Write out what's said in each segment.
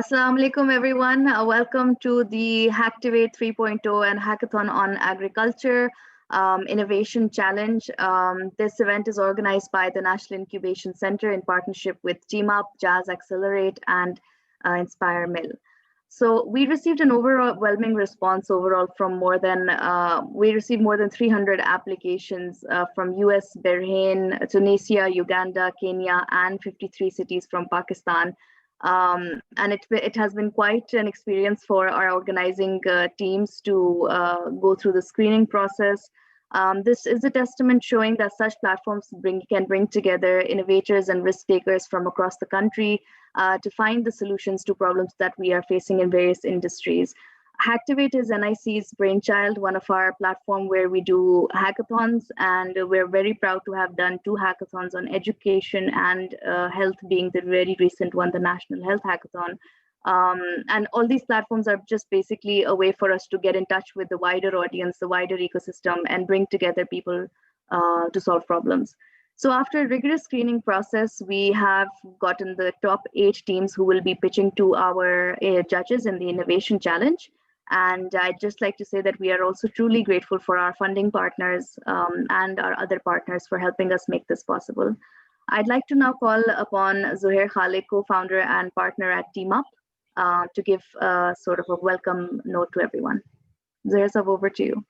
Assalamu alaikum, everyone. Welcome to the Hacktivate 3.0 and Hackathon on Agriculture Innovation Challenge. This event is organized by the National Incubation Center in partnership with Teamup, Jazz Accelerate, and Inspire Mill. So we received an overwhelming response overall from we received more than 300 applications from US, Bahrain, Tunisia, Uganda, Kenya, and 53 cities from Pakistan. And it has been quite an experience for our organizing teams to go through the screening process. This is a testament showing that such platforms can bring together innovators and risk takers from across the country to find the solutions to problems that we are facing in various industries. Hacktivate is NIC's brainchild, one of our platform where we do hackathons, and we're very proud to have done 2 hackathons on education and health, being the very recent one, the National Health Hackathon. And all these platforms are just basically a way for us to get in touch with the wider audience, the wider ecosystem, and bring together people to solve problems. So after a rigorous screening process, we have gotten the top 8 teams who will be pitching to our judges in the Innovation Challenge. And I'd just like to say that we are also truly grateful for our funding partners and our other partners for helping us make this possible. I'd like to now call upon Zouhair, Khaliq, co-founder and partner at Teamup, to give sort of a welcome note to everyone. Zouhair, over to you.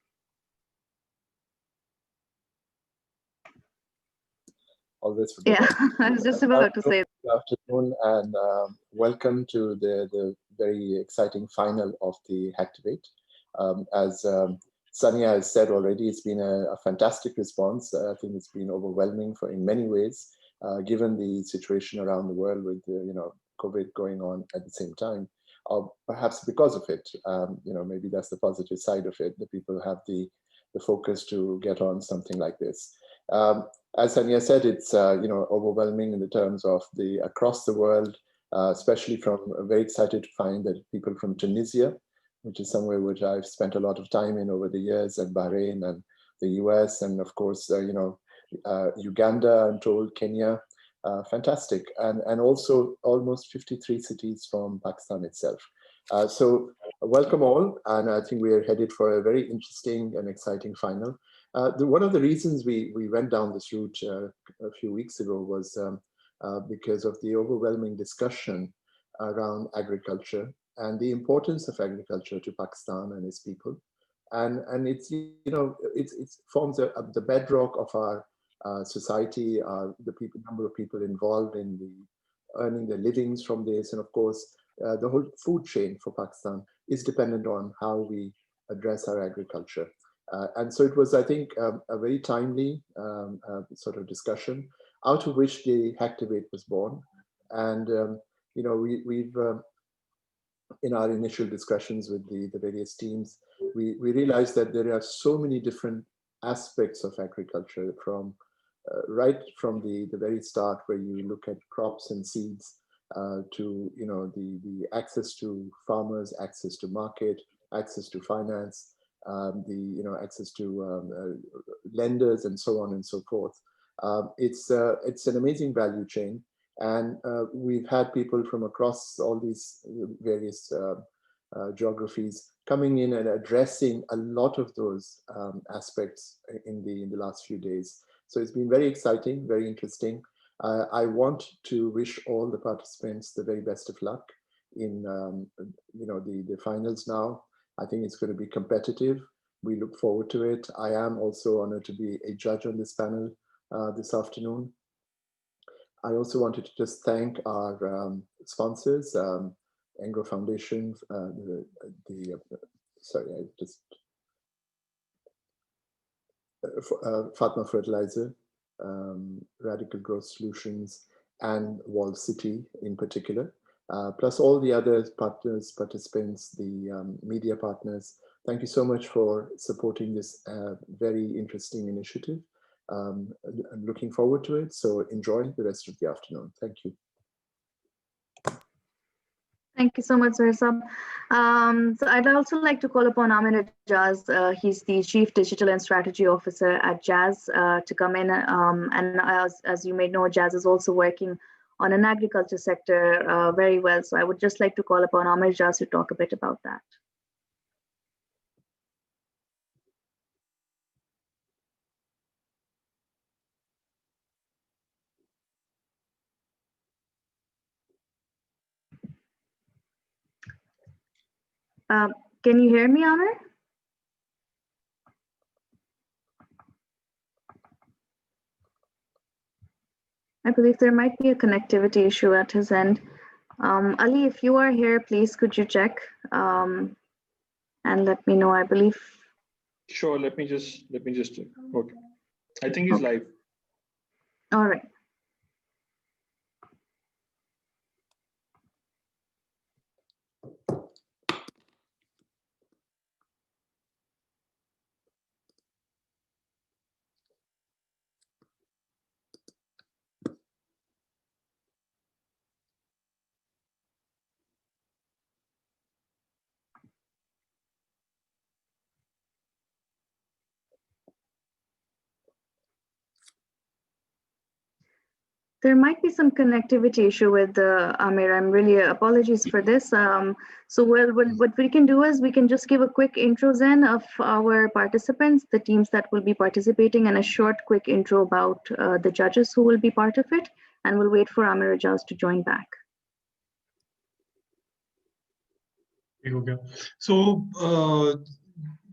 Always yeah, I was just about to say. Good afternoon and welcome to the very exciting final of the Hacktivate. As Sania has said already, it's been a fantastic response. I think it's been overwhelming in many ways, given the situation around the world with COVID going on at the same time. Perhaps because of it, maybe that's the positive side of it, that people have the focus to get on something like this. As Sania said, it's overwhelming in the terms of across the world, especially very excited to find that people from Tunisia, which is somewhere which I've spent a lot of time in over the years, and Bahrain and the US, and of course, Uganda, I'm told, Kenya, fantastic. And also almost 53 cities from Pakistan itself. So welcome all, and I think we are headed for a very interesting and exciting final. One of the reasons we went down this route a few weeks ago was because of the overwhelming discussion around agriculture and the importance of agriculture to Pakistan and its people, and it forms the bedrock of our society, the number of people involved in earning their livings from this, and of course the whole food chain for Pakistan is dependent on how we address our agriculture. And so it was, I think, a very timely sort of discussion, out of which the Hacktivate was born. And we've in our initial discussions with the various teams, we realized that there are so many different aspects of agriculture, from right from the very start, where you look at crops and seeds, to the access to farmers, access to market, access to finance, access to lenders, and so on and so forth. It's an amazing value chain, and we've had people from across all these various geographies coming in and addressing a lot of those aspects in the last few days. So it's been very exciting, very interesting. I want to wish all the participants the very best of luck in the finals now. I think it's going to be competitive. We look forward to it. I am also honored to be a judge on this panel this afternoon. I also wanted to just thank our sponsors, Engro Foundation, Fatma Fertilizer, Radical Growth Solutions, and Wall City in particular. Plus all the other partners, participants, the media partners. Thank you so much for supporting this very interesting initiative. I'm looking forward to it, so enjoy the rest of the afternoon. Thank you. Thank you so much, Zouhair. So I'd also like to call upon Amir at Jazz. He's the Chief Digital and Strategy Officer at Jazz to come in. And as you may know, Jazz is also working on an agriculture sector very well. So I would just like to call upon Amir Jaz to talk a bit about that. Can you hear me, Amir? I believe there might be a connectivity issue at his end. Ali, if you are here, please could you check and let me know. I believe. Sure. Let me just check. Okay. I think he's live. All right. There might be some connectivity issue with Amir. I'm really apologies for this. So what we can do is we can just give a quick intro then of our participants, the teams that will be participating, and a short quick intro about the judges who will be part of it. And we'll wait for Amir Jaz to join back. Okay. So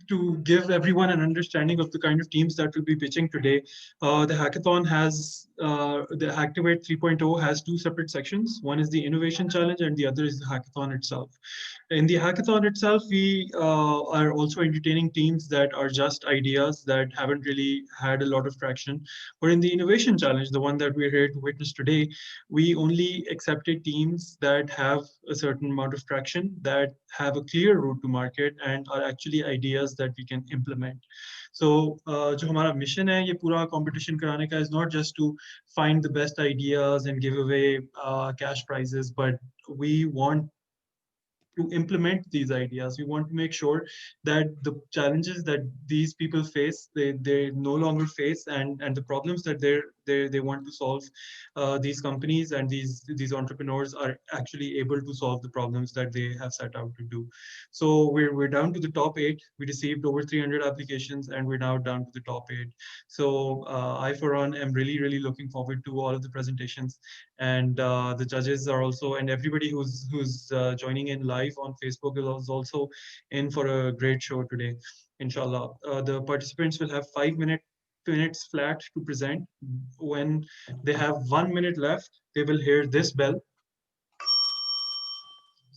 to give everyone an understanding of the kind of teams that will be pitching today, the hackathon has, the Hacktivate 3.0 has two separate sections. One is the innovation challenge and the other is the hackathon itself. In the hackathon itself, we are also entertaining teams that are just ideas that haven't really had a lot of traction. But in the innovation challenge, the one that we're here to witness today, we only accepted teams that have a certain amount of traction, that have a clear route to market and are actually ideas that we can implement. So जो हमारा mission है ये पूरा competition कराने का is not just to find the best ideas and give away cash prizes, but we want to implement these ideas. We want to make sure that the challenges that these people face, they no longer face, and the problems that they want to solve, these companies and these entrepreneurs are actually able to solve the problems that they have set out to do. So we're down to the top 8. We received over 300 applications, and we're now down to the top 8. So I, for one, am really looking forward to all of the presentations, and the judges are also, and everybody who's joining in live on Facebook is also in for a great show today, inshallah. The participants will have 5 minutes flat to present. When they have 1 minute left, they will hear this bell.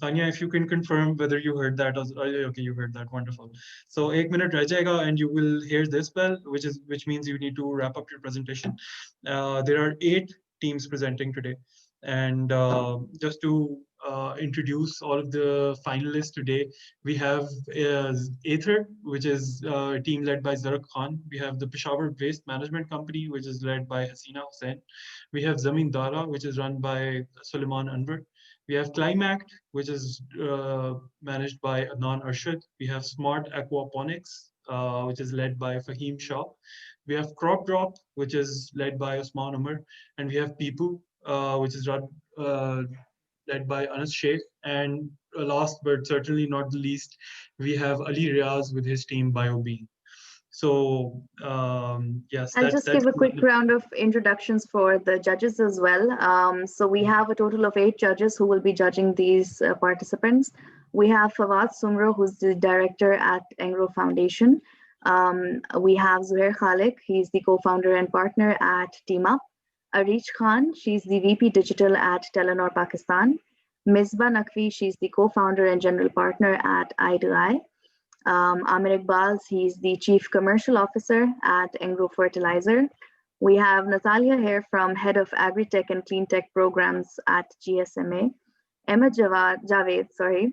Sanya, if you can confirm whether you heard that. Okay, you heard that. Wonderful. So 1 minute reh jayega, and you will hear this bell, which means you need to wrap up your presentation. There are 8 teams presenting today, and just to introduce all of the finalists today, we have Aether, which is a team led by Zarak Khan. We have the Peshawar Waste Management Company, which is led by Hasina Hussain. We have Zameen Dara, which is run by Suleiman Anwar. We have Climact, which is managed by Adnan Arshad. We have Smart Aquaponics, which is led by Fahim Shah. We have Crop Drop, which is led by Osman Umar. And we have Pipu, which is led by Anas Sheikh. And last but certainly not the least, we have Ali Riaz with his team BioBean. So yes, I'll just give a quick round of introductions for the judges as well. So we have a total of 8 judges who will be judging these participants. We have Favad Soomro, who's the director at Engro Foundation. We have Zouhair Khaliq, he's the co-founder and partner at Teamup. Areej Khan, she's the VP Digital at Telenor Pakistan. Misbah Naqvi, she's the co-founder and general partner at ideation. Amir Iqbal, he's the Chief Commercial Officer at Engro Fertilizer. We have Natalia here from Head of AgriTech and CleanTech Programs at GSMA. Javed,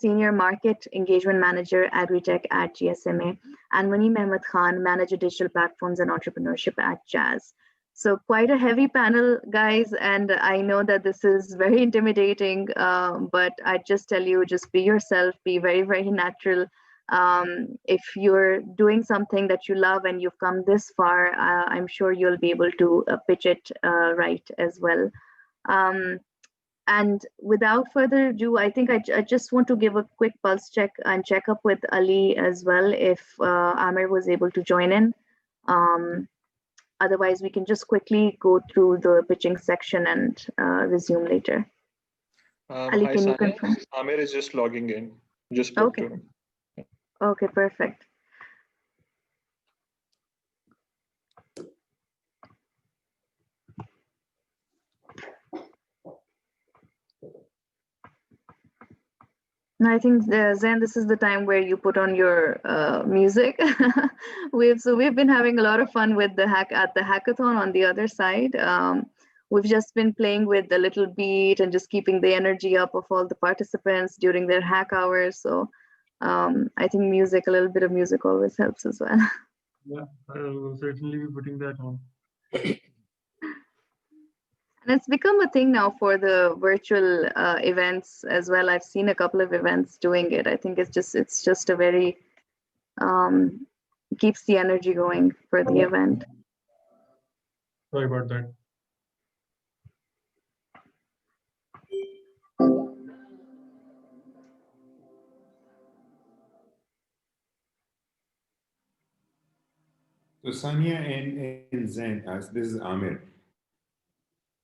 Senior Market Engagement Manager, AgriTech at GSMA. And Mani Mehmet Khan, Manager Digital Platforms and Entrepreneurship at Jazz. So quite a heavy panel, guys, and I know that this is very intimidating, but I just tell you, just be yourself, be very natural. If you're doing something that you love and you've come this far, I'm sure you'll be able to pitch it right as well. And without further ado, I think I just want to give a quick pulse check and check up with Ali as well, if Amir was able to join in. Otherwise, we can just quickly go through the pitching section and resume later. Ali, Hi, can you Sanya. confirm? Amir is just logging in. Just spoke to him. Okay, perfect. I think Zain, this is the time where you put on your music. We've been having a lot of fun with the hackathon on the other side. We've just been playing with the little beat and just keeping the energy up of all the participants during their hack hours. So I think a little bit of music always helps as well. Yeah, I'll certainly be putting that on. And it's become a thing now for the virtual events as well. I've seen a couple of events doing it. I think it's just a very keeps the energy going for the event. Sorry about that. So Sanya and Zain, this is Amir.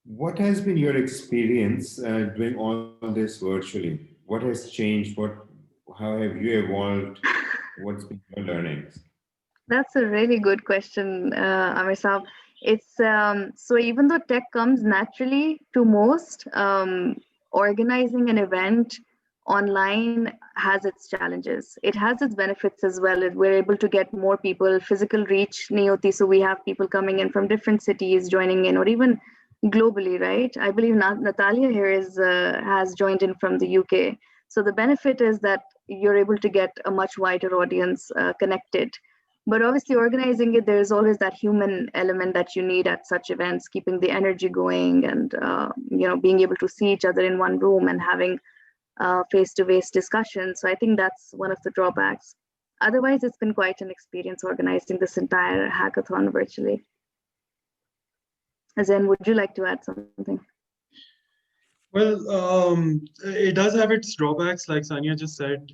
What has been your experience doing all this virtually? What has changed? How have you evolved? What's been your learnings? That's a really good question, Amir Saab. It's so even though tech comes naturally to most, organizing an event online has its challenges. It has its benefits as well. We're able to get more people, physical reach, Niyoti, so we have people coming in from different cities joining in, or even globally, right? I believe Natalia here has joined in from the UK. So the benefit is that you're able to get a much wider audience connected. But obviously organizing it, there's always that human element that you need at such events, keeping the energy going and being able to see each other in one room and having face-to-face discussions. So I think that's one of the drawbacks. Otherwise, it's been quite an experience organizing this entire hackathon virtually. Zain, would you like to add something? Well, it does have its drawbacks, like Sanya just said.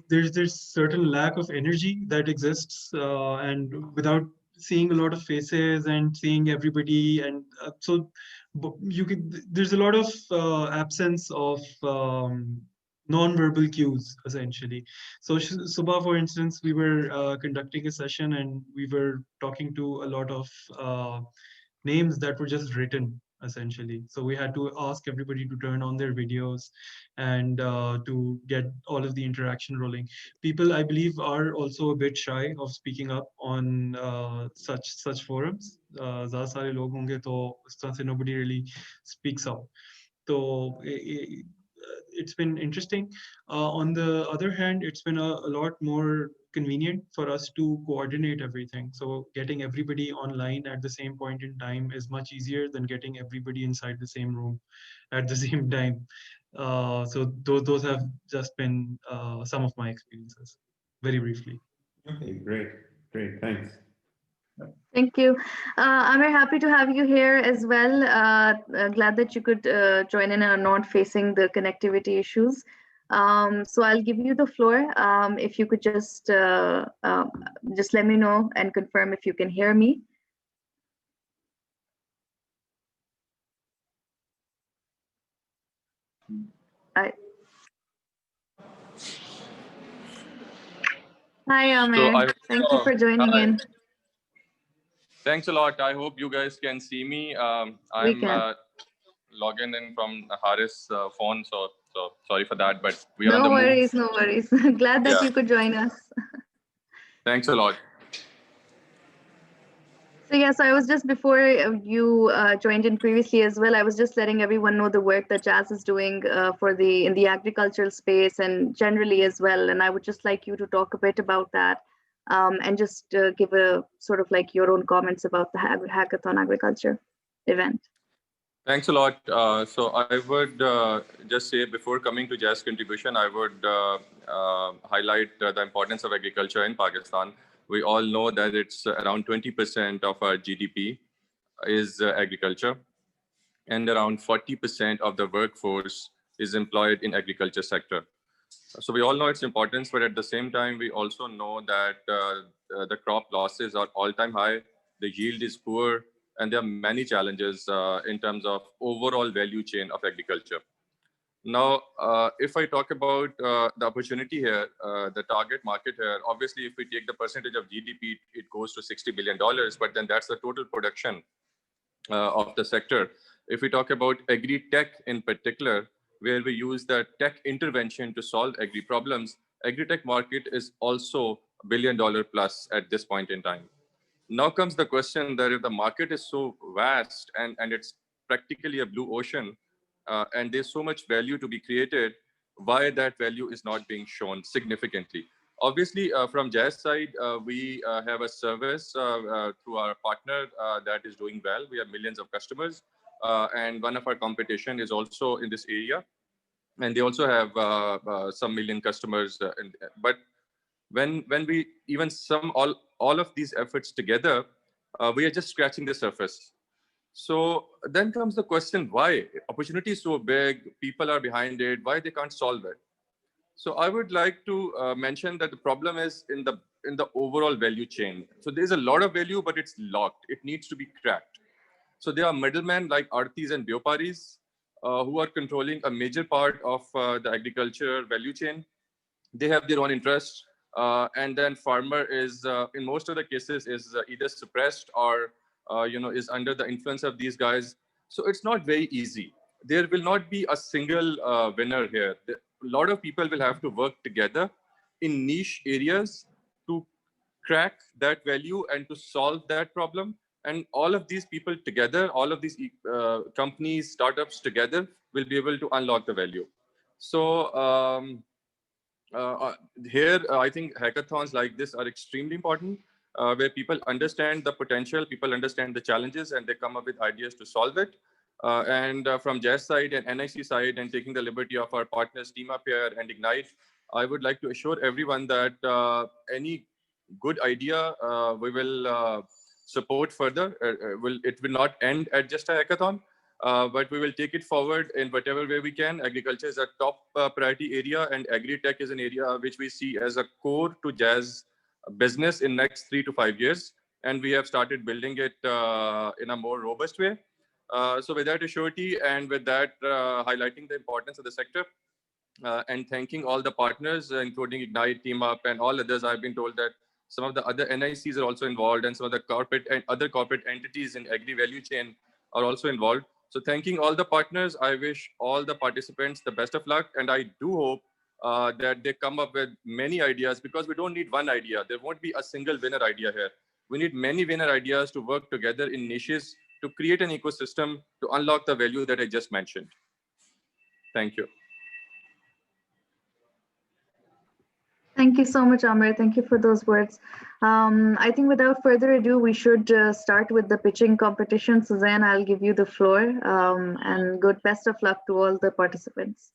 There's certain lack of energy that exists, and without seeing a lot of faces and seeing everybody, and so there's a lot of absence of non-verbal cues, essentially. So Subha, for instance, we were conducting a session and we were talking to a lot of names that were just written, essentially. So we had to ask everybody to turn on their videos and to get all of the interaction rolling. People, I believe, are also a bit shy of speaking up on such forums. ज़्यादा सारे लोग होंगे तो इस तरह से nobody really speaks up. So it's been interesting. On the other hand, it's been a lot more convenient for us to coordinate everything. So getting everybody online at the same point in time is much easier than getting everybody inside the same room at the same time. So those have just been some of my experiences, very briefly. Okay, great, thanks. Thank you. Amir, happy to have you here as well. Glad that you could join in and are not facing the connectivity issues. So I'll give you the floor. If you could just let me know and confirm if you can hear me. Hi, Amir. Thank you for joining in. Thanks a lot. I hope you guys can see me. I'm logging in from Haris' phone, so sorry for that, but we are on the move. No worries. Glad that you could join us. Thanks a lot. So yes, I was just before you joined in previously as well. I was just letting everyone know the work that Jazz is doing in the agricultural space and generally as well. And I would just like you to talk a bit about that and just give a sort of like your own comments about the Hackathon Agriculture event. Thanks a lot. So I would just say before coming to Jazz's contribution, I would highlight the importance of agriculture in Pakistan. We all know that it's around 20% of our GDP is agriculture. and around 40% of the workforce is employed in agriculture sector. So we all know its importance, but at the same time, we also know that the crop losses are all-time high, the yield is poor, and there are many challenges in terms of overall value chain of agriculture. Now, if I talk about the opportunity here, the target market here, obviously, if we take the percentage of GDP, it goes to $60 billion, but then that's the total production of the sector. If we talk about agri-tech in particular, where we use the tech intervention to solve agri problems, agri-tech market is also $1 billion plus at this point in time. Now comes the question that if the market is so vast and it's practically a blue ocean, and there's so much value to be created, why that value is not being shown significantly. Obviously, from Jazz side, we have a service through our partner that is doing well. We have millions of customers, and one of our competition is also in this area, and they also have some million customers. But when we even sum all of these efforts together, we are just scratching the surface. So then comes the question, why? Opportunity is so big, people are behind it, why they can't solve it? So I would like to mention that the problem is in the overall value chain. So there's a lot of value, but it's locked. It needs to be cracked. So there are middlemen like Artis and Bioparis who are controlling a major part of the agriculture value chain. They have their own interests. And then farmer is, in most of the cases, is either suppressed or is under the influence of these guys. So it's not very easy. There will not be a single winner here. A lot of people will have to work together in niche areas to crack that value and to solve that problem. And all of these people together, all of these companies, startups together will be able to unlock the value. So here, I think hackathons like this are extremely important, where people understand the potential, people understand the challenges, and they come up with ideas to solve it. And from Jazz side and NIC side, and taking the liberty of our partners Teamup here and Ignite, I would like to assure everyone that any good idea we will support further. It will not end at just a hackathon. But we will take it forward in whatever way we can. Agriculture is a top priority area, and agri-tech is an area which we see as a core to Jazz business in next 3 to 5 years. And we have started building it in a more robust way. So with that assurity and with that highlighting the importance of the sector, and thanking all the partners, including Ignite, Teamup, and all others, I've been told that some of the other NICs are also involved, and some of the corporate and other corporate entities in agri value chain are also involved. So thanking all the partners, I wish all the participants the best of luck. And I do hope that they come up with many ideas, because we don't need one idea. There won't be a single winner idea here. We need many winner ideas to work together in niches to create an ecosystem to unlock the value that I just mentioned. Thank you. Thank you so much, Amir. Thank you for those words. I think without further ado, we should start with the pitching competition. Suzanne, I'll give you the floor, and good best of luck to all the participants.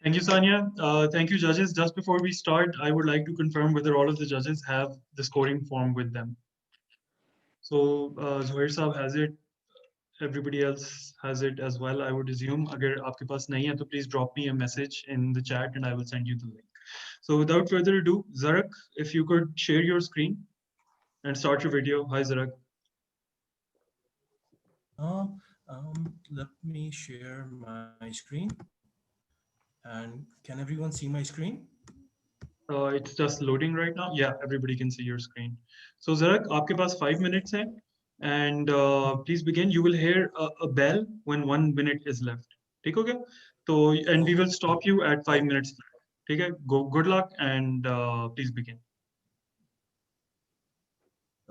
Thank you, Sania. Thank you, judges. Just before we start, I would like to confirm whether all of the judges have the scoring form with them. So Zouhair Saab has it. Everybody else has it as well, I would assume. Agar aapke paas nahi hai, to please drop me a message in the chat and I will send you the link. So without further ado, Zarak, if you could share your screen and start your video. Hi, Zarak. Let me share my screen. And can everyone see my screen? It's just loading right now. Yeah, everybody can see your screen. So Zarak, aapke paas 5 minutes hai, and please begin. You will hear a bell when 1 minute is left. Take okay? So, and we will stop you at 5 minutes. Okay, go. Good luck, and please begin.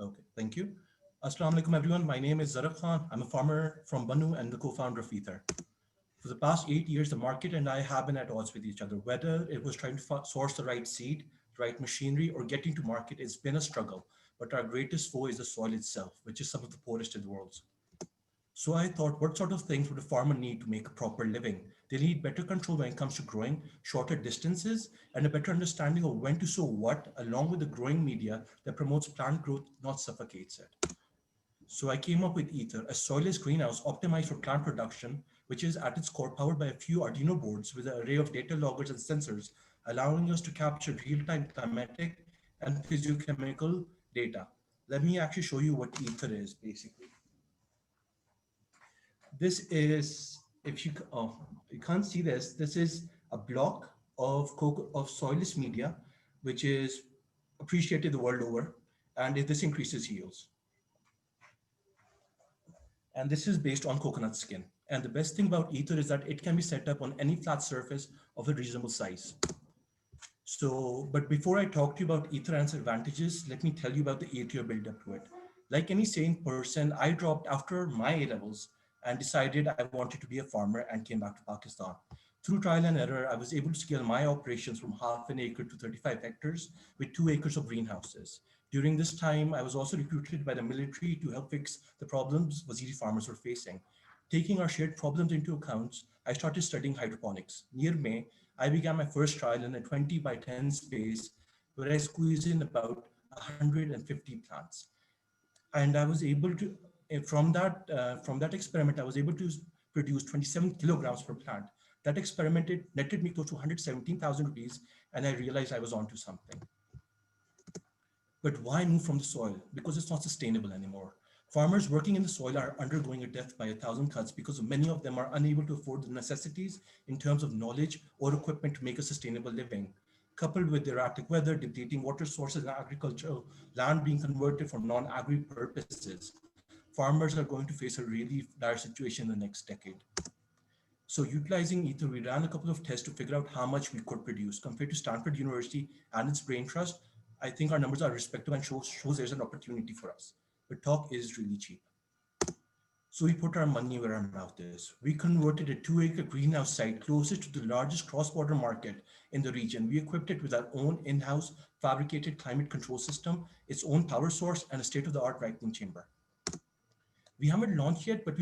Okay, thank you. Assalamu alaikum, everyone. My name is Zarak Khan. I'm a farmer from Banu and the co-founder of Ether. For the past 8 years, the market and I have been at odds with each other. Whether it was trying to source the right seed, the right machinery, or getting to market, it's been a struggle. But our greatest foe is the soil itself, which is some of the poorest in the world. So I thought, what sort of things would a farmer need to make a proper living? They need better control when it comes to growing, shorter distances, and a better understanding of when to sow what, along with the growing media that promotes plant growth, not suffocates it. So I came up with Ether, a soilless greenhouse optimized for plant production, which is at its core powered by a few Arduino boards with an array of data loggers and sensors, allowing us to capture real-time climatic and physiochemical data. Let me actually show you what Ether is, basically. This is, if you, you can't see this, this is a block of soilless media, which is appreciated the world over, and this increases yields. And this is based on coconut skin. And the best thing about Ether is that it can be set up on any flat surface of a reasonable size. So, but before I talk to you about Ether and its advantages, let me tell you about the 8-year build up to it. Like any sane person, I dropped after my A-levels and decided I wanted to be a farmer and came back to Pakistan. Through trial and error, I was able to scale my operations from half an acre to 35 hectares with 2 acres of greenhouses. During this time, I was also recruited by the military to help fix the problems Waziri farmers were facing. Taking our shared problems into account, I started studying hydroponics. Near May, I began my first trial in a 20 by 10 space where I squeezed in about 150 plants. And I was able to, from that experiment, I was able to produce 27 kilograms per plant. That experiment netted me close to 117,000 rupees, and I realized I was onto something. But why move from the soil? Because it's not sustainable anymore. Farmers working in the soil are undergoing a death by 1,000 cuts because many of them are unable to afford the necessities in terms of knowledge or equipment to make a sustainable living. Coupled with erratic weather, depleting water sources, and agricultural land being converted for non-agri purposes, farmers are going to face a really dire situation in the next decade. So utilizing Ether, we ran a couple of tests to figure out how much we could produce. Compared to Stanford University and its brain trust, I think our numbers are respectable and shows there's an opportunity for us. But talk is really cheap. So we put our money where our mouth is. We converted a 2-acre greenhouse site closest to the largest cross-border market in the region. We equipped it with our own in-house fabricated climate control system, its own power source, and a state-of-the-art ripening chamber. We haven't launched yet, but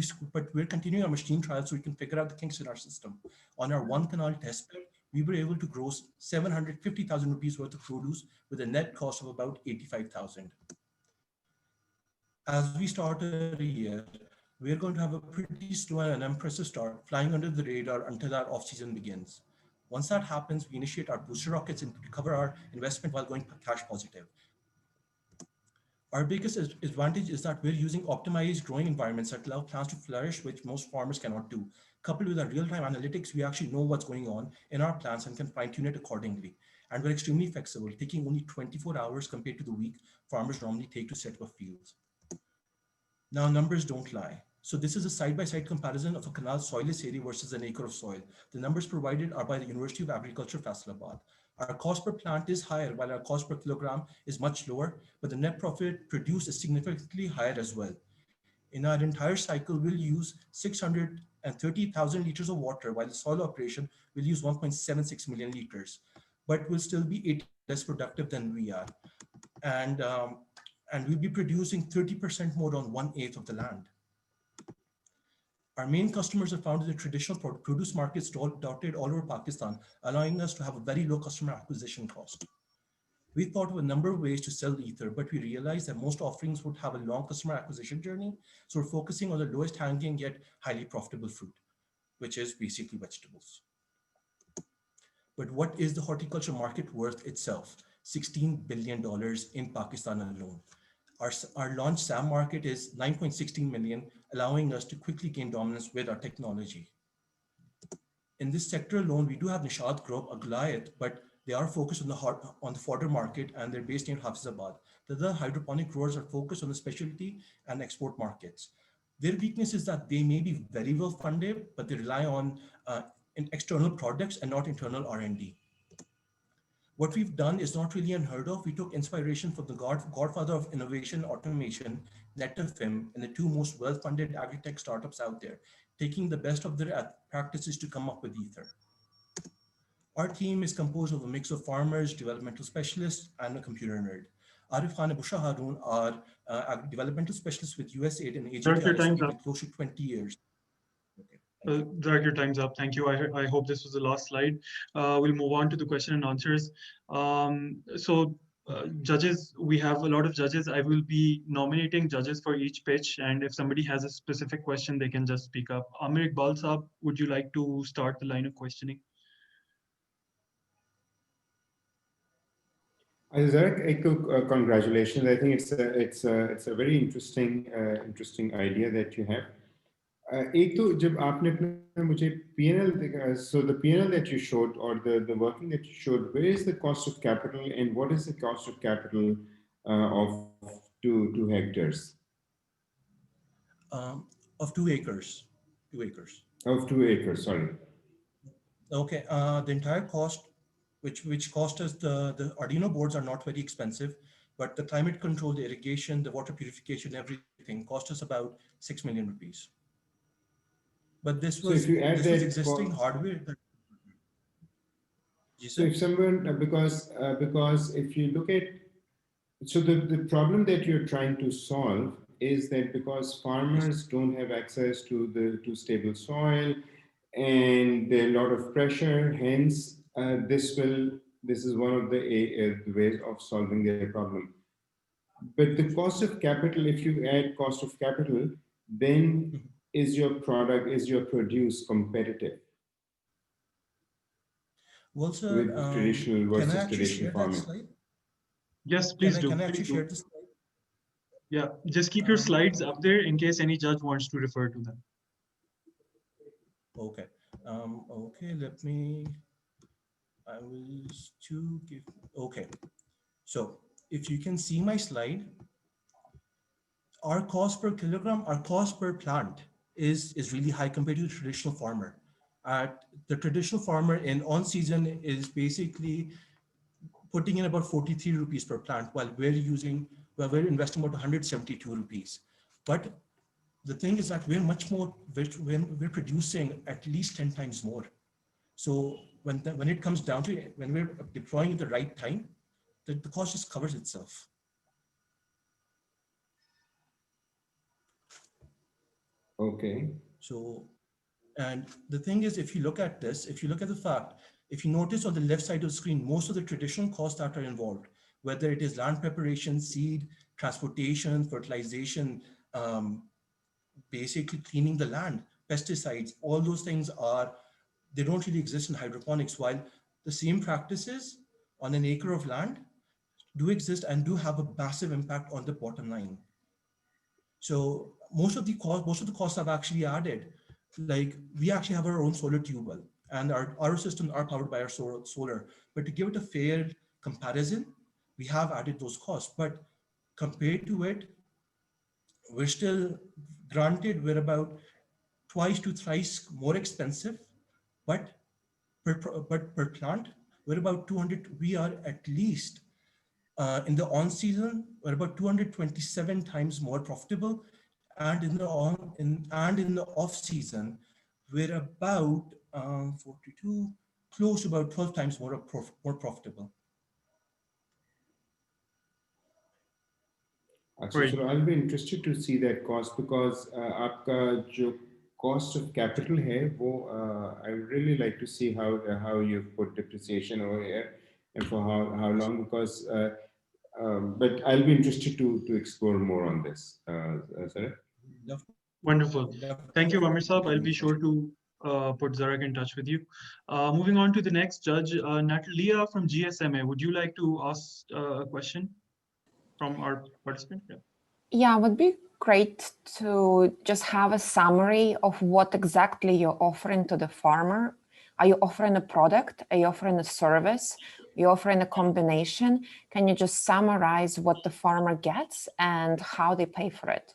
we're continuing our machine trials so we can figure out the kinks in our system. On our 1 canal test bed, we were able to grow 750,000 rupees worth of produce with a net cost of about 85,000. As we start a year, we're going to have a pretty slow and impressive start, flying under the radar until our off-season begins. Once that happens, we initiate our booster rockets and recover our investment while going cash positive. Our biggest advantage is that we're using optimized growing environments that allow plants to flourish, which most farmers cannot do. Coupled with our real-time analytics, we actually know what's going on in our plants and can fine-tune it accordingly. And we're extremely flexible, taking only 24 hours compared to the week farmers normally take to set up fields. Now, numbers don't lie. So this is a side-by-side comparison of a canal soilless area versus an acre of soil. The numbers provided are by the University of Agriculture, Faisalabad. Our cost per plant is higher, while our cost per kilogram is much lower, but the net profit produced is significantly higher as well. In our entire cycle, we'll use 630,000 liters of water, while the soil operation will use 1.76 million liters, but will still be 80% less productive than we are. And we'll be producing 30% more on 1/8 of the land. Our main customers are found in the traditional produce markets dotted all over Pakistan, allowing us to have a very low customer acquisition cost. We thought of a number of ways to sell Ether, but we realized that most offerings would have a long customer acquisition journey. So we're focusing on the lowest hanging yet highly profitable fruit, which is basically vegetables. But what is the horticulture market worth itself? $16 billion in Pakistan alone. Our launch SAM market is 9.16 million, allowing us to quickly gain dominance with our technology. In this sector alone, we do have Nishad Group, a Goliath, but they are focused on the fodder market and they're based in Hafizabad. The other hydroponic growers are focused on the specialty and export markets. Their weakness is that they may be very well funded, but they rely on external products and not internal R&D. What we've done is not really unheard of. We took inspiration from the godfather of innovation automation, NetFM, and the 2 most well-funded agri-tech startups out there, taking the best of their practices to come up with Ether. Our team is composed of a mix of farmers, developmental specialists, and a computer nerd. Arif Khan and Busha Haroon are developmental specialists with USAID and AgriTech with close to 20 years. Drag, your time's up. Thank you. I hope this was the last slide. We'll move on to the question and answers. So judges, we have a lot of judges. I will be nominating judges for each pitch, and if somebody has a specific question, they can just speak up. Amir, Iqbal Saab, would you like to start the line of questioning? Zarek, congratulations. I think it's a very interesting idea that you have. एक तो जब आपने अपना मुझे P&L दिखा, so the P&L that you showed or the working that you showed, where is the cost of capital and what is the cost of capital of 2 hectares? Of 2 acres. 2 acres. Of 2 acres, sorry. Okay, the entire cost, which cost us, the Arduino boards are not very expensive, but the climate control, the irrigation, the water purification, everything cost us about 6 million rupees. But this was, so if you add this was existing hardware. So if someone, because if you look at, so the problem that you're trying to solve is that because farmers don't have access to stable soil and there are a lot of pressure, hence this is one of the ways of solving their problem. But the cost of capital, if you add cost of capital, then is your product, is your produce competitive? Well, sir, with traditional versus can I actually traditional share farming? that slide? Yes, please do. Can I actually share this slide? Yeah, just keep your slides up there in case any judge wants to refer to them. Okay. Okay, let me, I will to give, okay. So if you can see my slide, our cost per kilogram, our cost per plant is really high compared to the traditional farmer. The traditional farmer in on season is basically putting in about 43 rupees per plant, while we're investing about 172 rupees. But the thing is that we're much more, we're producing at least 10 times more. So when it comes down to it, when we're deploying at the right time, the cost just covers itself. Okay. So, and the thing is, if you look at this, if you look at the fact, if you notice on the left side of the screen, most of the traditional costs that are involved, whether it is land preparation, seed, transportation, fertilization, basically cleaning the land, pesticides, all those things they don't really exist in hydroponics, while the same practices on an acre of land do exist and do have a massive impact on the bottom line. So most of the costs I've actually added, like we actually have our own solar tube well, and our systems are powered by our solar. But to give it a fair comparison, we have added those costs. But compared to it, we're still, granted, we're about twice to thrice more expensive, but per plant, we're about 200. We are at least in the on season, we're about 227 times more profitable, and in the off season, we're about 42, close to about 12 times more profitable. So I'll be interested to see that cost, because आपका जो cost of capital है, वो I would really like to see how you've put depreciation over here and for how long, because but I'll be interested to explore more on this. Wonderful. Thank you, Amir Saab. I'll be sure to put Zarek in touch with you. Moving on to the next judge, Natalia from GSMA. Would you like to ask a question from our participant? Yeah, it would be great to just have a summary of what exactly you're offering to the farmer. Are you offering a product? Are you offering a service? Are you offering a combination? Can you just summarize what the farmer gets and how they pay for it?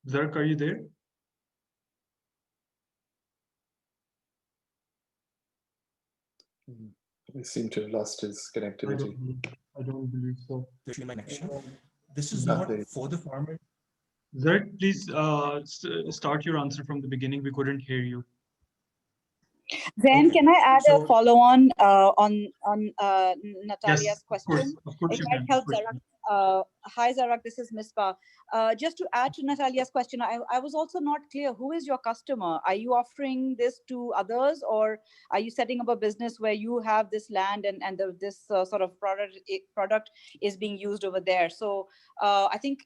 Zarek, are you there? We seem to have lost his connectivity. I don't believe so. This is not for the farmer. Zarek, please start your answer from the beginning. We couldn't hear you. Then can I add a follow-on on Natalia's question? Of course it might help Zarek Hi, Zarak, this is Misbah. Just to add to Natalia's question, I was also not clear, who is your customer? Are you offering this to others, or are you setting up a business where you have this land and this sort of product is being used over there? So I think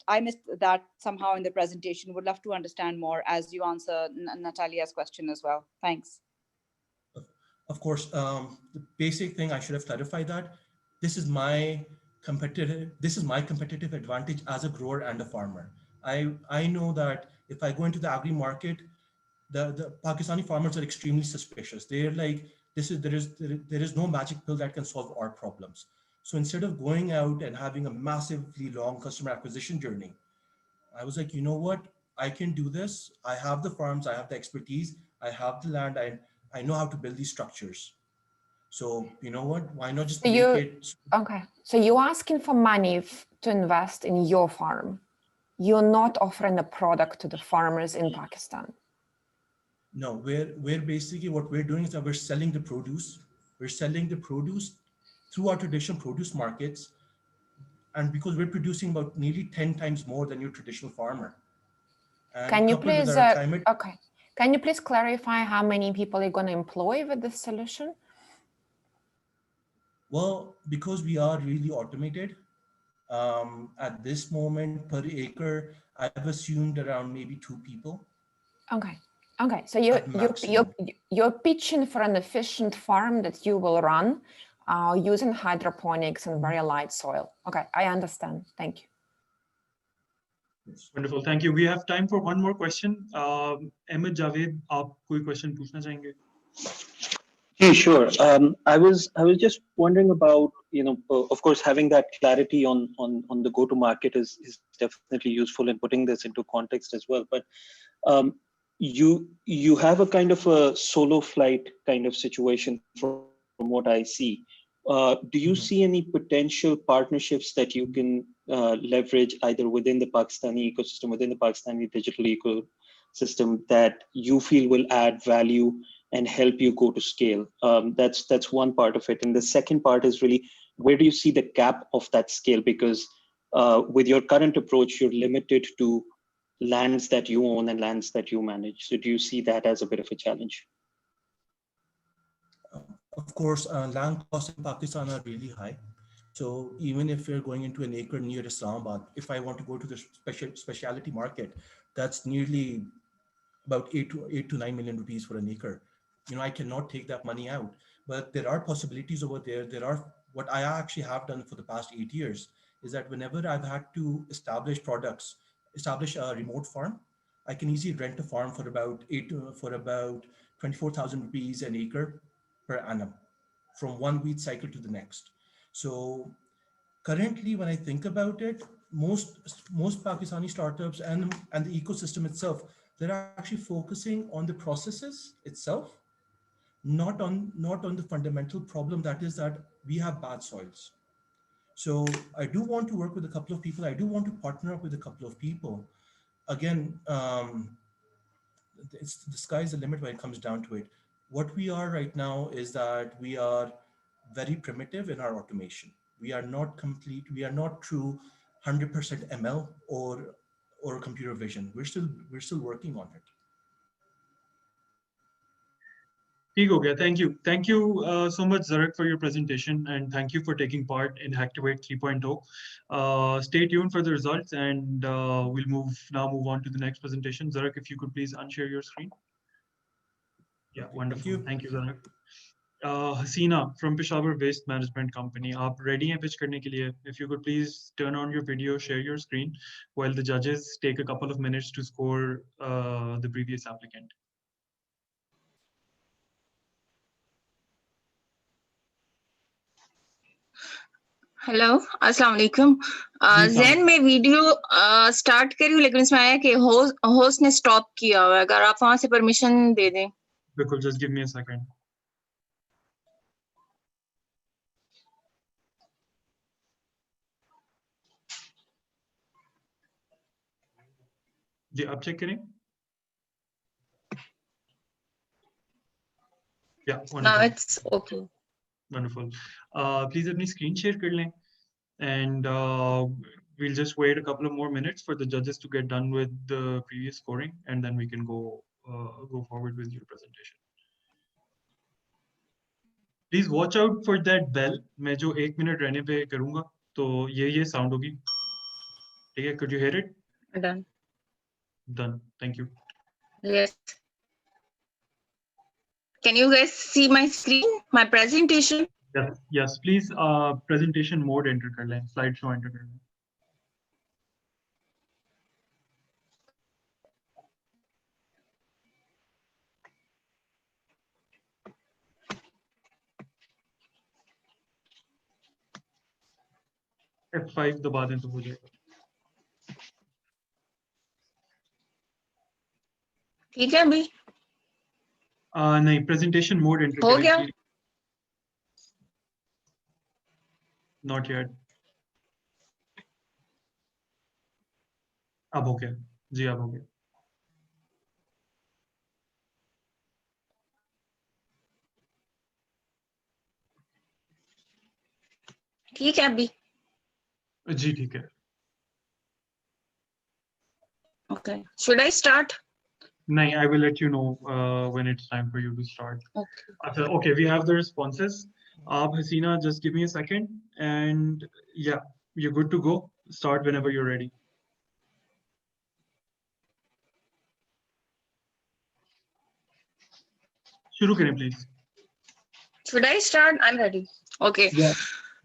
I missed that somehow in the presentation. Would love to understand more as you answer Natalia's question as well. Thanks. Of course, the basic thing I should have clarified that this is my competitive advantage as a grower and a farmer. I know that if I go into the agri market, the Pakistani farmers are extremely suspicious. They're like, there is no magic pill that can solve our problems. So instead of going out and having a massively long customer acquisition journey, I was like, you know what? I can do this. I have the farms, I have the expertise, I have the land, I know how to build these structures. So you know what? Why not just make it? Okay, so you're asking for money to invest in your farm. You're not offering a product to the farmers in Pakistan. No, we're basically, what we're doing is that we're selling the produce. We're selling the produce through our traditional produce markets. And because we're producing about nearly 10 times more than your traditional farmer. And can you please, climate, okay. Can you please clarify how many people you're going to employ with this solution? Well, because we are really automated, at this moment per acre, I've assumed around maybe 2 people. Okay. Okay. So you're pitching for an efficient farm that you will run using hydroponics and very light soil. Okay, I understand. Thank you. Wonderful. Thank you. We have time for one more question. Ahmed, Javed, आप कोई question पूछना चाहेंगे? Yeah, sure. I was just wondering about, of course, having that clarity on the go-to-market is definitely useful in putting this into context as well. But you have a kind of a solo flight kind of situation from what I see. Do you see any potential partnerships that you can leverage either within the Pakistani ecosystem, within the Pakistani digital ecosystem, that you feel will add value and help you go to scale? That's one part of it. And the second part is really, where do you see the gap of that scale? Because with your current approach, you're limited to lands that you own and lands that you manage. So do you see that as a bit of a challenge? Of course, land costs in Pakistan are really high. So even if you're going into an acre near Islamabad, if I want to go to the specialty market, that's nearly about 8 to 9 million rupees for an acre. I cannot take that money out, but there are possibilities over there. What I actually have done for the past 8 years is that whenever I've had to establish a remote farm, I can easily rent a farm for about 24,000 rupees an acre per annum from one wheat cycle to the next. So currently, when I think about it, most Pakistani startups and the ecosystem itself, they're actually focusing on the processes itself, not on the fundamental problem, that is that we have bad soils. So I do want to work with a couple of people. I do want to partner up with a couple of people. Again, the sky's the limit when it comes down to it. What we are right now is that we are very primitive in our automation. We are not complete. We are not true 100% ML or computer vision. We're still working on it. Thank you. Thank you so much, Zarak, for your presentation, and thank you for taking part in Hacktivate 3.0. Stay tuned for the results, and we'll move on to the next presentation. Zarak, if you could please unshare your screen. Yeah, wonderful. Thank you, Zarak. Hasina from Peshawar Waste Management Company. आप ready हैं pitch करने के लिए? If you could please turn on your video, share your screen, while the judges take a couple of minutes to score the previous applicant. Hello अस्सलाम वालेकुम। ज़ैन में video start करी हूँ, लेकिन इसमें आया कि होस्ट ने स्टॉप किया हुआ है। अगर आप वहां से परमिशन दे दें। बिल्कुल, just give me a second. जी, आप चेक करें। Yeah, wonderful. Now it's okay. Wonderful. Please अपनी screen share कर लें। And we'll just wait a couple of more minutes for the judges to get done with the previous scoring, and then we can go forward with your presentation. Please watch out for that bell. मैं जो 1 minute रहने पे करूँगा, तो ये sound होगी. ठीक है? Could you hear it? Done. Done. Thank you. Yes. Can you guys see my screen, my presentation? Yes. Yes. Please, presentation mode enter कर लें. Slideshow enter कर लें. F5 दबा दें तो हो जाएगा. ठीक है अभी? नहीं, presentation mode enter हो करें. गया? Not yet. अब हो गया. जी अब हो गया. ठीक है अभी? जी ठीक है. Okay. Should I start? No, I will let you know when it's time for you to start. Okay. Okay, we have the responses. Hasina, just give me a second, and yeah, you're good to go. Start whenever you're ready. शुरू करें, please. Should I start? I'm ready. Okay. Yeah.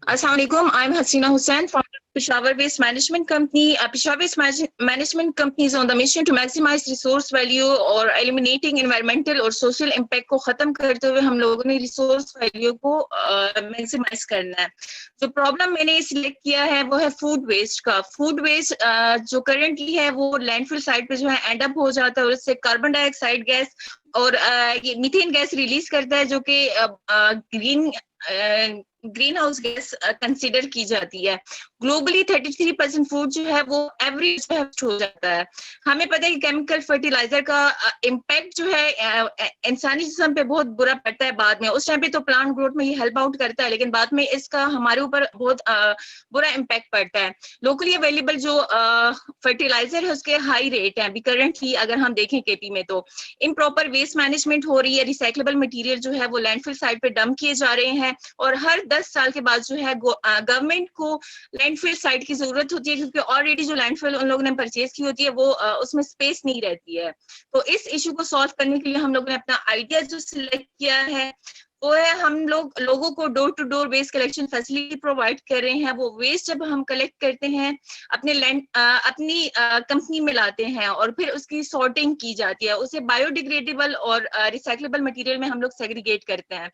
Assalamualaikum. I'm Hasina Hussain from Peshawar-based management company. Peshawar-based management company is on the mission to maximize resource value or eliminating environmental or social impact को खत्म करते हुए हम लोगों ने resource value को maximize करना है. जो problem मैंने select किया है वो है food waste का. Food waste जो currently है वो landfill site पे जो है end up हो जाता है और इससे carbon dioxide gas और ये मीथेन गैस रिलीज करता है जो कि ग्रीन हाउस गैस कंसीडर की जाती है. ग्लोबली 33% फूड जो है वो एवरेज पे हो जाता है. हमें पता है कि केमिकल फर्टिलाइजर का इम्पैक्ट जो है इंसानी जिस्म पे बहुत बुरा पड़ता है बाद में. उस टाइम पे तो प्लांट ग्रोथ में ये हेल्प आउट करता है, लेकिन बाद में इसका हमारे ऊपर बहुत बुरा इम्पैक्ट पड़ता है. लोकली अवेलेबल जो फर्टिलाइजर है उसके हाई रेट है अभी करंटली अगर हम देखें केपी में. तो इम्प्रॉपर वेस्ट मैनेजमेंट हो रही है. रिसाइक्लेबल मटेरियल जो है वो लैंडफिल साइट पे डंप किए जा रहे हैं और हर 10 साल के बाद जो है गवर्नमेंट को लैंडफिल साइट की जरूरत होती है, क्योंकि ऑलरेडी जो लैंडफिल उन लोगों ने परचेज की होती है वो उसमें स्पेस नहीं रहती है. तो इस इशू को सॉल्व करने के लिए हम लोगों ने अपना आइडिया जो सिलेक्ट किया है वो है हम लोगों को door to door waste collection facility provide कर रहे हैं. वो वेस्ट जब हम कलेक्ट करते हैं अपनी कंपनी में लाते हैं और फिर उसकी सॉर्टिंग की जाती है. उसे बायोडिग्रेडेबल और रिसाइक्लेबल मटेरियल में हम लोग सेग्रीगेट करते हैं.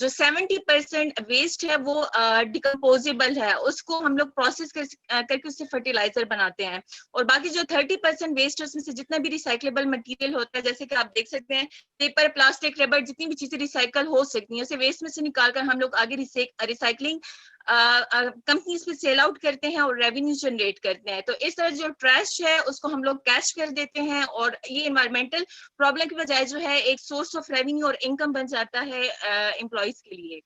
जो 70% वेस्ट है वो डिकम्पोजेबल है, उसको हम लोग प्रोसेस करके उससे फर्टिलाइजर बनाते हैं. और बाकी जो 30% वेस्ट है उसमें से जितना भी रिसाइक्लेबल मटेरियल होता है, जैसे कि आप देख सकते हैं पेपर, प्लास्टिक, रबर, जितनी भी चीजें रिसाइकल हो सकती हैं उसे वेस्ट में से निकालकर हम लोग आगे रिसाइकलिंग कंपनीज पे सेल आउट करते हैं और रेवेन्यू जनरेट करते हैं. तो इस तरह जो ट्रैश है उसको हम लोग कैश कर देते हैं और ये एनवायरमेंटल प्रॉब्लम की बजाय जो है एक सोर्स ऑफ रेवेन्यू और इनकम बन जाता है एम्प्लॉयज के लिए.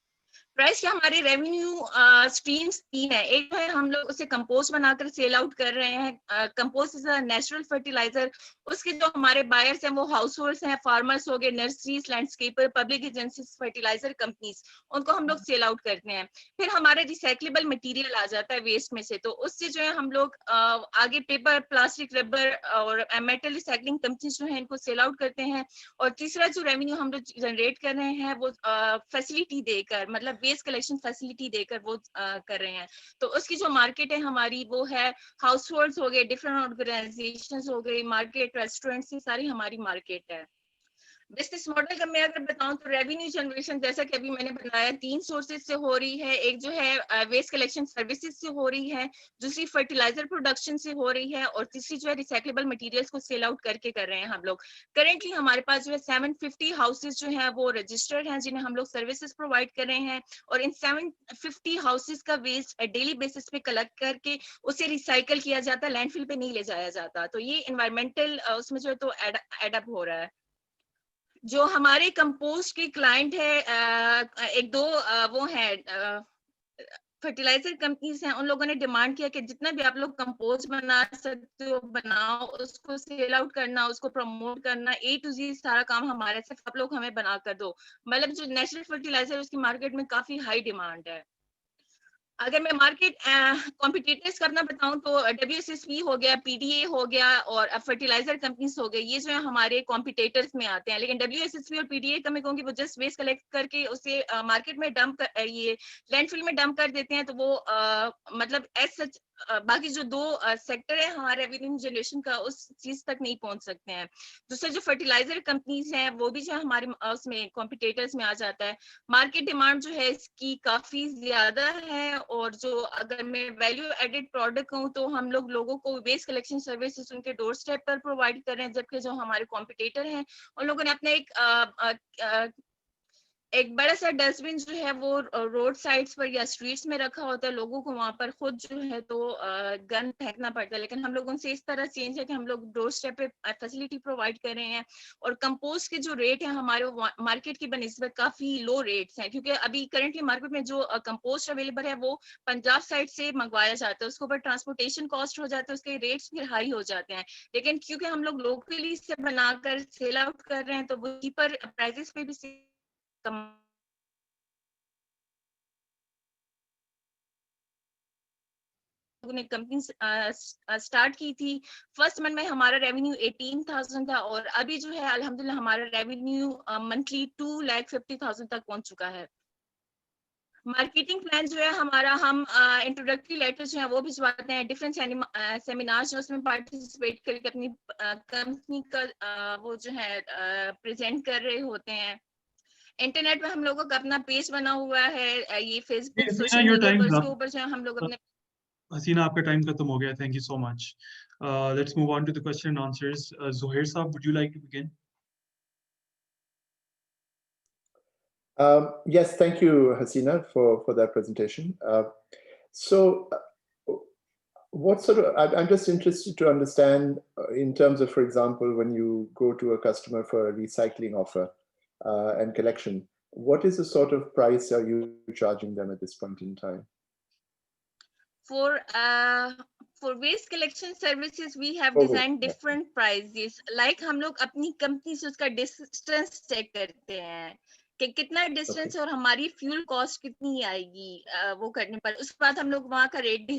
प्राइस के हमारे रेवेन्यू स्ट्रीम्स 3 है. एक है हम लोग उसे कंपोस्ट बनाकर सेल आउट कर रहे हैं. Compost is a natural fertiliser. उसके जो हमारे बायर्स हैं वो हाउस होल्ड्स हैं, फार्मर्स हो गए, nurseries, landscaper, public agencies, fertiliser companies, उनको हम लोग सेल आउट करते हैं. फिर हमारे रिसाइक्लेबल मटेरियल आ जाता है वेस्ट में से, तो उससे जो है हम लोग आगे पेपर, प्लास्टिक, रबर और मेटल रिसाइकलिंग कंपनीज जो है इनको सेल आउट करते हैं. और तीसरा जो रेवेन्यू हम लोग जनरेट कर रहे हैं वो फैसिलिटी देकर, मतलब वेस्ट कलेक्शन फैसिलिटी देकर वो कर रहे हैं. तो उसकी जो मार्केट है हमारी वो है हाउस होल्ड्स हो गए, डिफरेंट ऑर्गेनाइजेशंस हो गए, मार्केट, रेस्टोरेंट्स, ये सारी हमारी मार्केट है. बिजनेस मॉडल का मैं अगर बताऊं तो रेवेन्यू जनरेशन जैसा कि अभी मैंने बताया 3 सोर्सेज से हो रही है. एक जो है वेस्ट कलेक्शन सर्विसेज से हो रही है, दूसरी फर्टिलाइजर प्रोडक्शन से हो रही है और तीसरी जो है रिसाइक्लेबल मटेरियल्स को सेल आउट करके कर रहे हैं हम लोग. करेंटली हमारे पास जो है 750 हाउसेज जो है वो रजिस्टर्ड हैं जिन्हें हम लोग सर्विसेज प्रोवाइड कर रहे हैं. और इन 750 हाउसेज का वेस्ट डेली बेसिस पे कलेक्ट करके उसे रिसाइकल किया जाता है, लैंडफिल पे नहीं ले जाया जाता. तो ये एनवायरमेंटल उसमें जो है तो एडअप हो रहा है. जो हमारे कंपोस्ट के क्लाइंट है एक दो वो है फर्टिलाइजर कंपनीज हैं, उन लोगों ने डिमांड किया कि जितना भी आप लोग कंपोस्ट बना सकते हो बनाओ, उसको सेल आउट करना, उसको प्रमोट करना, A to Z सारा काम हमारे, सिर्फ आप लोग हमें बना कर दो। मतलब जो नेचुरल फर्टिलाइजर उसकी मार्केट में काफी हाई डिमांड है। अगर मैं मार्केट कॉम्पिटिटर्स का अपना बताऊं तो WSSP हो गया, PDA हो गया और फर्टिलाइजर कंपनीज हो गए, ये जो है हमारे कॉम्पिटिटर्स में आते हैं। लेकिन WSSP और PDA का मैं कहूंगी वो जस्ट वेस्ट कलेक्ट करके उसे मार्केट में डंप कर, ये लैंडफिल में डंप कर देते हैं, तो वो मतलब एज सच बाकी जो दो सेक्टर है हमारे रेवेन्यू जनरेशन का, उस चीज तक नहीं पहुंच सकते हैं। दूसरे जो फर्टिलाइजर कंपनीज हैं वो भी जो है हमारे उसमें कॉम्पिटिटर्स में आ जाता है। मार्केट डिमांड जो है इसकी काफी ज्यादा है, और जो अगर मैं वैल्यू एडेड प्रोडक्ट कहूँ तो हम लोग लोगों को वेस्ट कलेक्शन सर्विसेज उनके डोर स्टेप पर प्रोवाइड कर रहे हैं, जबकि जो हमारे कॉम्पिटिटर हैं उन लोगों ने अपने एक बड़ा सा डस्टबिन जो है वो रोड साइड्स पर या स्ट्रीट्स में रखा होता है, लोगों को वहां पर खुद जो है तो गन फेंकना पड़ता है। लेकिन हम लोगों से इस तरह चेंज है कि हम लोग डोर स्टेप पे फैसिलिटी प्रोवाइड कर रहे हैं, और कंपोस्ट के जो रेट है हमारे मार्केट की बनिस्बत काफी लो रेट्स हैं, क्योंकि अभी करंटली मार्केट में जो कंपोस्ट अवेलेबल है वो पंजाब साइड से मंगवाया जाता है, उसके ऊपर ट्रांसपोर्टेशन कॉस्ट हो जाता है, उसके रेट्स फिर हाई हो जाते हैं। लेकिन क्योंकि हम लोग लोकली से बनाकर सेल आउट कर रहे हैं तो वो चीपर प्राइसेस पे भी ने कंपनी स्टार्ट की थी। फर्स्ट मंथ में हमारा रेवेन्यू 18,000 था, और अभी जो है अल्हम्दुलिल्लाह हमारा रेवेन्यू मंथली 2,50,000 तक पहुंच चुका है। मार्केटिंग प्लान जो है हमारा, हम इंट्रोडक्टरी लेटर जो है वो भिजवाते हैं, डिफरेंट सेमिनार्स जो उसमें पार्टिसिपेट करके अपनी कंपनी का वो जो है प्रेजेंट कर रहे होते हैं। इंटरनेट पे हम लोगों का अपना पेज बना हुआ है, ये फेसबुक सोशल मीडिया पर, उसके ऊपर जो है हम लोग अपने हसीना, आपका टाइम खत्म हो गया. Thank you so much. Let's move on to the question and answers. Zouhair Saab, would you like to begin? Yes, thank you, Hasina, for that presentation. What sort of, I'm just interested to understand in terms of, for example, when you go to a customer for a recycling offer and collection, what is the sort of price are you charging them at this point in time? For waste collection services, we have designed different prices. Like हम लोग अपनी company से उसका distance check करते हैं कि कितना distance और हमारी फ्यूल कॉस्ट कितनी आएगी वो करने पर, उसके बाद हम लोग वहाँ का रेट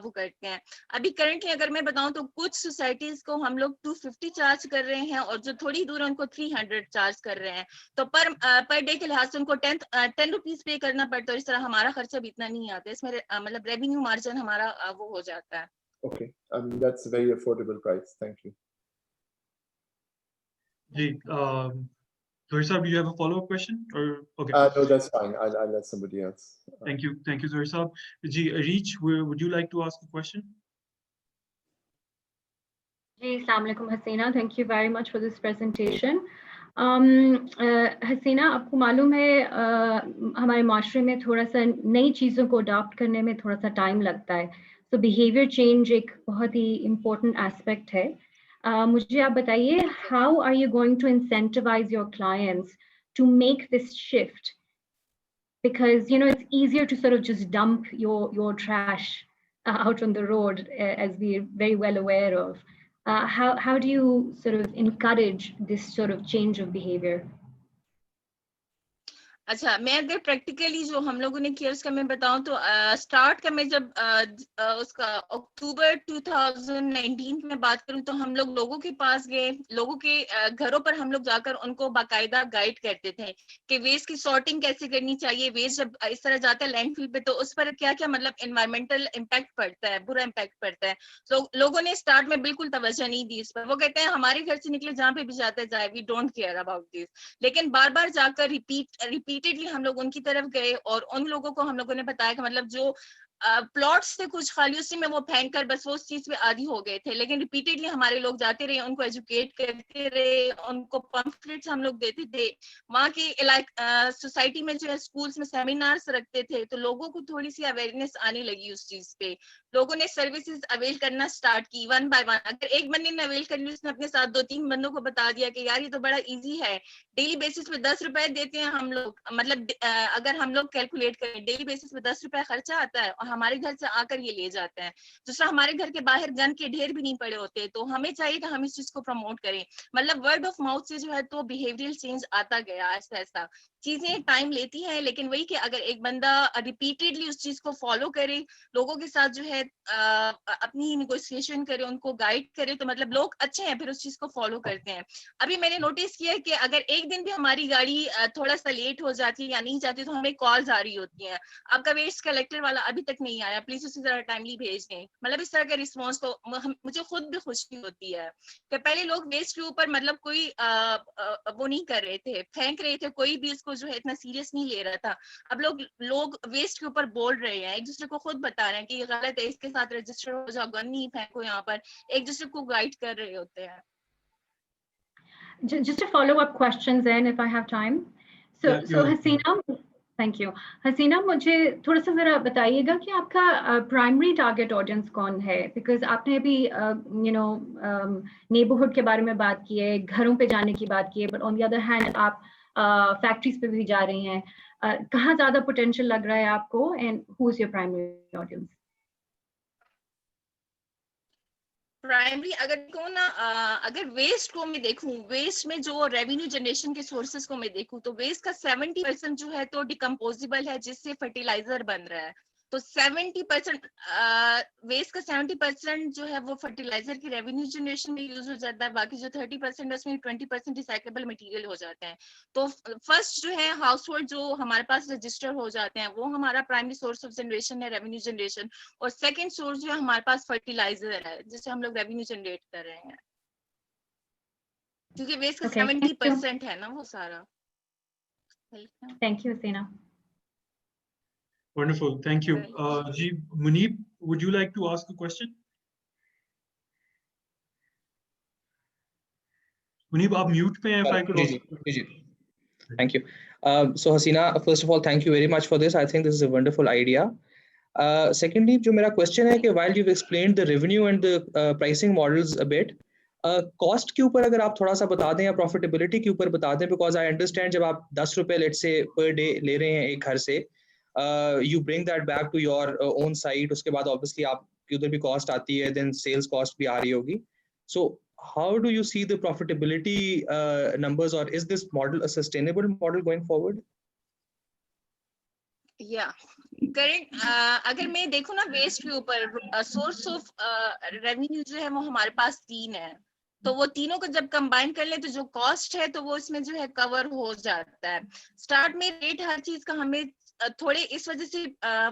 वो करते हैं। अभी करंटली अगर मैं बताऊं तो कुछ सोसाइटीज को हम लोग 250 चार्ज कर रहे हैं, और जो थोड़ी दूर है उनको 300 चार्ज कर रहे हैं। तो पर डे के लिहाज से उनको 10 रुपीज पे करना पड़ता है। इस तरह हमारा खर्चा भी इतना नहीं आता, इसमें मतलब रेवेन्यू मार्जिन हमारा वो हो जाता है। Okay, that's a very affordable price. Thank you. Zouhair Saab, do you have a follow-up question? Or okay? No, that's fine. I'll let somebody else. Thank you, Zouhair Saab. Areej, would you like to ask a question? Assalamu alaikum, Hasina. Thank you very much for this presentation. हसीना, आपको मालूम है हमारे माशरे में थोड़ा सा नई चीज़ों को अडॉप्ट करने में थोड़ा सा टाइम लगता है, तो बिहेवियर चेंज एक बहुत ही इम्पोर्टेंट एस्पेक्ट है। मुझे आप बताइए, how are you going to incentivise your clients to make this shift, because you know it's easier to sort of just dump your trash out on the road, as we're very well aware of. How do you sort of encourage this sort of change of behavior? अच्छा, मैं अगर practically जो हम लोगों ने किया उसका मैं बताऊं तो स्टार्ट का मैं जब उसका अक्टूबर 2019 में बात करूं तो हम लोग लोगों के पास गए, लोगों के घरों पर हम लोग जाकर उनको बाकायदा गाइड करते थे कि वेस्ट की सॉर्टिंग कैसे करनी चाहिए, वेस्ट जब इस तरह जाता है लैंडफिल पे तो उस पर क्या क्या मतलब एनवायरमेंटल इम्पैक्ट पड़ता है, बुरा इम्पैक्ट पड़ता है। तो लोगों ने स्टार्ट में बिल्कुल तवज्जो नहीं दी इस पर, वो कहते हैं हमारे घर से निकले जहाँ पे भी जाता है जाए, we don't care about this. लेकिन बार बार जाकर रिपीटेडली हम लोग उनकी तरफ गए और उन लोगों को हम लोगों ने बताया कि मतलब जो प्लॉट्स थे कुछ खाली, उसी में वो फेंक कर बस वो उस चीज पे आदी हो गए थे। लेकिन रिपीटेडली हमारे लोग जाते रहे, उनको एजुकेट करते रहे, उनको पम्फलेट्स हम लोग देते थे। वहाँ की सोसाइटी में जो है स्कूल्स में सेमिनार्स रखते थे, तो लोगों को थोड़ी सी अवेयरनेस आने लगी उस चीज पे। लोगों ने सर्विसेज अवेल करना स्टार्ट की वन बाय वन। अगर एक बंदे ने अवेल कर ली, उसने अपने साथ 2-3 बंदों को बता दिया कि यार ये तो बड़ा इजी है, डेली बेसिस पे 10 रुपए देते हैं हम लोग, मतलब अगर हम लोग कैलकुलेट करें डेली बेसिस पे 10 रुपए खर्चा आता है और हमारे घर से आकर ये ले जाते हैं। दूसरा, हमारे घर के बाहर गन के ढेर भी नहीं पड़े होते, तो हमें चाहिए कि हम इस चीज को प्रमोट करें। मतलब वर्ड ऑफ माउथ से जो है तो बिहेवियरल चेंज आता गया। ऐसा ऐसा चीजें टाइम लेती हैं, लेकिन वही कि अगर एक बंदा रिपीटेडली उस चीज को फॉलो करे, लोगों के साथ जो है अपनी निगोशिएशन करे, उनको गाइड करे, तो मतलब लोग अच्छे हैं फिर उस चीज को फॉलो करते हैं। अभी मैंने नोटिस किया है कि अगर एक दिन भी हमारी गाड़ी थोड़ा सा लेट हो जाती है या नहीं जाती, तो हमें कॉल्स आ रही होती हैं, आपका वेस्ट कलेक्टर वाला अभी तक नहीं आया, प्लीज उसे जरा टाइमली भेज दें। मतलब इस तरह का रिस्पॉन्स तो मुझे खुद भी खुशी होती है कि पहले लोग वेस्ट के ऊपर मतलब कोई वो नहीं कर रहे थे, फेंक रहे थे, कोई भी इसको जो है इतना सीरियस नहीं ले रहा था। अब लोग वेस्ट के ऊपर बोल रहे हैं, एक दूसरे को खुद बता रहे हैं कि ये गलत है, इसके साथ रजिस्टर हो जाओ, गन नहीं फेंको, यहाँ पर एक दूसरे को गाइड कर रहे होते हैं। Just to follow up questions then, if I have time. So Hasina, thank you. Hasina, मुझे थोड़ा सा जरा बताइएगा कि आपका प्राइमरी टारगेट ऑडियंस कौन है? बिकॉज आपने अभी नेबरहुड के बारे में बात की है, घरों पे जाने की बात की है, but on the other hand आप फैक्ट्रीज पे भी जा रही हैं। कहाँ ज्यादा पोटेंशियल लग रहा है आपको, and who is your primary audience? Primary अगर को ना अगर वेस्ट को मैं देखूं, वेस्ट में जो रेवेन्यू जनरेशन के सोर्सेस को मैं देखूं, तो वेस्ट का 70% जो है तो डिकम्पोजिबल है, जिससे फर्टिलाइजर बन रहा है। तो 70% वेस्ट का 70% जो है वो फर्टिलाइजर की रेवेन्यू जनरेशन में यूज हो जाता है, बाकी जो 30% है उसमें 20% रिसाइकेबल मटेरियल हो जाते हैं। तो फर्स्ट जो है हाउस होल्ड जो हमारे पास रजिस्टर हो जाते हैं, वो हमारा प्राइमरी सोर्स ऑफ जनरेशन है, रेवेन्यू जनरेशन। और सेकेंड सोर्स जो है हमारे पास फर्टिलाइजर है, जिससे हम लोग रेवेन्यू जनरेट कर रहे हैं, क्योंकि वेस्ट का 70% है ना वो सारा। Thank you, Hasina. Wonderful, thank you. Ji, Muneeb, would you like to ask a question? Muneeb, आप mute पे हैं, if I could also... Thank you. So Hasina, first of all, thank you very much for this. I think this is a wonderful idea. Secondly, जो मेरा question है कि while you've explained the revenue and the pricing models a bit, cost के ऊपर अगर आप थोड़ा सा बता दें या profitability के ऊपर बता दें, because I understand जब आप 10 रुपए let's say per day ले रहे हैं एक घर से, you bring that back to your own site, उसके बाद obviously आपकी उधर भी cost आती है, then sales cost भी आ रही होगी. So how do you see the profitability numbers, or is this model a sustainable model going forward? Correct. अगर मैं देखूं ना वेस्ट के ऊपर, सोर्स ऑफ रेवेन्यू जो है वो हमारे पास 3 है, तो वो तीनों को जब कंबाइन कर ले तो जो कॉस्ट है तो वो इसमें जो है कवर हो जाता है। स्टार्ट में रेट हर चीज का हमें थोड़े इस वजह से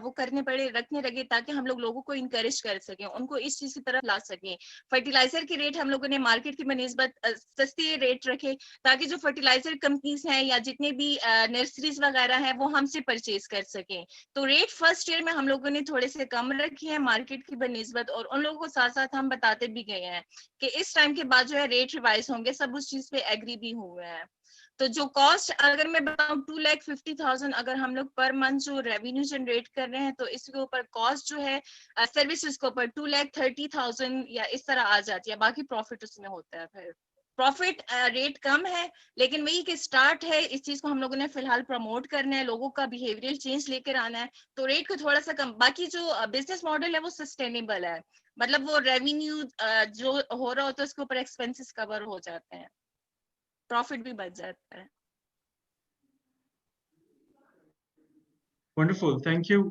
वो करने पड़े, रखने लगे, ताकि हम लोगों को इनकरेज कर सकें, उनको इस चीज की तरफ ला सकें। फर्टिलाइजर के रेट हम लोगों ने मार्केट की बनिस्बत सस्ते रेट रखे, ताकि जो फर्टिलाइजर कंपनीज हैं या जितने भी नर्सरीज वगैरह हैं वो हमसे परचेज कर सकें। तो रेट फर्स्ट ईयर में हम लोगों ने थोड़े से कम रखे हैं मार्केट की बनिस्बत, और उन लोगों को साथ साथ हम बताते भी गए हैं कि इस टाइम के बाद जो है रेट रिवाइज होंगे, सब उस चीज पे एग्री भी हुए हैं। तो जो कॉस्ट अगर मैं बताऊं 2,50,000 अगर हम लोग पर मंथ जो रेवेन्यू जनरेट कर रहे हैं, तो इसके ऊपर कॉस्ट जो है सर्विसेज के ऊपर 2,30,000 या इस तरह आ जाती है। बाकी प्रॉफिट उसमें होता है। फिर प्रॉफिट रेट कम है, लेकिन वही कि स्टार्ट है, इस चीज को हम लोगों ने फिलहाल प्रमोट करना है, लोगों का बिहेवियरल चेंज लेकर आना है, तो रेट को थोड़ा सा कम। बाकी जो बिजनेस मॉडल है वो सस्टेनेबल है, मतलब वो रेवेन्यू जो हो रहा होता है उसके ऊपर एक्सपेंसेस कवर हो जाते हैं, प्रॉफिट भी बच जाता है। Wonderful, thank you.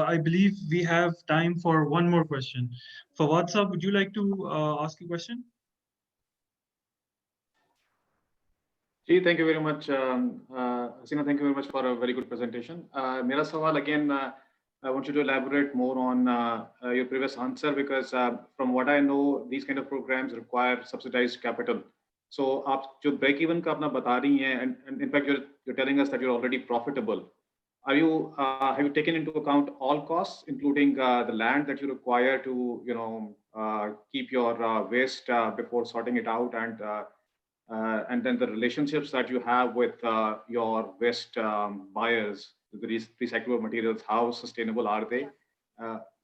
I believe we have time for one more question. Favad sir, would you like to ask a question? Thank you very much, Hasina. Thank you very much for a very good presentation. Mera sawal again, I want you to elaborate more on your previous answer, because from what I know, these kind of programs require subsidized capital. So, आप जो break even का अपना बता रही हैं, and in fact you're telling us that you're already profitable. have you taken into account all costs, including the land that you require to keep your waste before sorting it out, and then the relationships that you have with your waste buyers, the recyclable materials, how sustainable are they?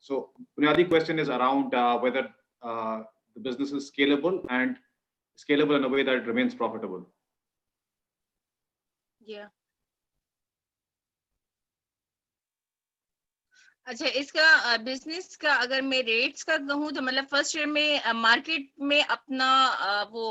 So Bunyadi question is around whether the business is scalable and scalable in a way that it remains profitable. Yeah. अच्छा, इसका business का अगर मैं rates का कहूँ तो मतलब first year में मार्केट में अपना वो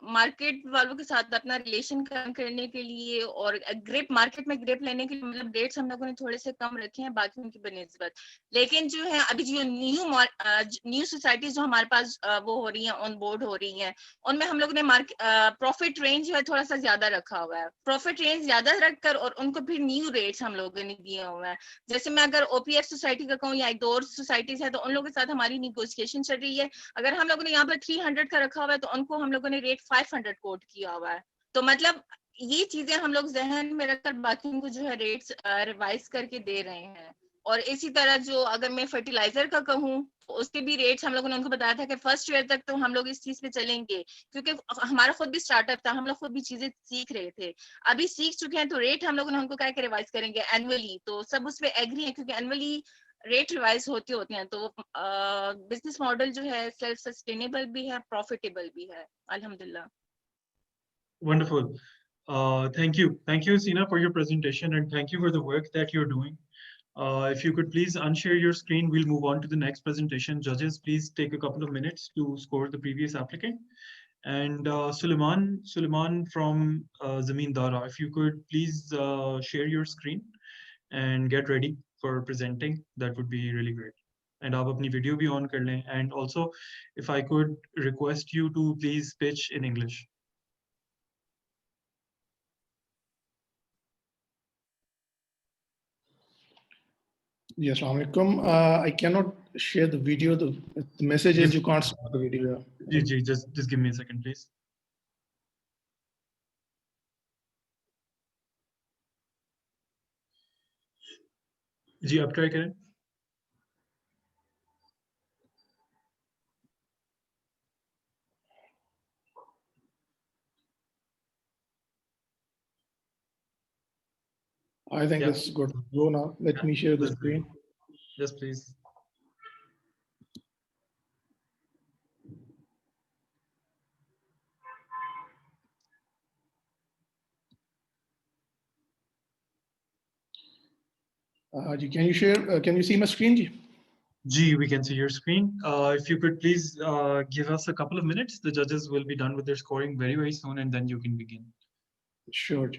मार्केट वालों के साथ अपना रिलेशन करने के लिए और ग्रेप मार्केट में ग्रेप लेने के लिए मतलब रेट्स हम लोगों ने थोड़े से कम रखे हैं बाकी उनकी बनिस्बत। लेकिन जो है अभी जो न्यू सोसाइटीज जो हमारे पास वो हो रही हैं, ऑन बोर्ड हो रही हैं, उनमें हम लोगों ने प्रॉफिट रेंज जो है थोड़ा सा ज्यादा रखा हुआ है। प्रॉफिट रेंज ज्यादा रखकर और उनको फिर न्यू रेट्स हम लोगों ने दिए हुए हैं। जैसे मैं अगर ओपीएफ सोसाइटी का कहूँ या एक दो और सोसाइटीज है तो उन लोगों के साथ हमारी निगोशिएशन चल रही है। अगर हम लोगों ने यहाँ पर 300 का रखा हुआ है तो उनको हम लोगों ने रेट 500 कोट किया हुआ है। तो मतलब ये चीजें हम लोग जहन में रखकर बाकी को जो है रेट्स रिवाइज करके दे रहे हैं। और इसी तरह जो अगर मैं फर्टिलाइजर का कहूँ तो उसके भी रेट्स हम लोगों ने उनको बताया था कि फर्स्ट ईयर तक तो हम लोग इस चीज पे चलेंगे, क्योंकि हमारा खुद भी स्टार्टअप था, हम लोग खुद भी चीजें सीख रहे थे। अभी सीख चुके हैं तो रेट हम लोगों ने उनको कहा कि रिवाइज करेंगे एनुअली, तो सब उस पर एग्री है क्योंकि एनुअली रेट रिवाइज होते हैं। तो बिजनेस मॉडल जो है सेल्फ सस्टेनेबल भी है, प्रॉफिटेबल भी है, अल्हम्दुलिल्लाह। Wonderful. Thank you, Sina, for your presentation, and thank you for the work that you're doing. If you could please unshare your screen, we'll move on to the next presentation. Judges, please take a couple of minutes to score the previous applicant. And Suleiman from Zamindara, if you could please share your screen and get ready for presenting, that would be really great. And aap apni video bhi on kar lein. And also, if I could request you to please pitch in English. Yes, Assalamualaikum. I cannot share the video. The message is you can't start the video. Just give me a second, please. जी, आप try करें. I think it's good to go now. Let me share the screen. Yes, please. Can you share? Can you see my screen? Ji, we can see your screen. If you could please give us a couple of minutes, the judges will be done with their scoring very, very soon, and then you can begin. Sure.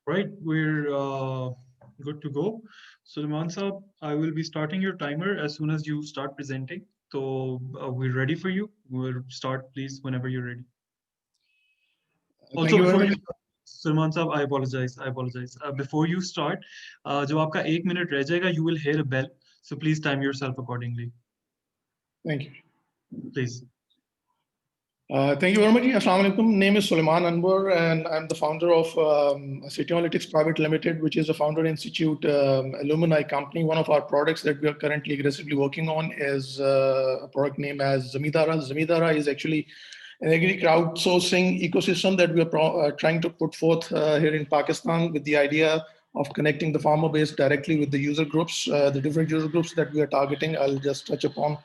Right, we're good to go. Suleiman Saab, I will be starting your timer as soon as you start presenting. So we're ready for you. We'll start, please, whenever you're ready. Also, before you start, Suleiman Saab, I apologize. Before you start, जब आपका 1 minute रह जाएगा, you will hear a bell. So please time yourself accordingly. Thank you. Please. Thank you very much. Assalamu alaikum. Name is Suleiman Anwar, and I'm the founder of City Analytics Private Limited, which is a founder institute alumni company. One of our products that we are currently aggressively working on is a product named as Zamindara. Zamindara is actually an agri crowdsourcing ecosystem that we are trying to put forth here in Pakistan with the idea of connecting the farmer base directly with the user groups, the different user groups that we are targeting. I'll just touch upon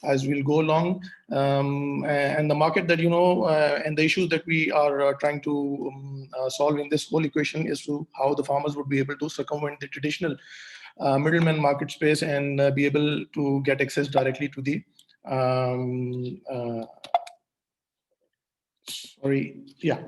as we'll go along, and the market that and the issues that we are trying to solve in this whole equation is to how the farmers would be able to circumvent the traditional middleman market space and be able to get access directly to the sorry, yeah.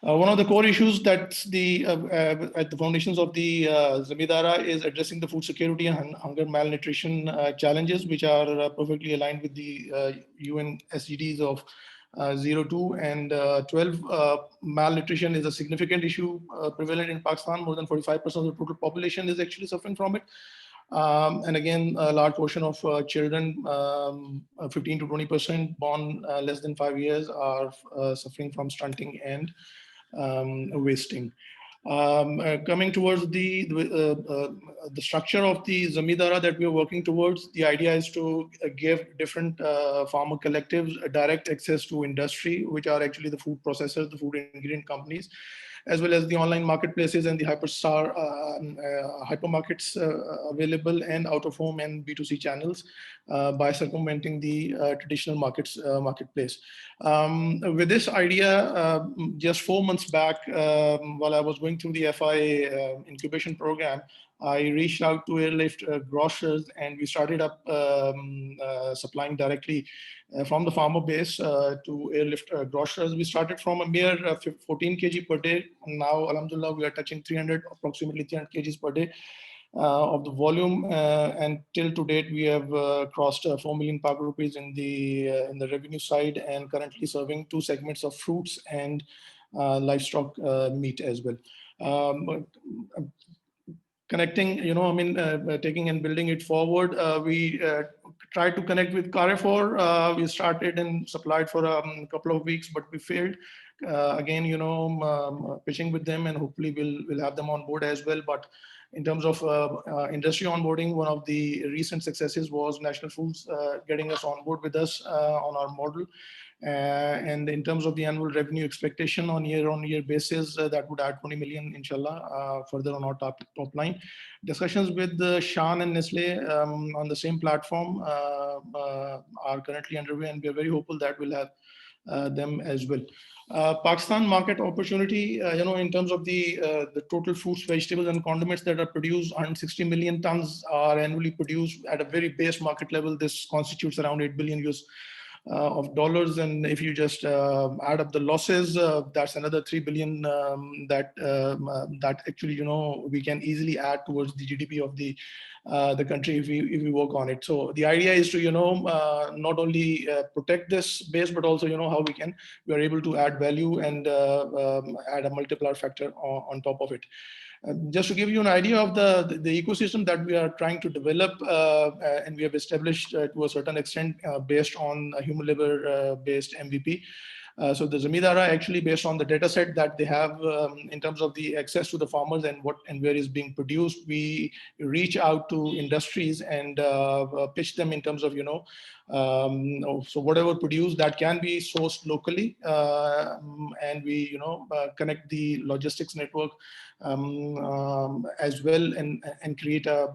One of the core issues that's at the foundations of the Zamindara is addressing the food security and hunger malnutrition challenges, which are perfectly aligned with the UN SDGs of 0, 2, and 12. Malnutrition is a significant issue prevalent in Pakistan. More than 45% of the total population is actually suffering from it. And again, a large portion of children, 15 to 20% born less than 5 years, are suffering from stunting and wasting. Coming towards the structure of the Zamindara that we are working towards, the idea is to give different farmer collectives direct access to industry, which are actually the food processors, the food ingredient companies, as well as the online marketplaces and the hypermarkets available and out of home and B2C channels by circumventing the traditional marketplace. With this idea, just 4 months back, while I was going through the FI incubation program, I reached out to Airlift Grocers, and we started up supplying directly from the farmer base to Airlift Grocers. We started from a mere 14 kg per day. Now, alhamdulillah, we are touching approximately 300 kgs per day of the volume, and till to date we have crossed 4 million Pak rupees in the revenue side, and currently serving 2 segments of fruits and livestock meat as well. Connecting, taking and building it forward, we tried to connect with Carrefour. We started and supplied for a couple of weeks, but we failed. Again, pitching with them, and hopefully we'll have them on board as well. But in terms of industry onboarding, one of the recent successes was National Foods getting us on board with us on our model. And in terms of the annual revenue expectation on year-on-year basis, that would add 20 million, inshallah, further on our top line. Discussions with Shan and Nestle on the same platform are currently underway, and we are very hopeful that we'll have them as well. Pakistan market opportunity, in terms of the total fruits, vegetables, and condiments that are produced, 160 million tons are annually produced at a very base market level. This constitutes around $8 billion of dollars, and if you just add up the losses, that's another 3 billion that actually we can easily add towards the GDP of the country if we work on it. So the idea is to not only protect this base, but also how we are able to add value and add a multiplier factor on top of it. Just to give you an idea of the ecosystem that we are trying to develop, and we have established to a certain extent based on a human liver based MVP. So the Zamindara, actually based on the data set that they have in terms of the access to the farmers and what and where is being produced, we reach out to industries and pitch them in terms of so whatever produced that can be sourced locally, and we connect the logistics network as well, and create a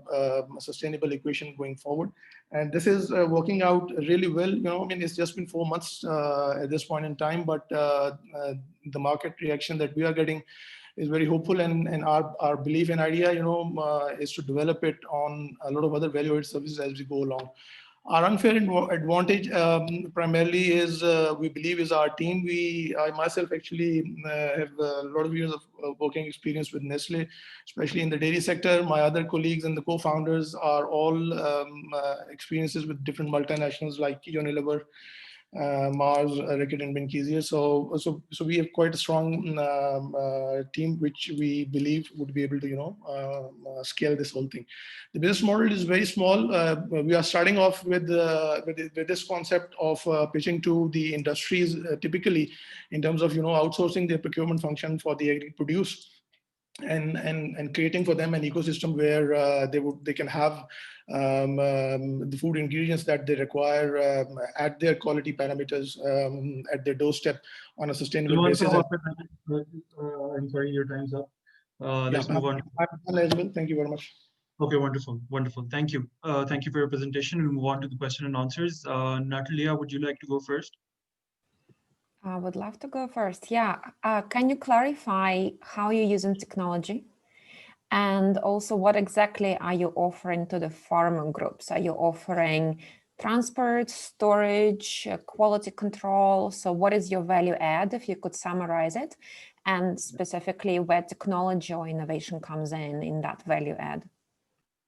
sustainable equation going forward. And this is working out really well. It's just been 4 months at this point in time, but the market reaction that we are getting is very hopeful, and our belief and idea, is to develop it on a lot of other value-added services as we go along. Our unfair advantage primarily is, we believe, is our team. I myself actually have a lot of years of working experience with Nestle, especially in the dairy sector. My other colleagues and the co-founders are all experiences with different multinationals like Unilever, Mars, Reckitt, and Benckiser. So we have quite a strong team, which we believe would be able to scale this whole thing. The business model is very small. We are starting off with this concept of pitching to the industries, typically in terms of outsourcing their procurement function for the agri-produce, and creating for them an ecosystem where they can have the food ingredients that they require at their quality parameters at their doorstep on a sustainable basis. I'm sorry, your time's up. Let's move on. As well. Thank you very much. Okay, wonderful. Thank you. Thank you for your presentation. We'll move on to the question and answers. Natalia, would you like to go first? I would love to go first. Yeah. Can you clarify how you're using technology? And also, what exactly are you offering to the farmer groups? Are you offering Transport, storage, quality control. So what is your value add, if you could summarize it, and specifically where technology or innovation comes in that value add?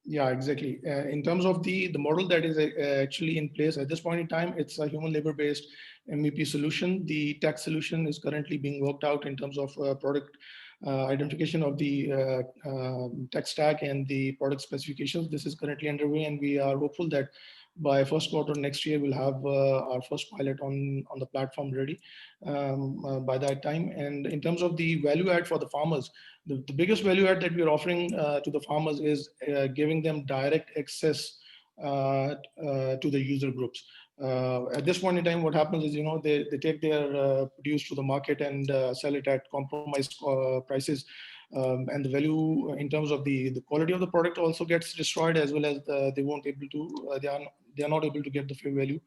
Yeah, exactly. In terms of the model that is actually in place at this point in time, it's a human labor-based MVP solution. The tech solution is currently being worked out in terms of product identification of the tech stack and the product specifications. This is currently underway, and we are hopeful that by first quarter next year, we'll have our first pilot on the platform ready by that time. And in terms of the value add for the farmers, the biggest value add that we're offering to the farmers is giving them direct access to the user groups. At this point in time, what happens is, they take their produce to the market and sell it at compromised prices. And the value in terms of the quality of the product also gets destroyed, as well as they won't able to, they are not able to get the fair value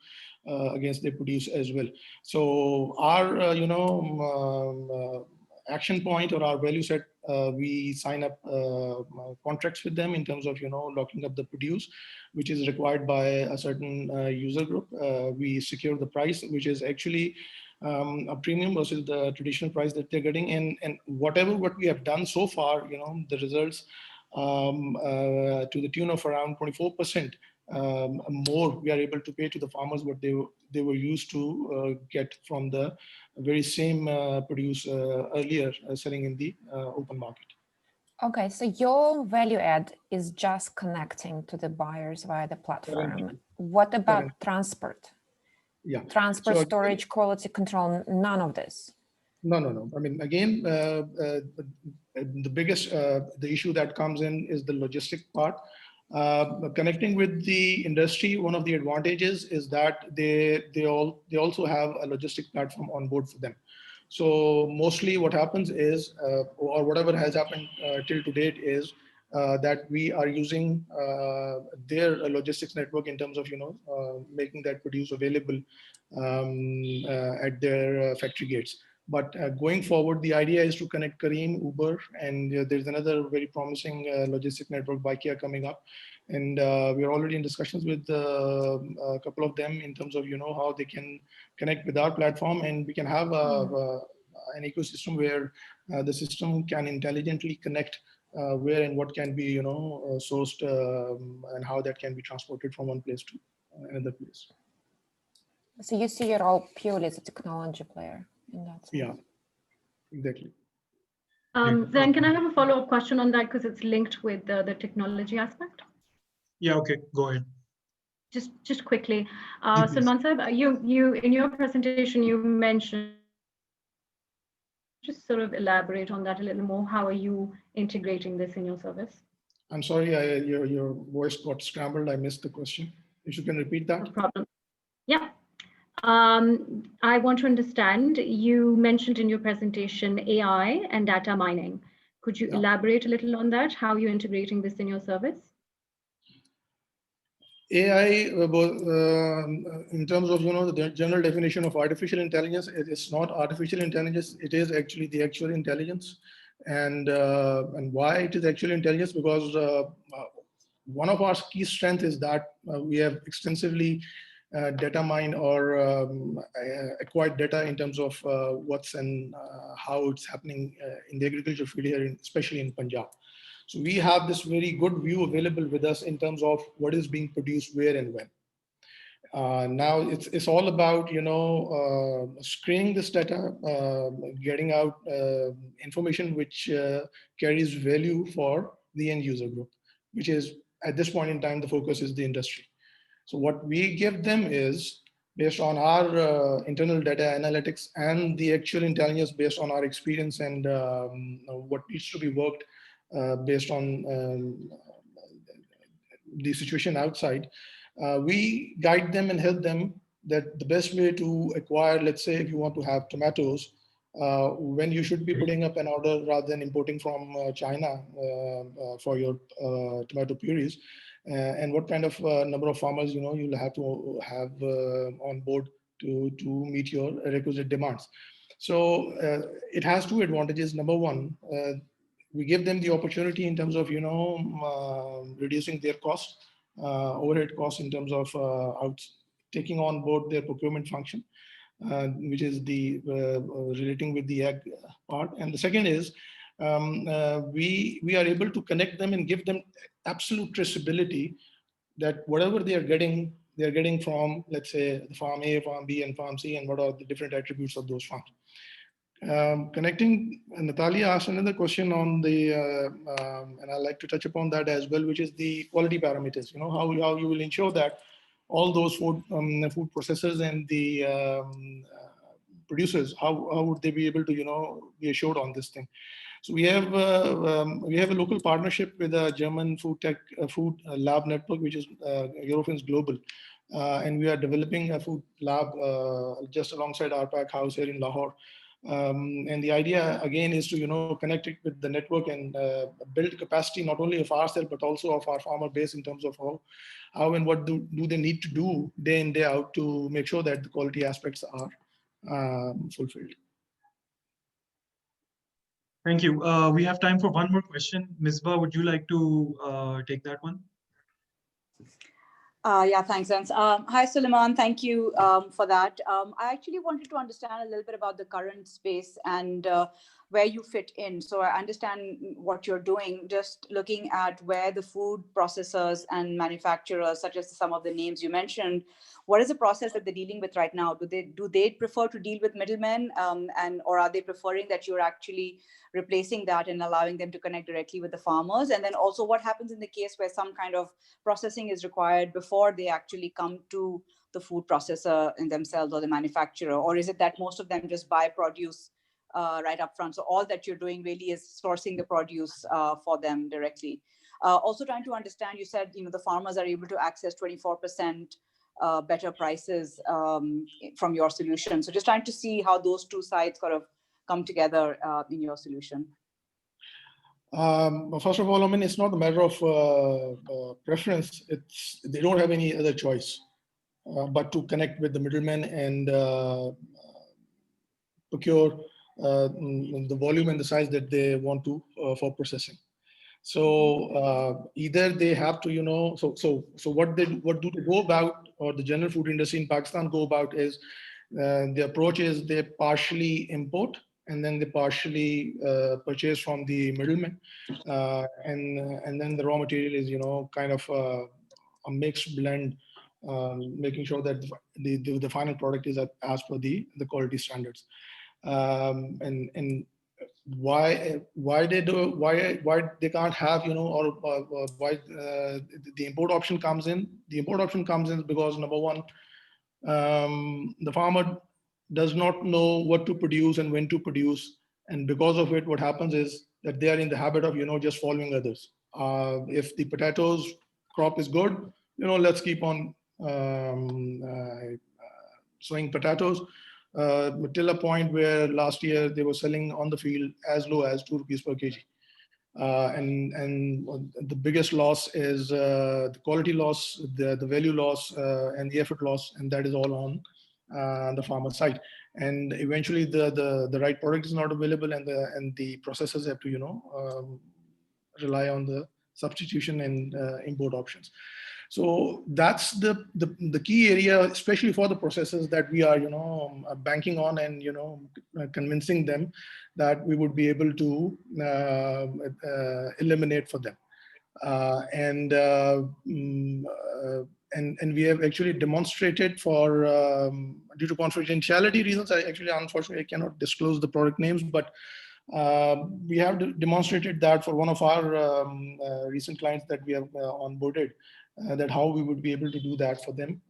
against their produce as well. So our, action point or our value set, we sign up contracts with them in terms of, locking up the produce, which is required by a certain user group. We secure the price, which is actually a premium versus the traditional price that they're getting. And what we have done so far, the results to the tune of around 24% more we are able to pay to the farmers what they were used to get from the very same produce earlier selling in the open market. Okay, so your value add is just connecting to the buyers via the platform. What about transport? Yeah. Transport, storage, quality control, none of this. No. I mean, again, the biggest, the issue that comes in is the logistic part. Connecting with the industry, one of the advantages is that they also have a logistic platform on board for them. So mostly what happens is, or whatever has happened till to date is that we are using their logistics network in terms of, making that produce available at their factory gates. But going forward, the idea is to connect Careem, Uber, and there's another very promising logistic network by Kia coming up. And we are already in discussions with a couple of them in terms of, how they can connect with our platform, and we can have an ecosystem where the system can intelligently connect where and what can be, sourced and how that can be transported from one place to another place. So you see your role purely as a technology player in that sense. Yeah, exactly. Then can I have a follow-up question on that, because it's linked with the technology aspect? Yeah, okay, go ahead. Just quickly, Salman Sahib, you in your presentation you mentioned, just sort of elaborate on that a little more. How are you integrating this in your service? I'm sorry, your voice got scrambled. I missed the question. If you can repeat that. No problem. Yeah. I want to understand, you mentioned in your presentation AI and data mining. Could you elaborate a little on that, how you're integrating this in your service? AI, in terms of, the general definition of artificial intelligence, it's not artificial intelligence, it is actually the actual intelligence. And why it is actual intelligence? Because one of our key strengths is that we have extensively data mined or acquired data in terms of what's and how it's happening in the agriculture field here, especially in Punjab. So we have this very good view available with us in terms of what is being produced where and when. Now it's all about, screening this data, getting out information which carries value for the end user group, which is at this point in time, the focus is the industry. So what we give them is based on our internal data analytics and the actual intelligence based on our experience and what needs to be worked based on the situation outside. We guide them and help them that the best way to acquire, let's say, if you want to have tomatoes, when you should be putting up an order rather than importing from China for your tomato purees, and what kind of number of farmers you'll have to have on board to meet your requisite demands. So it has two advantages. Number one, we give them the opportunity in terms of reducing their cost overhead costs in terms of taking on board their procurement function, which is the relating with the ag part. And the second is we are able to connect them and give them absolute traceability that whatever they are getting from, let's say, the farm A, farm B, and farm C, and what are the different attributes of those farms. Connecting, Natalia asked another question on the, and I'd like to touch upon that as well, which is the quality parameters. You know, how you will ensure that all those food processors and the producers, how would they be able to, you know, be assured on this thing? So we have a local partnership with a German food lab network, which is Eurofins Global, and we are developing a food lab just alongside our pack house here in Lahore. And the idea again is to, you know, connect it with the network and build capacity not only of ourselves but also of our farmer base in terms of how and what do they need to do day in, day out to make sure that the quality aspects are fulfilled. Thank you. We have time for one more question. Misbah, would you like to take that one? Yeah, thanks, Hans. Hi, Suleiman. Thank you for that. I actually wanted to understand a little bit about the current space and where you fit in. So I understand what you're doing, just looking at where the food processors and manufacturers, such as some of the names you mentioned, what is the process that they're dealing with right now? Do they prefer to deal with middlemen, or are they preferring that you're actually replacing that and allowing them to connect directly with the farmers? And then also what happens in the case where some kind of processing is required before they actually come to the food processor in themselves or the manufacturer? Or is it that most of them just buy produce right up front? So all that you're doing really is sourcing the produce for them directly. Also trying to understand, you said, you know, the farmers are able to access 24% better prices from your solution. So just trying to see how those two sides sort of come together in your solution. First of all, I mean, it's not a matter of preference. They don't have any other choice but to connect with the middlemen and procure the volume and the size that they want to for processing. So either they have to, you know, so what do they go about, or the general food industry in Pakistan go about is the approach is they partially import and then they partially purchase from the middlemen, and then the raw material is, you know, kind of a mixed blend, making sure that the final product is as per the quality standards. And why they can't have, you know, or why the import option comes in? The import option comes in because, number one, the farmer does not know what to produce and when to produce, and because of it, what happens is that they are in the habit of, you know, just following others. If the potatoes crop is good, you know, let's keep on sowing potatoes. Till a point where last year they were selling on the field as low as 2 rupees per kg. And the biggest loss is the quality loss, the value loss, and the effort loss, and that is all on the farmer side. And eventually the right product is not available, and the processors have to, you know, rely on the substitution and import options. So that's the key area, especially for the processors, that we are, you know, banking on and, you know, convincing them that we would be able to eliminate for them. And we have actually demonstrated for, due to confidentiality reasons, unfortunately, I cannot disclose the product names, but we have demonstrated that for one of our recent clients that we have onboarded, that how we would be able to do that for them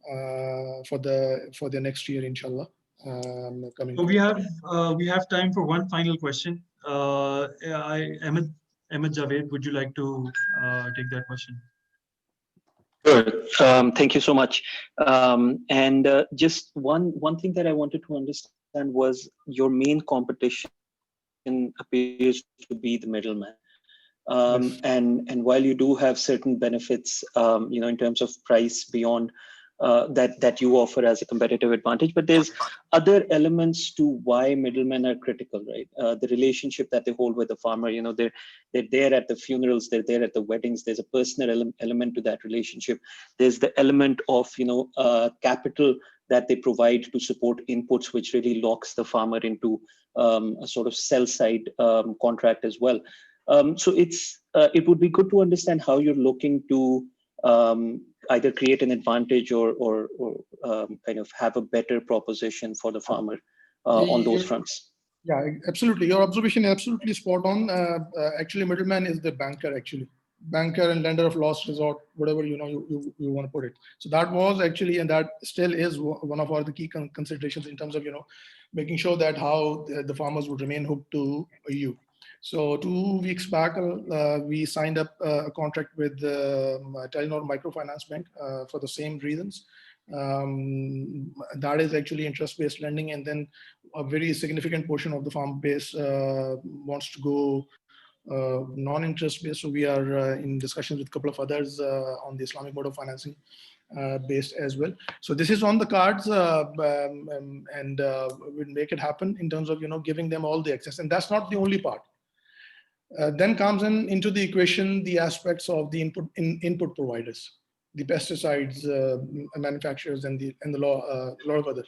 for the next year, inshallah. So we have time for one final question. Ahmed Javed, would you like to take that question? Sure. Thank you so much. And just one thing that I wanted to understand was your main competition appears to be the middleman. And while you do have certain benefits, you know, in terms of price beyond that you offer as a competitive advantage, but there's other elements to why middlemen are critical, right? The relationship that they hold with the farmer, you know, they're there at the funerals, they're there at the weddings. There's a personal element to that relationship. There's the element of, you know, capital that they provide to support inputs, which really locks the farmer into a sort of sell-side contract as well. So it would be good to understand how you're looking to either create an advantage or kind of have a better proposition for the farmer on those fronts. Yeah, absolutely. Your observation is absolutely spot on. Actually, middleman is the banker, banker and lender of last resort, whatever you want to put it. So that was actually, and that still is one of our the key considerations in terms of making sure that how the farmers would remain hooked to you. So 2 weeks back, we signed up a contract with Telenor Microfinance Bank for the same reasons. That is actually interest-based lending, and then a very significant portion of the farm base wants to go non-interest based. So we are in discussions with a couple of others on the Islamic mode of financing based as well. So this is on the cards, and we'll make it happen in terms of giving them all the access. And that's not the only part. Then comes into the equation the aspects of the input providers, the pesticides manufacturers, and a lot of other.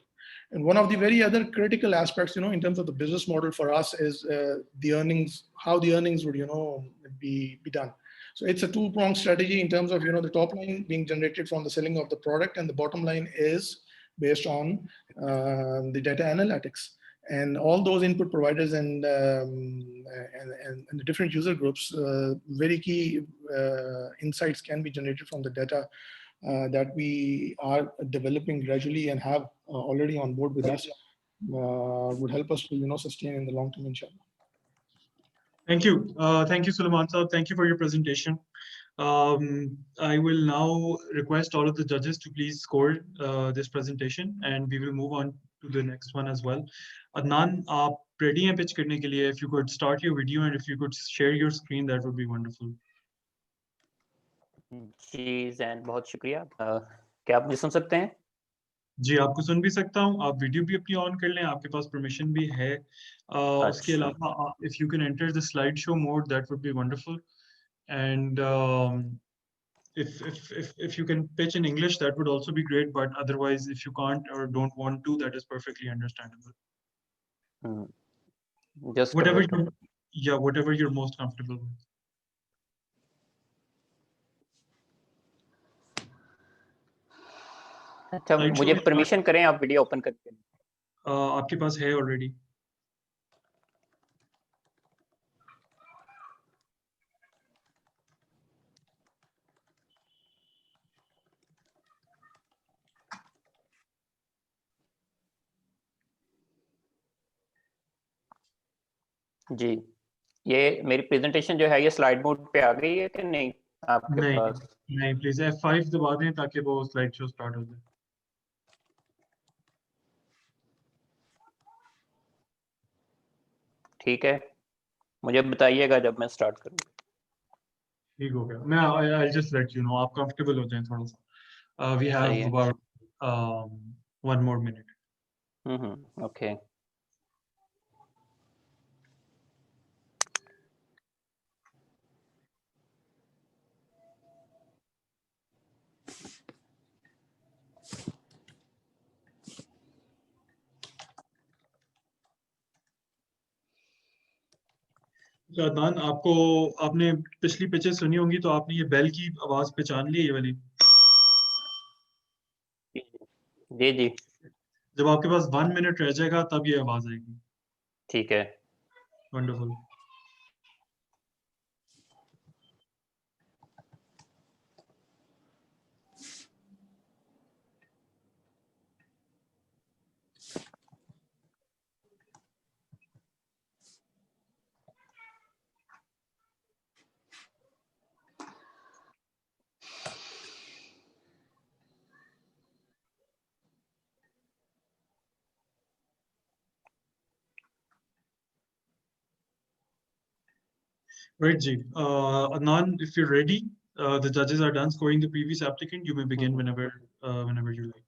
And one of the very other critical aspects, in terms of the business model for us is the earnings, how the earnings would, be done. So it's a two-pronged strategy in terms of, the top line being generated from the selling of the product, and the bottom line is based on the data analytics. And all those input providers and the different user groups, very key insights can be generated from the data that we are developing gradually and have already on board with us, would help us to sustain in the long term, inshallah. Thank you. Thank you, Sulaiman Saab. Thank you for your presentation. I will now request all of the judges to please score this presentation, and we will move on to the next one as well. Adnan, आप ready हैं pitch करने के लिए? If you could start your video and if you could share your screen, that would be wonderful. जी ज़ैन, बहुत शुक्रिया। क्या आप मुझे सुन सकते हैं? जी, आपको सुन भी सकता हूँ। आप वीडियो भी अपनी ऑन कर लें, आपके पास परमिशन भी है। उसके अलावा if you can enter the slideshow mode, that would be wonderful. And if you can pitch in English, that would also be great. But otherwise, if you can't or don't want to, that is perfectly understandable. Just whatever you're most comfortable with. अच्छा, मुझे permission करें आप video open करके? आपके पास है already? जी, ये मेरी presentation जो है ये स्लाइड मोड पे आ गई है कि नहीं आपके पास? नहीं, प्लीज F5 दबा दें ताकि वो स्लाइड शो स्टार्ट हो जाए। ठीक है, मुझे बताइएगा जब मैं स्टार्ट करूँ। ठीक हो गया। मैं I'll just let you know, आप कंफर्टेबल हो जाएं थोड़ा सा। We have about 1 more minute. Okay. Adnan, आपने पिछली पिचेस सुनी होंगी तो आपने ये बेल की आवाज पहचान ली, ये वाली? जी जी। जब आपके पास 1 मिनट रह जाएगा तब ये आवाज आएगी। ठीक है। Wonderful. Right, Ji. Adnan, if you're ready, the judges are done scoring the previous applicant. You may begin whenever whenever you like.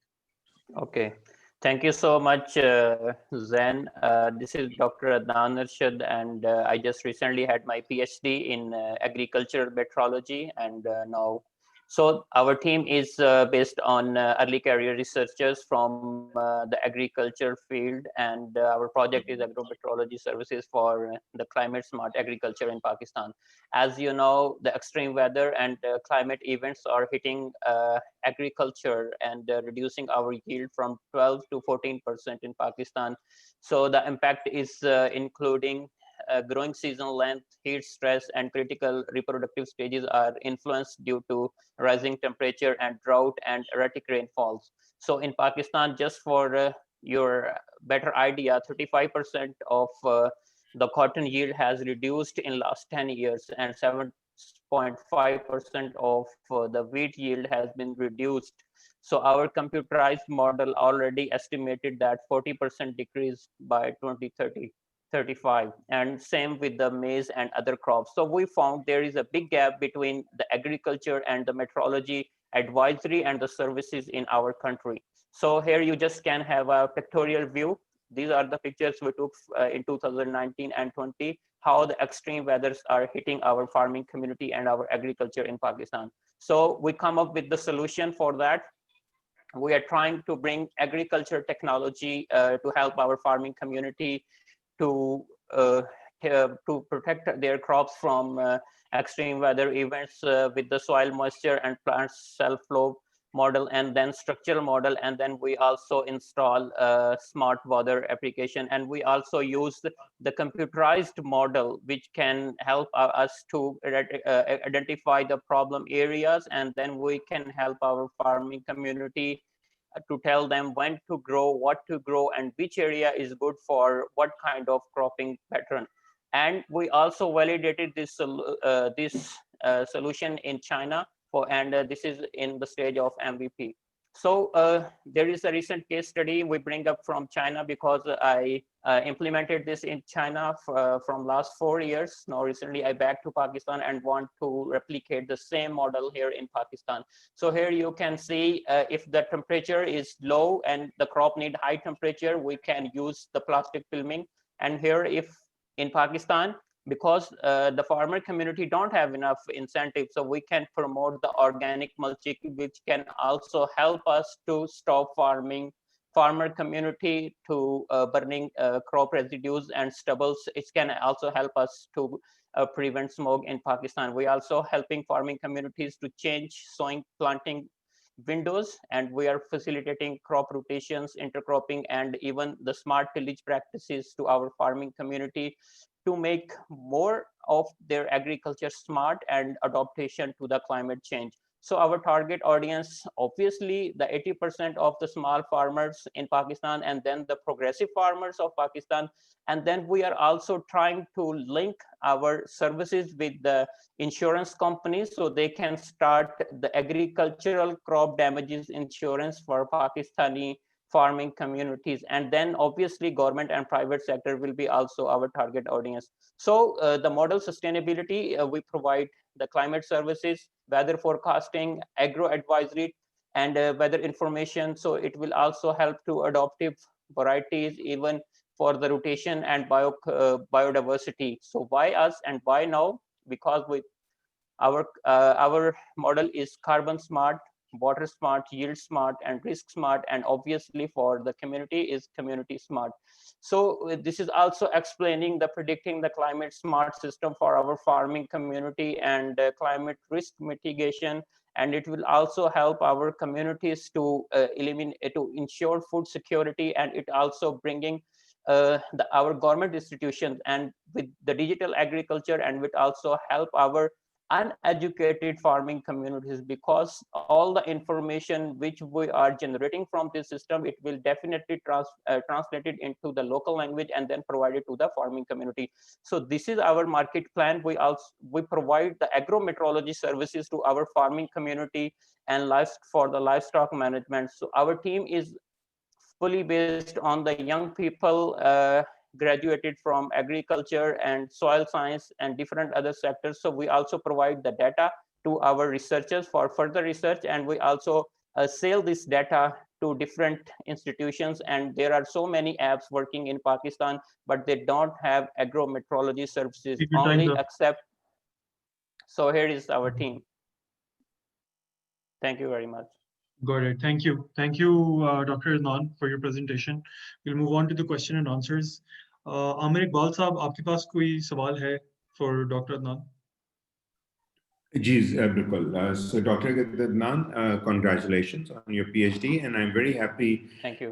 Okay. Thank you so much, Zen. This is Dr. Adnan Arshad, and I just recently had my PhD in agricultural metrology, and now, so our team is based on early career researchers from the agriculture field, and our project is agrometrology services for the climate smart agriculture in Pakistan. As you know, the extreme weather and climate events are hitting agriculture and reducing our yield from 12 to 14% in Pakistan. So the impact is including growing season length, heat stress, and critical reproductive stages are influenced due to rising temperature and drought and erratic rainfalls. So in Pakistan, just for your better idea, 35% of the cotton yield has reduced in last 10 years, and 7.5% of the wheat yield has been reduced. So our computerized model already estimated that 40% decrease by 2035, and same with the maize and other crops. So we found there is a big gap between the agriculture and the metrology advisory and the services in our country. So here you just can have a pictorial view. These are the pictures we took in 2019 and 20, how the extreme weathers are hitting our farming community and our agriculture in Pakistan. So we come up with the solution for that. We are trying to bring agriculture technology to help our farming community to protect their crops from extreme weather events with the soil moisture and plant cell flow model, and then structural model, and then we also install a smart weather application, and we also use the computerized model which can help us to identify the problem areas, and then we can help our farming community to tell them when to grow, what to grow, and which area is good for what kind of cropping pattern. And we also validated this solution in China, and this is in the stage of MVP. So there is a recent case study we bring up from China because I implemented this in China from last 4 years. Now recently I back to Pakistan and want to replicate the same model here in Pakistan. So here you can see if the temperature is low and the crop need high temperature, we can use the plastic filming. And here if in Pakistan, because the farmer community don't have enough incentive, so we can promote the organic mulching, which can also help us to stop farmer community to burning crop residues and stubbles. It can also help us to prevent smoke in Pakistan. We also helping farming communities to change sowing planting windows, and we are facilitating crop rotations, intercropping, and even the smart tillage practices to our farming community to make more of their agriculture smart and adaptation to the climate change. So our target audience, obviously the 80% of the small farmers in Pakistan, and then the progressive farmers of Pakistan. And then we are also trying to link our services with the insurance companies so they can start the agricultural crop damages insurance for Pakistani farming communities. And then obviously government and private sector will be also our target audience. So the model sustainability, we provide the climate services, weather forecasting, agro advisory, and weather information. So it will also help to adaptive varieties, even for the rotation and biodiversity. So why us and why now? Because our model is carbon smart, water smart, yield smart, and risk smart, and obviously for the community is community smart. So this is also explaining the predicting the climate smart system for our farming community and climate risk mitigation, and it will also help our communities to ensure food security, and it also bringing our government institutions and with the digital agriculture, and will also help our uneducated farming communities, because all the information which we are generating from this system, it will definitely translate it into the local language and then provide it to the farming community. So this is our market plan. We provide the agrometrology services to our farming community and for the livestock management. So our team is fully based on the young people graduated from agriculture and soil science and different other sectors. So we also provide the data to our researchers for further research, and we also sell this data to different institutions, and there are so many apps working in Pakistan, but they don't have agrometrology services only except. So here is our team. Thank you very much. Got it. Thank you. Thank you, Dr. Adnan, for your presentation. We'll move on to the question and answers. Amir, Iqbal साहब, आपके पास कोई सवाल है for Dr. Adnan? Ji, bilkul. So Dr. Adnan, congratulations on your PhD, and I'm very happy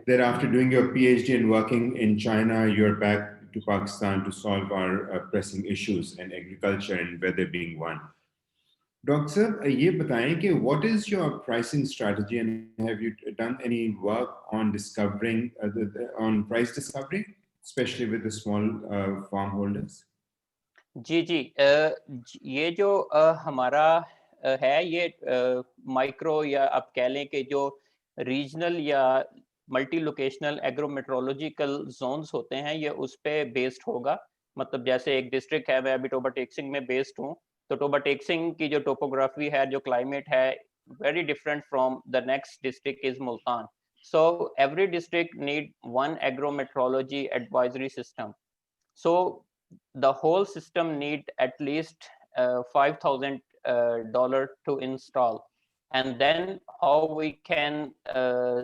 that after doing your PhD and working in China, you're back to Pakistan to solve our pressing issues, and agriculture and weather being one. Dr. Sir, ये बताएं कि what is your pricing strategy, and have you done any work on discovering on price discovery, especially with the small farm holders? जी जी ये जो हमारा है ये micro या आप कह लें कि जो रीजनल या मल्टी लोकेशनल एग्रोमेट्रोलॉजिकल जोन्स होते हैं ये उस पे बेस्ड होगा। मतलब जैसे एक डिस्ट्रिक्ट है, मैं अभी टोबा टेक्सिंग में बेस्ड हूँ, तो टोबा टेक्सिंग की जो टोपोग्राफी है, जो क्लाइमेट है, very different from the next district is Multan. So every district need one agrometeorology advisory system. So the whole system need at least $5,000 to install, and then how we can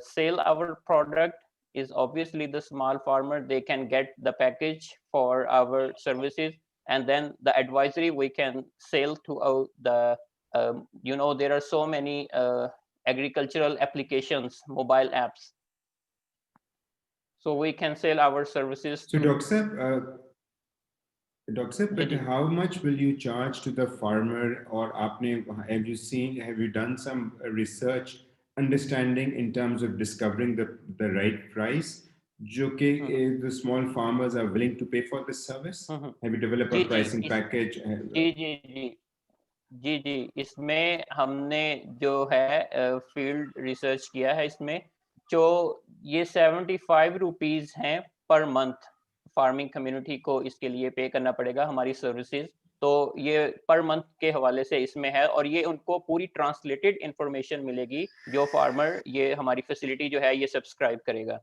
sell our product is obviously the small farmer, they can get the package for our services, and then the advisory we can sell to the you know, there are so many agricultural applications, mobile apps, so we can sell our services so to Doctor, but how much will you charge to the farmer, or have you done some research understanding in terms of discovering the right price जो कि the small farmers are willing to pay for this service? Have you developed a pricing package? जी, इसमें हमने जो है field research किया है। इसमें जो ये 75 रुपीज हैं पर मंथ फार्मिंग कम्युनिटी को इसके लिए पे करना पड़ेगा हमारी सर्विसेज, तो ये पर मंथ के हवाले से इसमें है, और ये उनको पूरी ट्रांसलेटेड इंफॉर्मेशन मिलेगी जो फार्मर ये हमारी फैसिलिटी जो है ये सब्सक्राइब करेगा।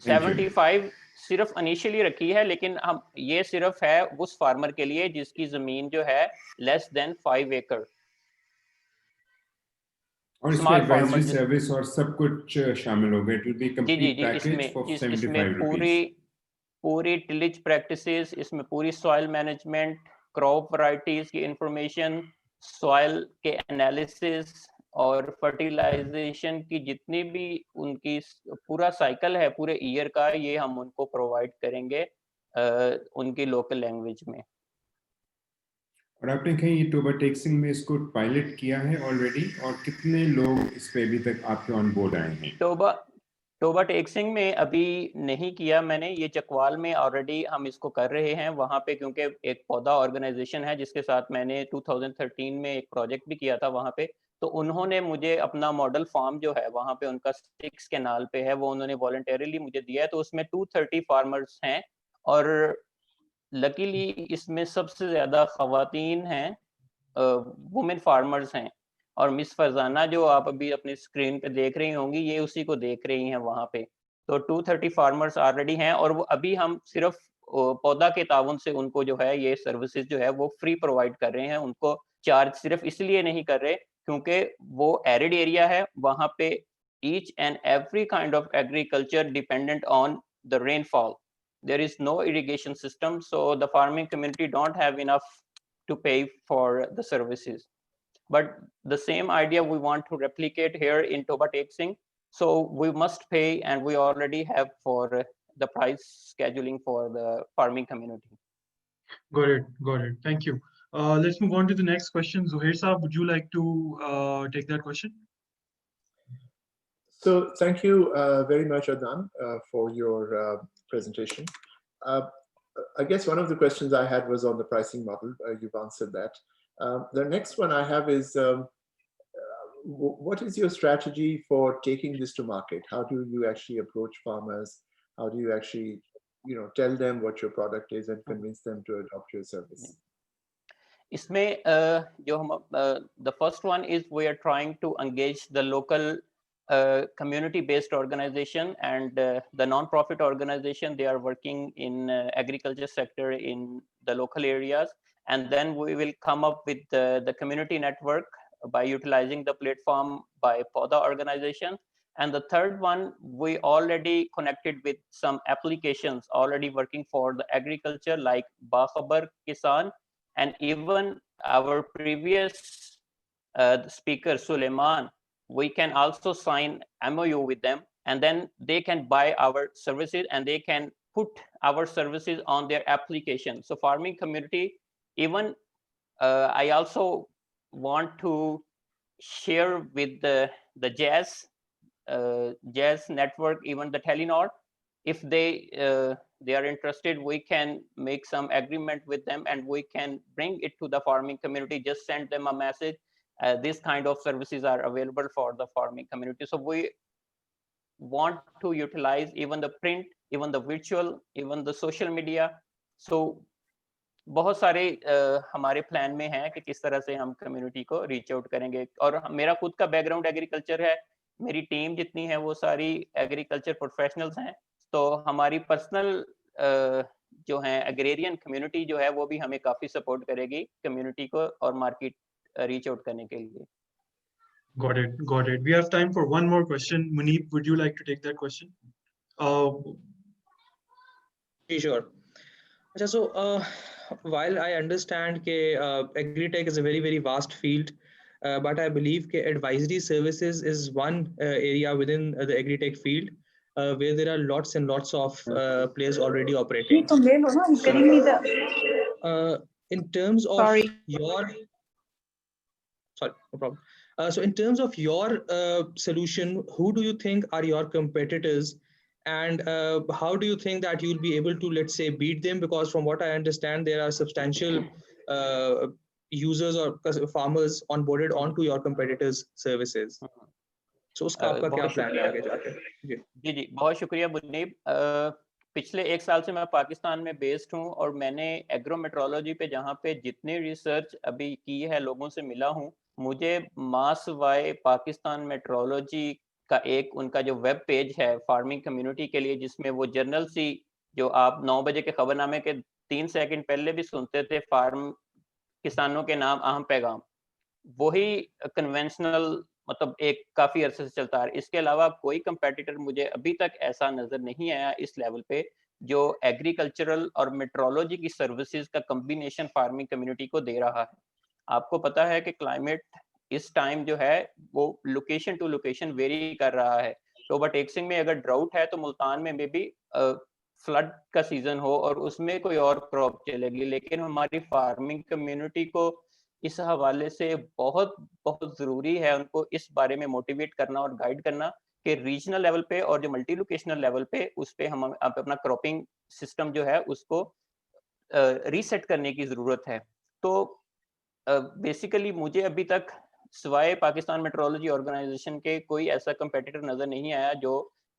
75 सिर्फ इनिशियली रखी है, लेकिन हम ये सिर्फ है उस फार्मर के लिए जिसकी जमीन जो है लेस देन 5 एकड़। और इसमें एडवाइजरी सर्विस और सब कुछ शामिल होगा, it will be complete package for 75 rupees. पूरी टिलेज प्रैक्टिसेस, इसमें पूरी सॉइल मैनेजमेंट, क्रॉप वैरायटीज की इंफॉर्मेशन, सॉइल के एनालिसिस और फर्टिलाइजेशन की जितनी भी उनकी पूरा साइकिल है पूरे ईयर का, ये हम उनको प्रोवाइड करेंगे उनकी लोकल लैंग्वेज में। और आपने कहीं ये टोबा टेक्सिंग में इसको पायलट किया है ऑलरेडी, और कितने लोग इस पे अभी तक आपके ऑन बोर्ड आए हैं? टोबा टेक्सिंग में अभी नहीं किया मैंने, ये चकवाल में ऑलरेडी हम इसको कर रहे हैं वहाँ पे, क्योंकि एक पौधा ऑर्गेनाइजेशन है जिसके साथ मैंने 2013 में एक प्रोजेक्ट भी किया था वहाँ पे, तो उन्होंने मुझे अपना मॉडल फार्म जो है वहाँ पे उनका 6 कैनाल पे है, वो उन्होंने वॉलंटरीली मुझे दिया है, तो उसमें 230 फार्मर्स हैं, और लकीली इसमें सबसे ज्यादा खवातीन हैं, वुमेन फार्मर्स हैं, और मिस फरजाना जो आप अभी अपनी स्क्रीन पे देख रही होंगी ये उसी को देख रही हैं वहाँ पे। तो 230 फार्मर्स ऑलरेडी हैं, और वो अभी हम सिर्फ पौधा के ताउन से उनको जो है ये सर्विसेज जो है वो फ्री प्रोवाइड कर रहे हैं। उनको चार्ज सिर्फ इसलिए नहीं कर रहे क्योंकि वो एरिड एरिया है, वहाँ पे each and every kind of agriculture dependent on the rainfall, there is no irrigation system, so the farming community don't have enough to pay for the services. But the same idea we want to replicate here in Toba Tek-Sing, so we must pay, and we already have for the price scheduling for the farming community. Got it. Thank you. Let's move on to the next question. Zouhair Saab, would you like to take that question? So thank you very much, Adnan, for your presentation. I guess one of the questions I had was on the pricing model. You've answered that. The next one I have is, what is your strategy for taking this to market? How do you actually approach farmers? How do you actually, tell them what your product is and convince them to adopt your service? इसमें जो हम the first one is we are trying to engage the local community-based organization and the non-profit organization. They are working in agriculture sector in the local areas, and then we will come up with the community network by utilizing the platform by PODA organization. And the third one, we already connected with some applications already working for the agriculture like Bakhabar Kisan, and even our previous speaker Suleiman, we can also sign MOU with them, and then they can buy our services and they can put our services on their application. So farming community, even I also want to share with the Jazz network, even the Telenor, if they are interested, we can make some agreement with them and we can bring it to the farming community. Just send them a message. This kind of services are available for the farming community. So we want to utilize even the print, even the virtual, even the social media. So बहुत सारे हमारे plan में है कि किस तरह से हम कम्युनिटी को रीच आउट करेंगे। और मेरा खुद का बैकग्राउंड एग्रीकल्चर है, मेरी टीम जितनी है वो सारी एग्रीकल्चर प्रोफेशनल्स हैं, तो हमारी पर्सनल जो है एग्रेरियन कम्युनिटी जो है वो भी हमें काफी सपोर्ट करेगी कम्युनिटी को और मार्केट रीच आउट करने के लिए। Got it, got it. We have time for one more question. Muneeb, would you like to take that question? Sure. So while I understand that AgriTech is a very, very vast field, but I believe that advisory services is one area within the AgriTech field where there are lots and lots of players already operating. In terms of your... Sorry, no problem. So in terms of your solution, who do you think are your competitors? And how do you think that you'll be able to, let's say, beat them? Because from what I understand, there are substantial users or farmers onboarded onto your competitors' services. So उसका आपका क्या plan है आगे जाके? जी जी, बहुत शुक्रिया मुनीब। पिछले 1 साल से मैं पाकिस्तान में बेस्ड हूँ और मैंने एग्रोमेट्रोलॉजी पे जहाँ पे जितनी रिसर्च अभी की है लोगों से मिला हूँ, मुझे मास वाई पाकिस्तान मेट्रोलॉजी का एक उनका जो वेब पेज है फार्मिंग कम्युनिटी के लिए, जिसमें वो जर्नल सी जो आप 9 बजे के खबरनामे के 3 सेकंड पहले भी सुनते थे, फार्म किसानों के नाम अहम पैगाम, वही कन्वेंशनल मतलब एक काफी अरसे से चलता है। इसके अलावा कोई कंपेटिटर मुझे अभी तक ऐसा नजर नहीं आया इस लेवल पे जो एग्रीकल्चरल और मेट्रोलॉजी की सर्विसेज का कॉम्बिनेशन फार्मिंग कम्युनिटी को दे रहा है। आपको पता है कि क्लाइमेट इस टाइम जो है वो लोकेशन टू लोकेशन वेरी कर रहा है। तो ओवरटेक्सिंग में अगर ड्राउट है तो मुल्तान में मे बी फ्लड का सीजन हो और उसमें कोई और क्रॉप चलेगी, लेकिन हमारी फार्मिंग कम्युनिटी को इस हवाले से बहुत बहुत जरूरी है उनको इस बारे में मोटिवेट करना और गाइड करना कि रीजनल लेवल पे और जो मल्टी लोकेशनल लेवल पे उस पे हम अपना क्रॉपिंग सिस्टम जो है उसको रीसेट करने की जरूरत है। तो बेसिकली मुझे अभी तक सिवाय पाकिस्तान मेट्रोलॉजी ऑर्गेनाइजेशन के कोई ऐसा कंपेटिटर नजर नहीं आया जो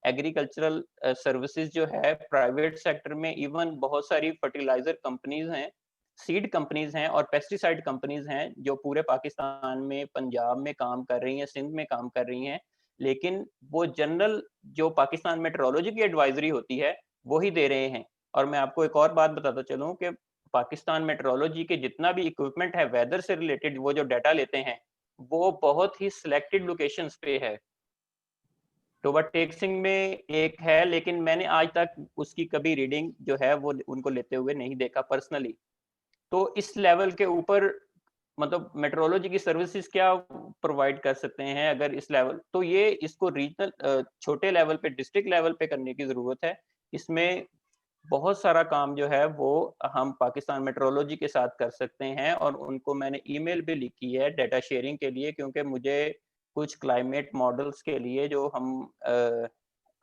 एग्रीकल्चरल सर्विसेज जो है प्राइवेट सेक्टर में, इवन बहुत सारी फर्टिलाइजर कंपनीज हैं, सीड कंपनीज हैं और पेस्टिसाइड कंपनीज हैं जो पूरे पाकिस्तान में, पंजाब में काम कर रही हैं, सिंध में काम कर रही हैं, लेकिन वो जनरल जो पाकिस्तान मेट्रोलॉजी की एडवाइजरी होती है वही दे रहे हैं। और मैं आपको एक और बात बताता चलूं कि पाकिस्तान मेट्रोलॉजी के जितना भी इक्विपमेंट है वेदर से रिलेटेड, वो जो डाटा लेते हैं वो बहुत ही सिलेक्टेड लोकेशंस पे है। ओवरटेक्सिंग में एक है, लेकिन मैंने आज तक उसकी कभी रीडिंग जो है वो उनको लेते हुए नहीं देखा पर्सनली। तो इस लेवल के ऊपर मतलब मेट्रोलॉजी की सर्विसेज क्या प्रोवाइड कर सकते हैं अगर इस लेवल, तो ये इसको रीजनल छोटे लेवल पे, डिस्ट्रिक्ट लेवल पे करने की जरूरत है। इसमें बहुत सारा काम जो है वो हम पाकिस्तान मेट्रोलॉजी के साथ कर सकते हैं और उनको मैंने ईमेल भी लिखी है डाटा शेयरिंग के लिए, क्योंकि मुझे कुछ क्लाइमेट मॉडल्स के लिए जो हम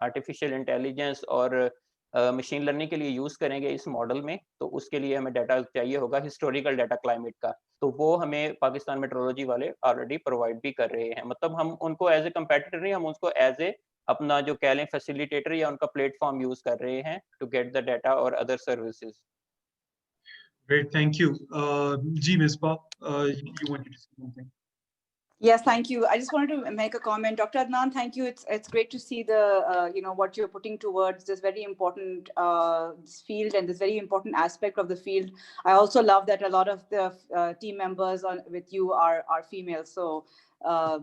आर्टिफिशियल इंटेलिजेंस और मशीन लर्निंग के लिए यूज करेंगे इस मॉडल में, तो उसके लिए हमें डाटा चाहिए होगा हिस्टोरिकल डाटा क्लाइमेट का, तो वो हमें पाकिस्तान मेट्रोलॉजी वाले ऑलरेडी प्रोवाइड भी कर रहे हैं। मतलब हम उनको एज ए कंपेटिटर नहीं, हम उसको एज ए अपना जो कह लें फैसिलिटेटर या उनका प्लेटफॉर्म यूज कर रहे हैं टू गेट द डाटा और other services. Great, thank you. Misbah, you wanted to say something? Yes, thank you. I just wanted to make a comment. Dr. Adnan, thank you. It's great to see the, what you're putting towards this very important this field and this very important aspect of the field. I also love that a lot of the team members with you are female. So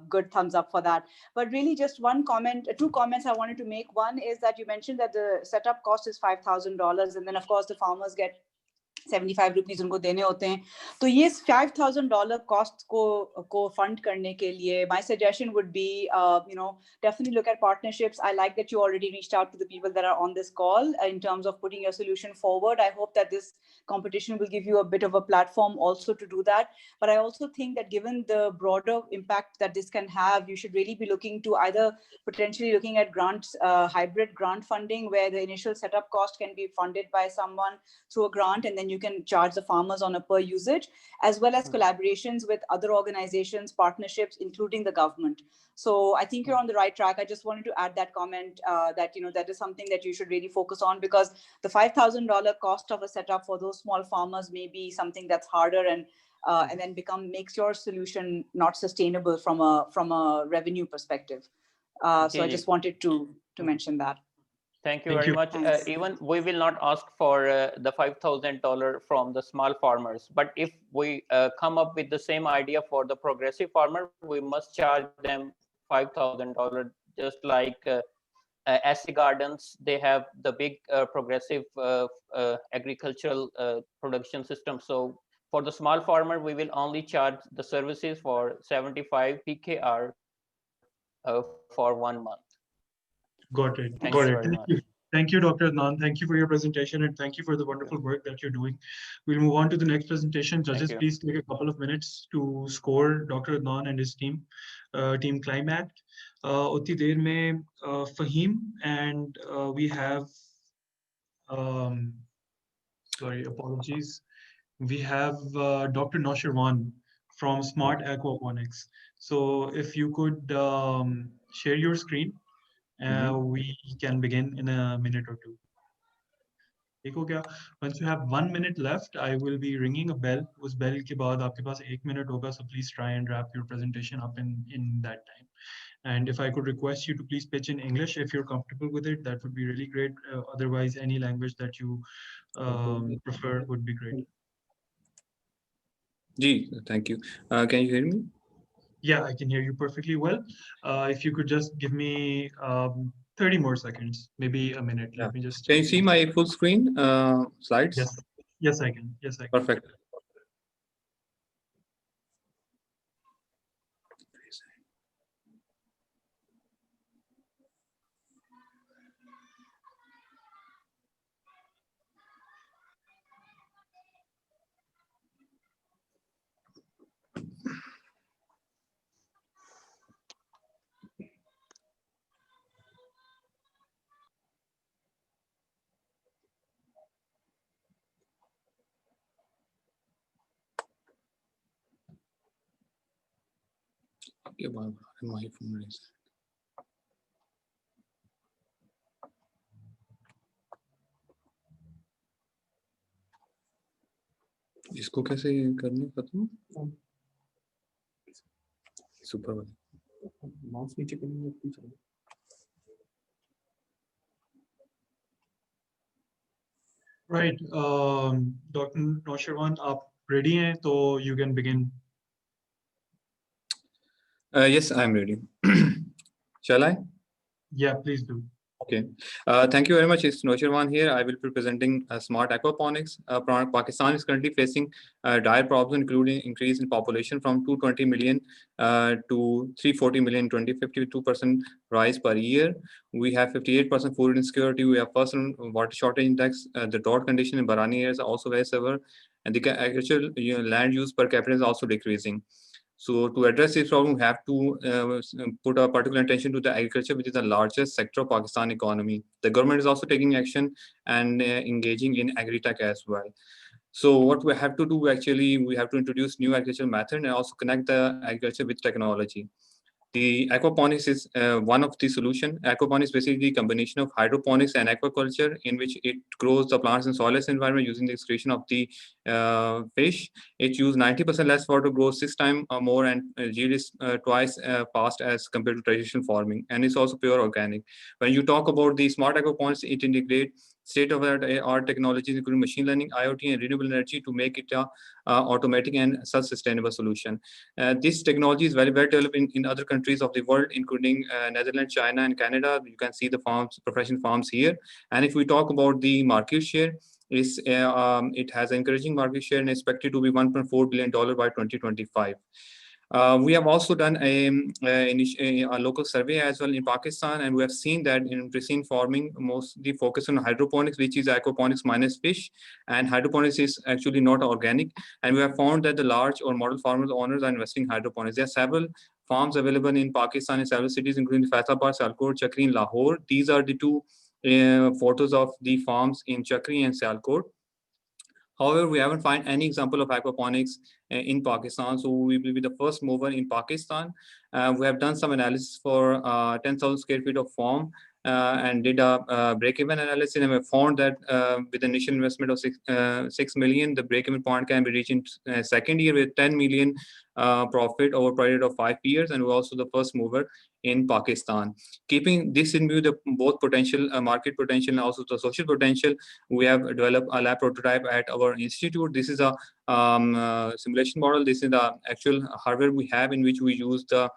good thumbs up for that. But really just one comment, two comments I wanted to make. One is that you mentioned that the setup cost is $5,000. And then of course the farmers get 75 rupees उनको देने होते हैं तो ये $5,000 cost को fund करने के लिए my suggestion would be definitely look at partnerships. I like that you already reached out to the people that are on this call in terms of putting your solution forward. I hope that this competition will give you a bit of a platform also to do that. But I also think that given the broader impact that this can have, you should really be looking to either potentially looking at grants, hybrid grant funding, where the initial setup cost can be funded by someone through a grant, and then you can charge the farmers on a per usage, as well as collaborations with other organizations, partnerships, including the government. So I think you're on the right track. I just wanted to add that comment that that is something that you should really focus on, because the $5,000 cost of a setup for those small farmers may be something that's harder and then makes your solution not sustainable from a revenue perspective. So I just wanted to mention that. Thank you very much. Even we will not ask for the $5,000 from the small farmers, but if we come up with the same idea for the progressive farmer, we must charge them $5,000, just like SC Gardens, they have the big progressive agricultural production system. So for the small farmer, we will only charge the services for 75 PKR for 1 month. Got it. Thank Got you it. very much. Thank you, Dr. Adnan. Thank you for your presentation, and thank you for the wonderful work that you're doing. We'll move on to the next presentation. Judges, please take a couple of minutes to score Dr. Adnan and his team, Team Climax. Utti der mein Fahim, and we have, sorry, apologies. We have Dr. Noshirwan from Smart Aquaponics. So if you could share your screen, we can begin in a minute or two. Once you have 1 minute left, I will be ringing a bell. Us bell ke baad aapke paas 1 minute hoga, so please try and wrap your presentation up in that time. And if I could request you to please pitch in English if you're comfortable with it, that would be really great. Otherwise, any language that you prefer would be great. Ji, thank you. Can you hear me? Yeah, I can hear you perfectly well. If you could just give me 30 more seconds, maybe a minute. Yeah. Let me just. Can you see my full screen slides? Yes. Yes, I can. Yes, I can. Perfect. My phone is. इसको कैसे करने खत्म super वाला mouse नीचे करने चलो Right, Dr. Noshirwan, आप ready हैं तो you can begin. Yes, I'm ready. Shall I? Yeah, please do. Okay. Thank you very much. It's Noshirwan here. I will be presenting smart aquaponics. Pakistan is currently facing dire problems, including increase in population from 220 million to 340 million in 2050, 2% rise per year. We have 58% food insecurity. We have personal water shortage index. The drought condition in Barani areas are also very severe, and the agricultural land use per capita is also decreasing. So to address this problem, we have to put a particular attention to the agriculture, which is the largest sector of Pakistan economy. The government is also taking action and engaging in AgriTech as well. So what we have to do, actually, we have to introduce new agricultural method and also connect the agriculture with technology. The aquaponics is one of the solution. Aquaponics is basically a combination of hydroponics and aquaculture, in which it grows the plants in soilless environment using the excretion of the fish. It uses 90% less water, grows 6 times more, and yield is twice fast as compared to traditional farming. And it's also pure organic. When you talk about the smart aquaponics, it integrates state-of-the-art technologies, including machine learning, IoT, and renewable energy, to make it a automatic and self-sustainable solution. This technology is very well developed in other countries of the world, including Netherlands, China, and Canada. You can see the farms, professional farms here. And if we talk about the market share, it has encouraging market share and expected to be $1.4 billion by 2025. We have also done a local survey as well in Pakistan, and we have seen that in precision farming, mostly focus on hydroponics, which is aquaponics minus fish, and hydroponics is actually not organic. And we have found that the large or model farmers owners are investing in hydroponics. There are several farms available in Pakistan in several cities, including Faisalabad, Sialkot, Chakri, and Lahore. These are the two photos of the farms in Chakri and Sialkot. However, we haven't found any example of aquaponics in Pakistan, so we will be the first mover in Pakistan. We have done some analysis for 10,000 square feet of farm and did a break-even analysis, and we found that with an initial investment of 6 million, the break-even point can be reached in second year with 10 million profit over a period of 5 years, and we're also the first mover in Pakistan. Keeping this in view, the both potential market potential and also the social potential, we have developed a lab prototype at our institute. This is a simulation model. This is the actual hardware we have, in which we use the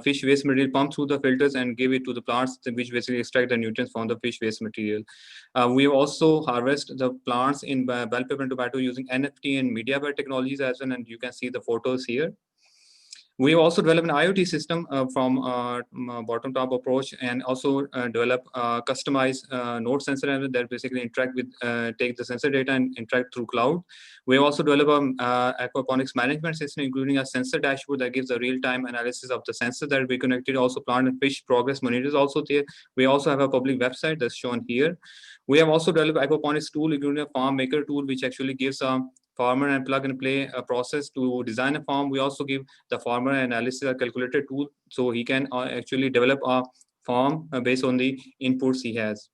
fish waste material pumped through the filters and give it to the plants, which basically extract the nutrients from the fish waste material. We also harvest the plants in bell pepper and tomato using NFT and media technologies as well, and you can see the photos here. We also develop an IoT system from bottom-top approach, and also develop customized node sensor that basically interact with, take the sensor data and interact through cloud. We also develop an aquaponics management system, including a sensor dashboard that gives a real-time analysis of the sensors that we connected. Also, plant and fish progress monitors also there. We also have a public website that's shown here. We have also developed aquaponics tool, including a farm maker tool, which actually gives a farmer and plug and play a process to design a farm. We also give the farmer analysis a calculator tool, so he can actually develop a farm based on the inputs he has.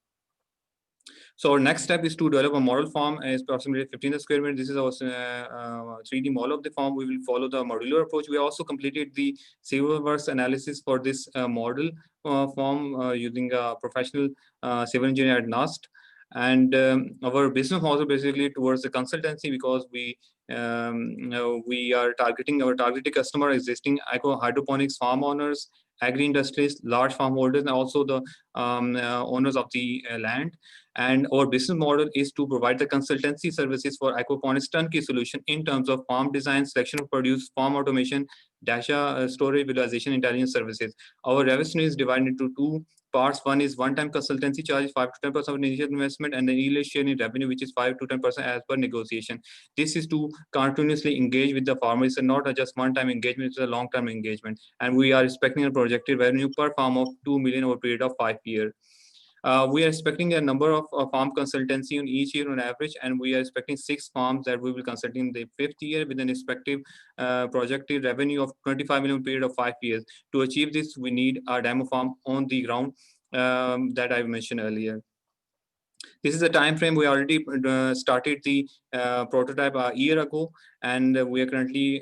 So our next step is to develop a model farm as approximately 15 square meters. This is our 3D model of the farm. We will follow the modular approach. We also completed the civil works analysis for this model farm using a professional civil engineer at NAST. And our business model basically towards the consultancy, because we are targeting our targeted customer, existing hydroponics farm owners, agri industries, large farm holders, and also the owners of the land. And our business model is to provide the consultancy services for aquaponics turnkey solution in terms of farm design, selection of produce, farm automation, data storage, visualization, intelligence services. Our revenue is divided into two parts. One is one-time consultancy charge, 5 to 10% of initial investment, and the yield share in revenue, which is 5 to 10% as per negotiation. This is to continuously engage with the farmers, and not just one-time engagement, it's a long-term engagement. And we are expecting a projected revenue per farm of 2 million over a period of 5 years. We are expecting a number of farm consultancy on each year on average, and we are expecting 6 farms that we will consult in the 5th year with an expected projected revenue of 25 million period of 5 years. To achieve this, we need a demo farm on the ground that I mentioned earlier. This is the time frame. We already started the prototype a year ago, and we are currently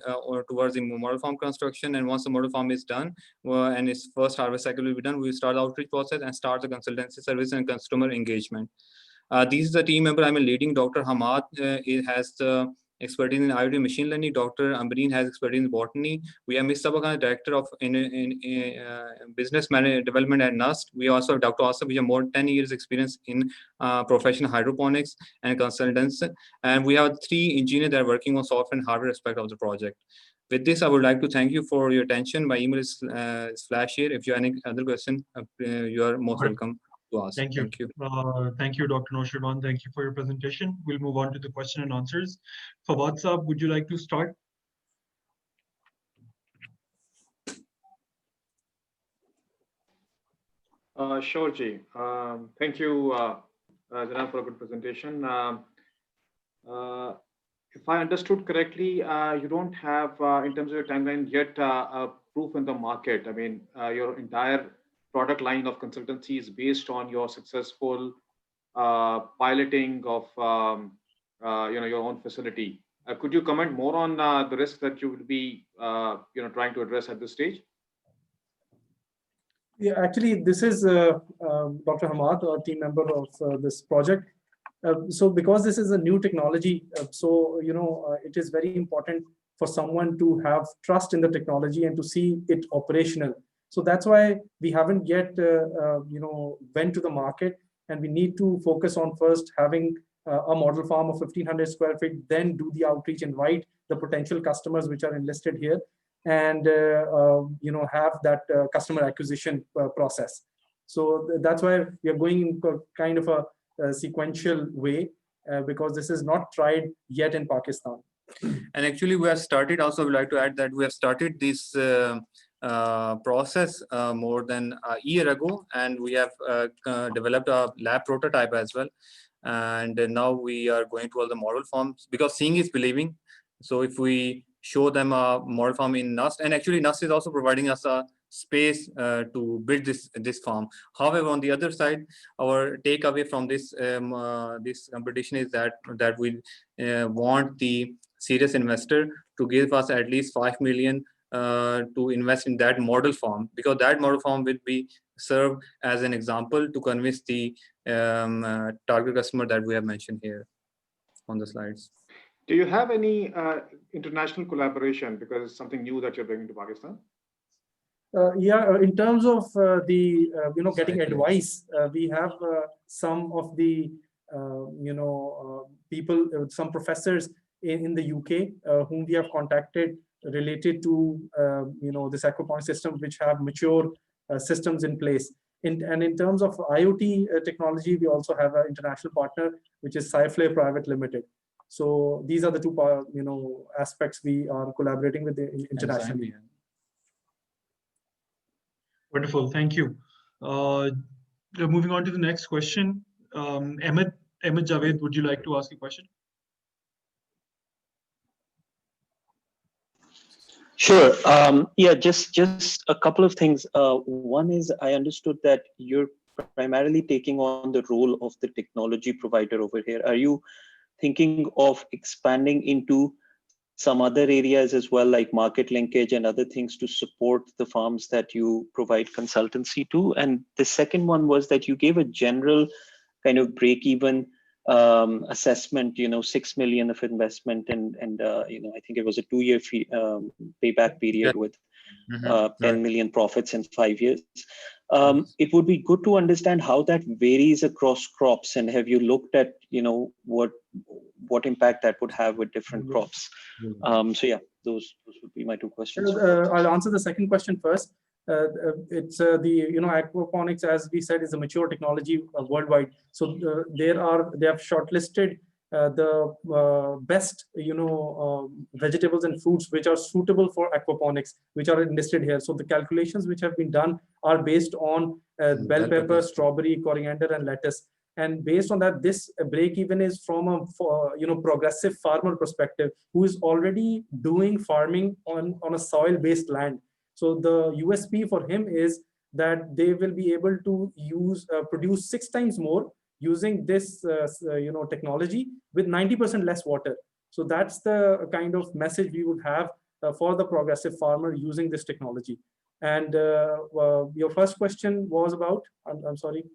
towards the model farm construction. And once the model farm is done and its first harvest cycle will be done, we will start the outreach process and start the consultancy service and customer engagement. This is the team member I'm leading. Dr. Ahmed has the expertise in IoT machine learning. Dr. Amir has expertise in botany. We have Misbah, director of business development at NAST. We also have Dr. Asif, who has more than 10 years experience in professional hydroponics and consultants. And we have 3 engineers that are working on software and hardware aspect of the project. With this, I would like to thank you for your attention. My email is flash here. If you have any other question, you are most welcome to ask. Thank you. Thank you, Dr. Noshirwan. Thank you for your presentation. We'll move on to the question and answers. Favad Saab, would you like to start? Sure, Ji. Thank you, Janab, for a good presentation. If I understood correctly, you don't have, in terms of your timeline yet, a proof in the market? I mean, your entire product line of consultancy is based on your successful piloting of your own facility. Could you comment more on the risks that you would be trying to address at this stage? Yeah, actually, this is Dr. Hamad, a team member of this project. So because this is a new technology, it is very important for someone to have trust in the technology and to see it operational. So that's why we haven't yet, went to the market, and we need to focus on first having a model farm of 1,500 square feet, then do the outreach, invite the potential customers which are enlisted here, and have that customer acquisition process. So that's why we are going in kind of a sequential way, because this is not tried yet in Pakistan. And actually, we have started. Also, we'd like to add that we have started this process more than a year ago, and we have developed a lab prototype as well. And now we are going to all the model farms, because seeing is believing. So if we show them a model farm in NUST, and actually NUST is also providing us a space to build this farm. However, on the other side, our takeaway from this this competition is that we want the serious investor to give us at least 5 million to invest in that model farm, because that model farm will be served as an example to convince the target customer that we have mentioned here on the slides. Do you have any international collaboration, because it's something new that you're bringing to Pakistan? Yeah, in terms of getting advice, we have some of the people, some professors in the UK whom we have contacted related to this aquaponics system, which have mature systems in place. And in terms of IoT technology, we also have an international partner, which is Sci-Flare Private Limited. So these are the two aspects we are collaborating with internationally. Wonderful, thank you. Moving on to the next question. Ahmed Javed, would you like to ask a question? Sure. Yeah, just a couple of things. One is, I understood that you're primarily taking on the role of the technology provider over here. Are you thinking of expanding into some other areas as well, like market linkage and other things to support the farms that you provide consultancy to? And the second one was that you gave a general kind of break-even assessment, 6 million of investment, and I think it was a 2-year payback period with 10 million profits in 5 years. It would be good to understand how that varies across crops, and have you looked at what impact that would have with different crops? So yeah, those would be my two questions. I'll answer the second question first. It's aquaponics, as we said, is a mature technology worldwide. So they have shortlisted the best vegetables and fruits which are suitable for aquaponics, which are listed here. So the calculations which have been done are based on bell pepper, strawberry, coriander, and lettuce. And based on that, this break even is from a progressive farmer perspective who is already doing farming on a soil based land. So the USP for him is that they will be able to produce 6 times more using this technology with 90% less water. So that's the kind of message we would have for the progressive farmer using this technology. And your first question was about, I'm sorry.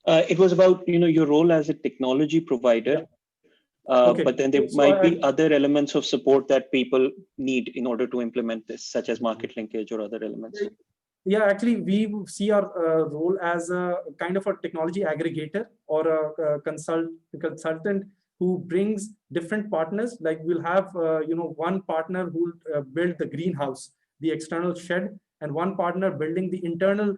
It was about your role as a technology provider, but then there might be other elements of support that people need in order to implement this, such as market linkage or other elements. Yeah, actually, we see our role as a kind of a technology aggregator or a consultant who brings different partners. Like we'll have one partner who will build the greenhouse, the external shed, and one partner building the internal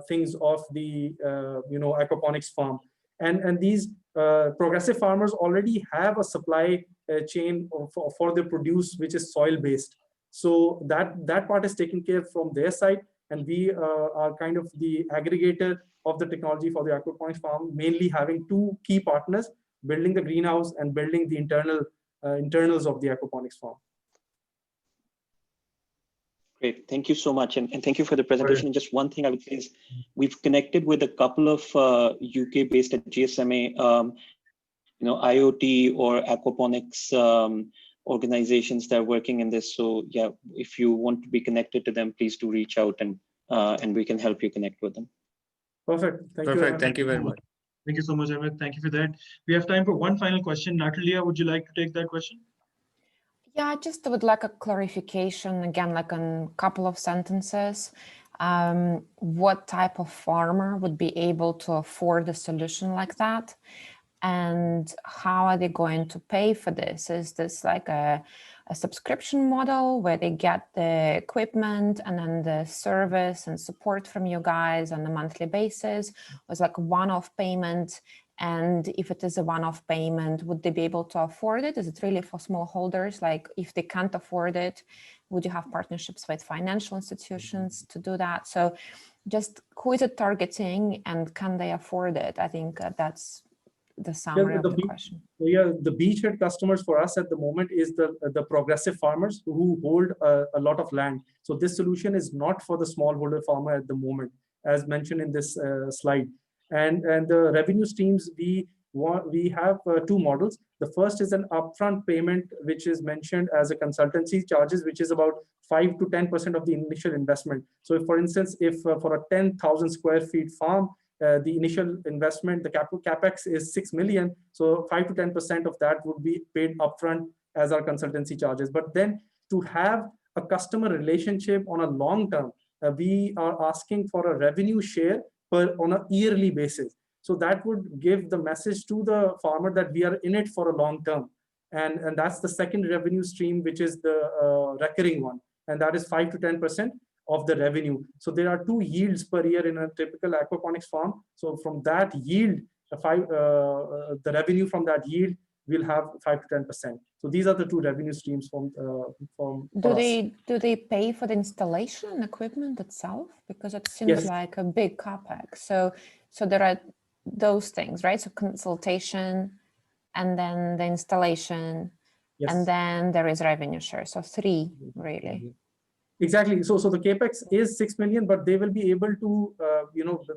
things of the aquaponics farm. And these progressive farmers already have a supply chain for the produce which is soil based. So that part is taken care of from their side, and we are kind of the aggregator of the technology for the aquaponics farm, mainly having 2 key partners building the greenhouse and building the internals of the aquaponics farm. Great, thank you so much, and thank you for the presentation. And just one thing I would say is, we've connected with a couple of UK-based at GSMA, IoT or aquaponics organizations that are working in this. So yeah, if you want to be connected to them, please do reach out, and we can help you connect with them. Perfect. Thank you very much. Thank you so much, Ahmed. Thank you for that. We have time for one final question. Natalia, would you like to take that question? Yeah, I just would like a clarification again, like in a couple of sentences. What type of farmer would be able to afford a solution like that? And how are they going to pay for this? Is this like a subscription model where they get the equipment and then the service and support from you guys on a monthly basis? Was like a one-off payment? And if it is a one-off payment, would they be able to afford it? Is it really for smallholders? Like if they can't afford it, would you have partnerships with financial institutions to do that? So just who is it targeting and can they afford it? I think that's the summary of the question. Yeah, the beachhead customers for us at the moment is the progressive farmers who hold a lot of land. So this solution is not for the smallholder farmer at the moment, as mentioned in this slide. And the revenue streams, we have two models. The first is an upfront payment, which is mentioned as a consultancy charges, which is about 5 to 10% of the initial investment. So if, for instance, if for a 10,000 square feet farm, the initial investment, the capex is 6 million. So 5 to 10% of that would be paid upfront as our consultancy charges. But then to have a customer relationship on a long term, we are asking for a revenue share on a yearly basis. So that would give the message to the farmer that we are in it for a long term. And that's the second revenue stream, which is the recurring one. And that is 5 to 10% of the revenue. So there are 2 yields per year in a typical aquaponics farm. So from that yield, the revenue from that yield will have 5 to 10%. So these are the 2 revenue streams from do they pay for the installation and equipment itself? Because it seems Yes. like a big capex. So there are those things, right? So consultation, and then the installation, Yes. and then there is revenue share. So 3 really. Exactly. So the capex is 6 million, but they will be able to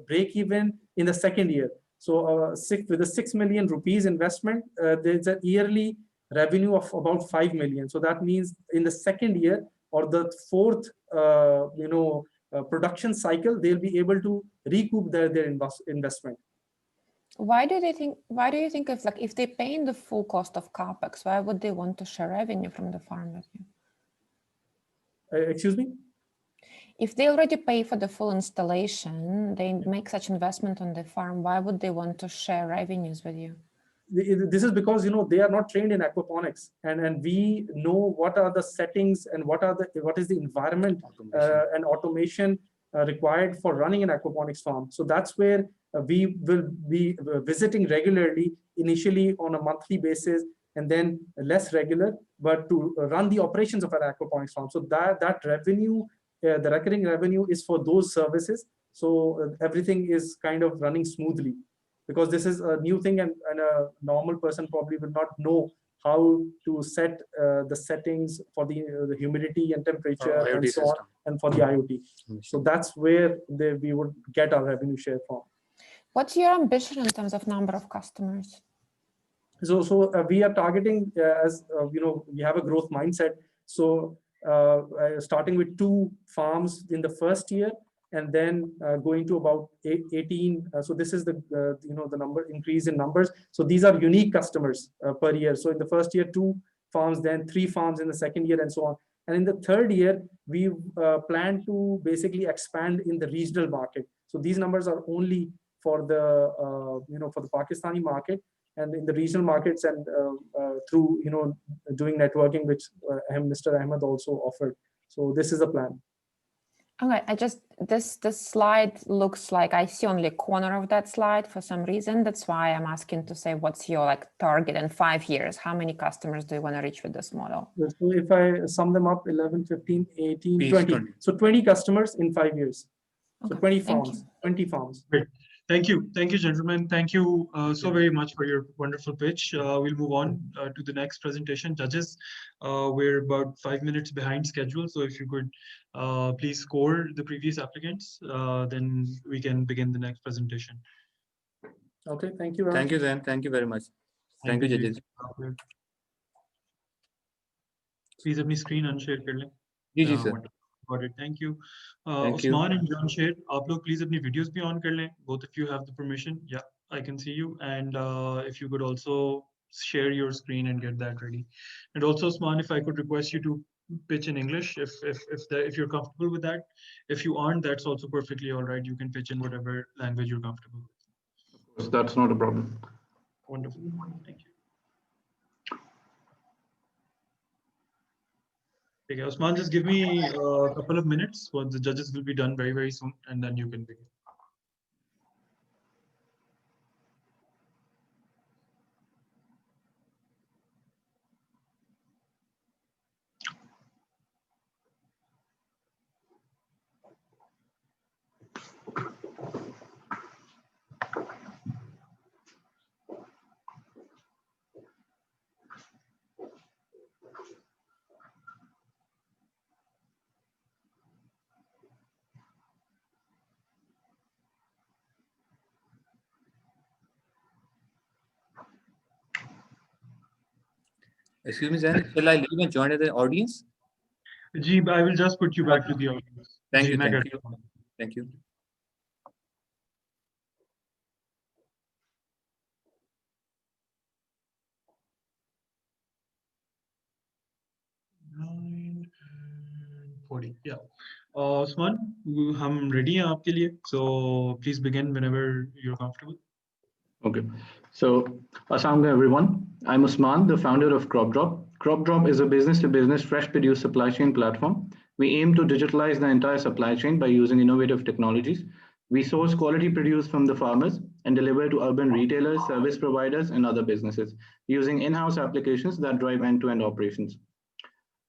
break even in the second year. So with a 6 million rupees investment, there's a yearly revenue of about 5 million. So that means in the second year or the fourth production cycle, they'll be able to recoup their investment. Why do you think if they pay in the full cost of capex, why would they want to share revenue from the farm with you? Excuse me? If they already pay for the full installation, they make such investment on the farm, why would they want to share revenues with you? This is because they are not trained in aquaponics, and we know what are the settings and what is the environment and automation required for running an aquaponics farm. So that's where we will be visiting regularly, initially on a monthly basis, and then less regular, but to run the operations of an aquaponics farm. So that revenue, the recurring revenue, is for those services. So everything is kind of running smoothly, because this is a new thing, and a normal person probably will not know how to set the settings for the humidity and temperature and so on, and for the IoT. So that's where we would get our revenue share from. What's your ambition in terms of number of customers? So we are targeting, we have a growth mindset. So starting with 2 farms in the first year, and then going to about 18. So this is the number increase in numbers. So these are unique customers per year. So in the first year, 2 farms, then 3 farms in the second year, and so on. And in the third year, we plan to basically expand in the regional market. So these numbers are only for the for the Pakistani market, and in the regional markets, and through doing networking, which Mr. Ahmed also offered. So this is the plan. Okay, this slide looks like I see only a corner of that slide for some reason. That's why I'm asking to say, what's your target in 5 years? How many customers do you want to reach with this model? So if I sum them up, 11, 15, 18, 20. So 20 customers in 5 years. So Okay, 20 farms. 20 farms. Great. Thank you, gentlemen. Thank you so very much for your wonderful pitch. We'll move on to the next presentation. Judges, we're about 5 minutes behind schedule, so if you could please score the previous applicants, then we can begin the next presentation. Okay, thank you. Thank you, Zen. Thank you very much. Thank you, judges. Please अपनी screen unshare कर लें. जी sir. Got it. Thank you. Thank you. Usman and Jamshed, आप लोग please अपनी videos भी on कर लें. Both of you have the permission. Yeah, I can see you. And if you could also share your screen and get that ready. And also, Usman, if I could request you to pitch in English, if you're comfortable with that. If you aren't, that's also perfectly all right. You can pitch in whatever language you're comfortable with. Of course, that's not a problem. Wonderful. Thank you. Okay, Usman, just give me a couple of minutes. Well, the judges will be done very, very soon, and then you can begin. Excuse me, Zen. Shall I leave and join as the audience? Ji, I will just put you back to the audience. Thank Ji, you. मैं Thank करता you. हूँ. Thank you. Yeah. Usman, हम ready हैं आपके लिए. So please begin whenever you're comfortable. Okay, so assalamu alaikum everyone. I'm Usman, the founder of CropDrop. CropDrop is a business-to-business fresh produce supply chain platform. We aim to digitalize the entire supply chain by using innovative technologies. We source quality produce from the farmers and deliver to urban retailers, service providers, and other businesses using in-house applications that drive end-to-end operations.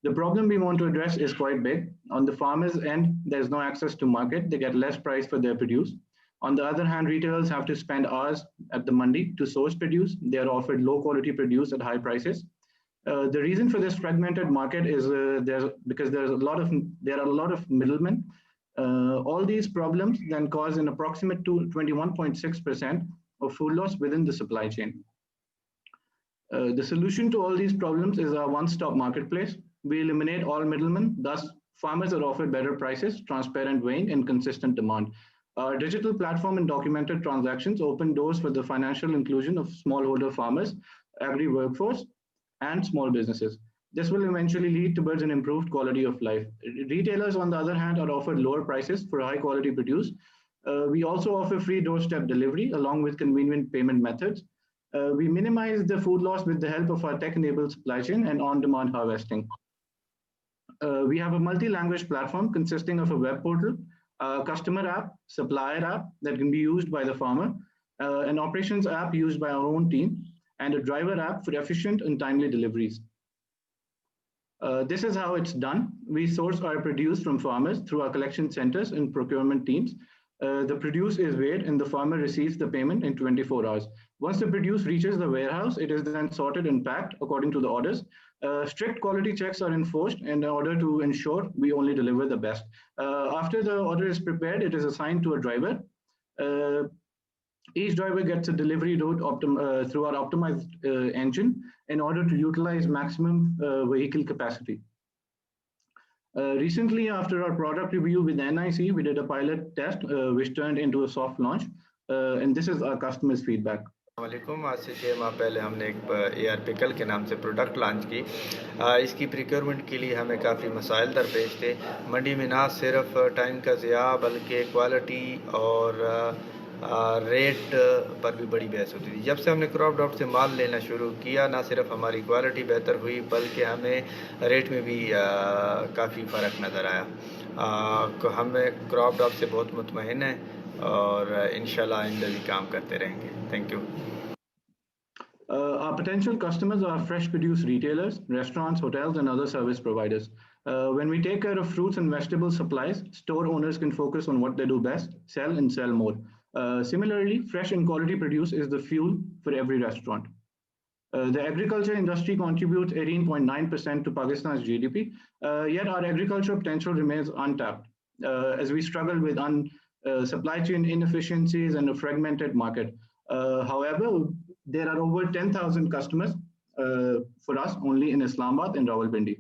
The problem we want to address is quite big. On the farmers' end, there's no access to market. They get less price for their produce. On the other hand, retailers have to spend hours at the mandi to source produce. They are offered low quality produce at high prices. The reason for this fragmented market is because there are a lot of middlemen. All these problems then cause an approximate 21.6% of food loss within the supply chain. The solution to all these problems is our one-stop marketplace. We eliminate all middlemen. Thus, farmers are offered better prices, transparent weighing, and consistent demand. Our digital platform and documented transactions open doors for the financial inclusion of smallholder farmers, agri-workforce, and small businesses. This will eventually lead towards an improved quality of life. Retailers, on the other hand, are offered lower prices for high-quality produce. We also offer free doorstep delivery along with convenient payment methods. We minimize the food loss with the help of our tech-enabled supply chain and on-demand harvesting. We have a multi-language platform consisting of a web portal, a customer app, supplier app that can be used by the farmer, an operations app used by our own team, and a driver app for efficient and timely deliveries. This is how it's done. We source our produce from farmers through our collection centers and procurement teams. The produce is weighed and the farmer receives the payment in 24 hours. Once the produce reaches the warehouse, it is then sorted and packed according to the orders. Strict quality checks are enforced in order to ensure we only deliver the best. After the order is prepared, it is assigned to a driver. Each driver gets a delivery route through our optimized engine in order to utilize maximum vehicle capacity. Recently, after our product review with NIC, we did a pilot test which turned into a soft launch, and this is our customers' feedback. वालेकुम। आज से 6 माह पहले हमने एक AR pickle के नाम से प्रोडक्ट लॉन्च की। इसकी प्रिक्योरमेंट के लिए हमें काफ़ी मसाइल दरपेश थे। मंडी में ना सिर्फ टाइम का ज़िया बल्कि क्वालिटी और रेट पर भी बड़ी बहस होती थी। जब से हमने CropDrop से माल लेना शुरू किया, ना सिर्फ हमारी क्वालिटी बेहतर हुई बल्कि हमें रेट में भी काफ़ी फ़र्क नज़र आया। हमें CropDrop से बहुत मुतमईन हैं और इंशाल्लाह आइंदा भी काम करते रहेंगे। Thank you. Our potential customers are fresh produce retailers, restaurants, hotels, and other service providers. When we take care of fruits and vegetable supplies, store owners can focus on what they do best, sell and sell more. Similarly, fresh and quality produce is the fuel for every restaurant. The agriculture industry contributes 18.9% to Pakistan's GDP, yet our agricultural potential remains untapped as we struggle with supply chain inefficiencies and a fragmented market. However, there are over 10,000 customers for us only in Islamabad and Rawalpindi.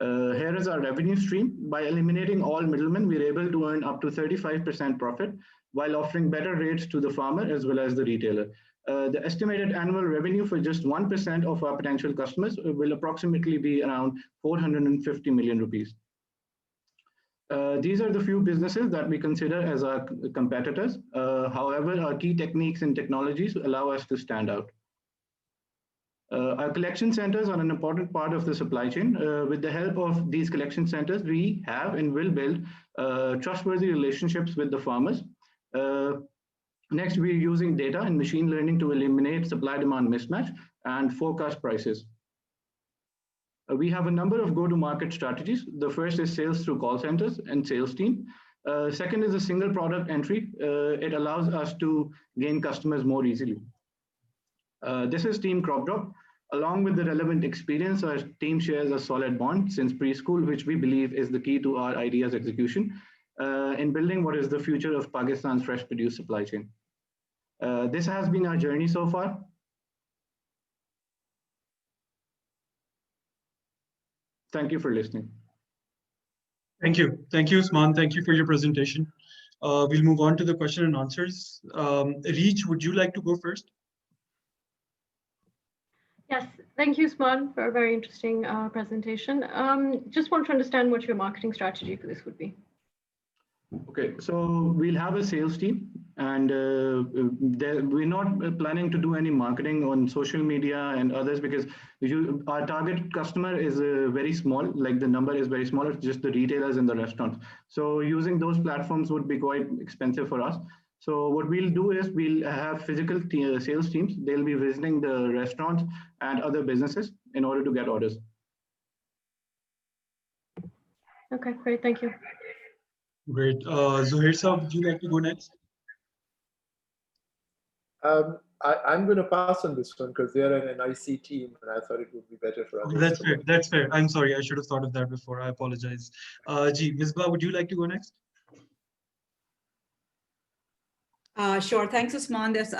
Here is our revenue stream. By eliminating all middlemen, we're able to earn up to 35% profit while offering better rates to the farmer as well as the retailer. The estimated annual revenue for just 1% of our potential customers will approximately be around 450 million rupees. These are the few businesses that we consider as our competitors. However, our key techniques and technologies allow us to stand out. Our collection centers are an important part of the supply chain. With the help of these collection centers, we have and will build trustworthy relationships with the farmers. Next, we're using data and machine learning to eliminate supply-demand mismatch and forecast prices. We have a number of go-to-market strategies. The first is sales through call centers and sales team. Second is a single product entry. It allows us to gain customers more easily. This is Team Crop Drop. Along with the relevant experience, our team shares a solid bond since preschool, which we believe is the key to our ideas execution in building what is the future of Pakistan's fresh produce supply chain. This has been our journey so far. Thank you for listening. Thank you. Thank you, Usman. Thank you for your presentation. We'll move on to the question and answers. Areej, would you like to go first? Yes, thank you, Usman, for a very interesting presentation. Just want to understand what your marketing strategy for this would be. Okay, so we'll have a sales team, and we're not planning to do any marketing on social media and others because our target customer is very small, like the number is very small, it's just the retailers and the restaurants. So using those platforms would be quite expensive for us. So what we'll do is we'll have physical sales teams. They'll be visiting the restaurants and other businesses in order to get orders. Okay, great, thank you. Great. Zouhair sir, would you like to go next? I'm going to pass on this one because they're an IC team, and I thought it would be better for others. That's fair. That's fair. I'm sorry. I should have thought of that before. I apologize. Misbah, would you like to go next? Sure. Thanks, Usman. That's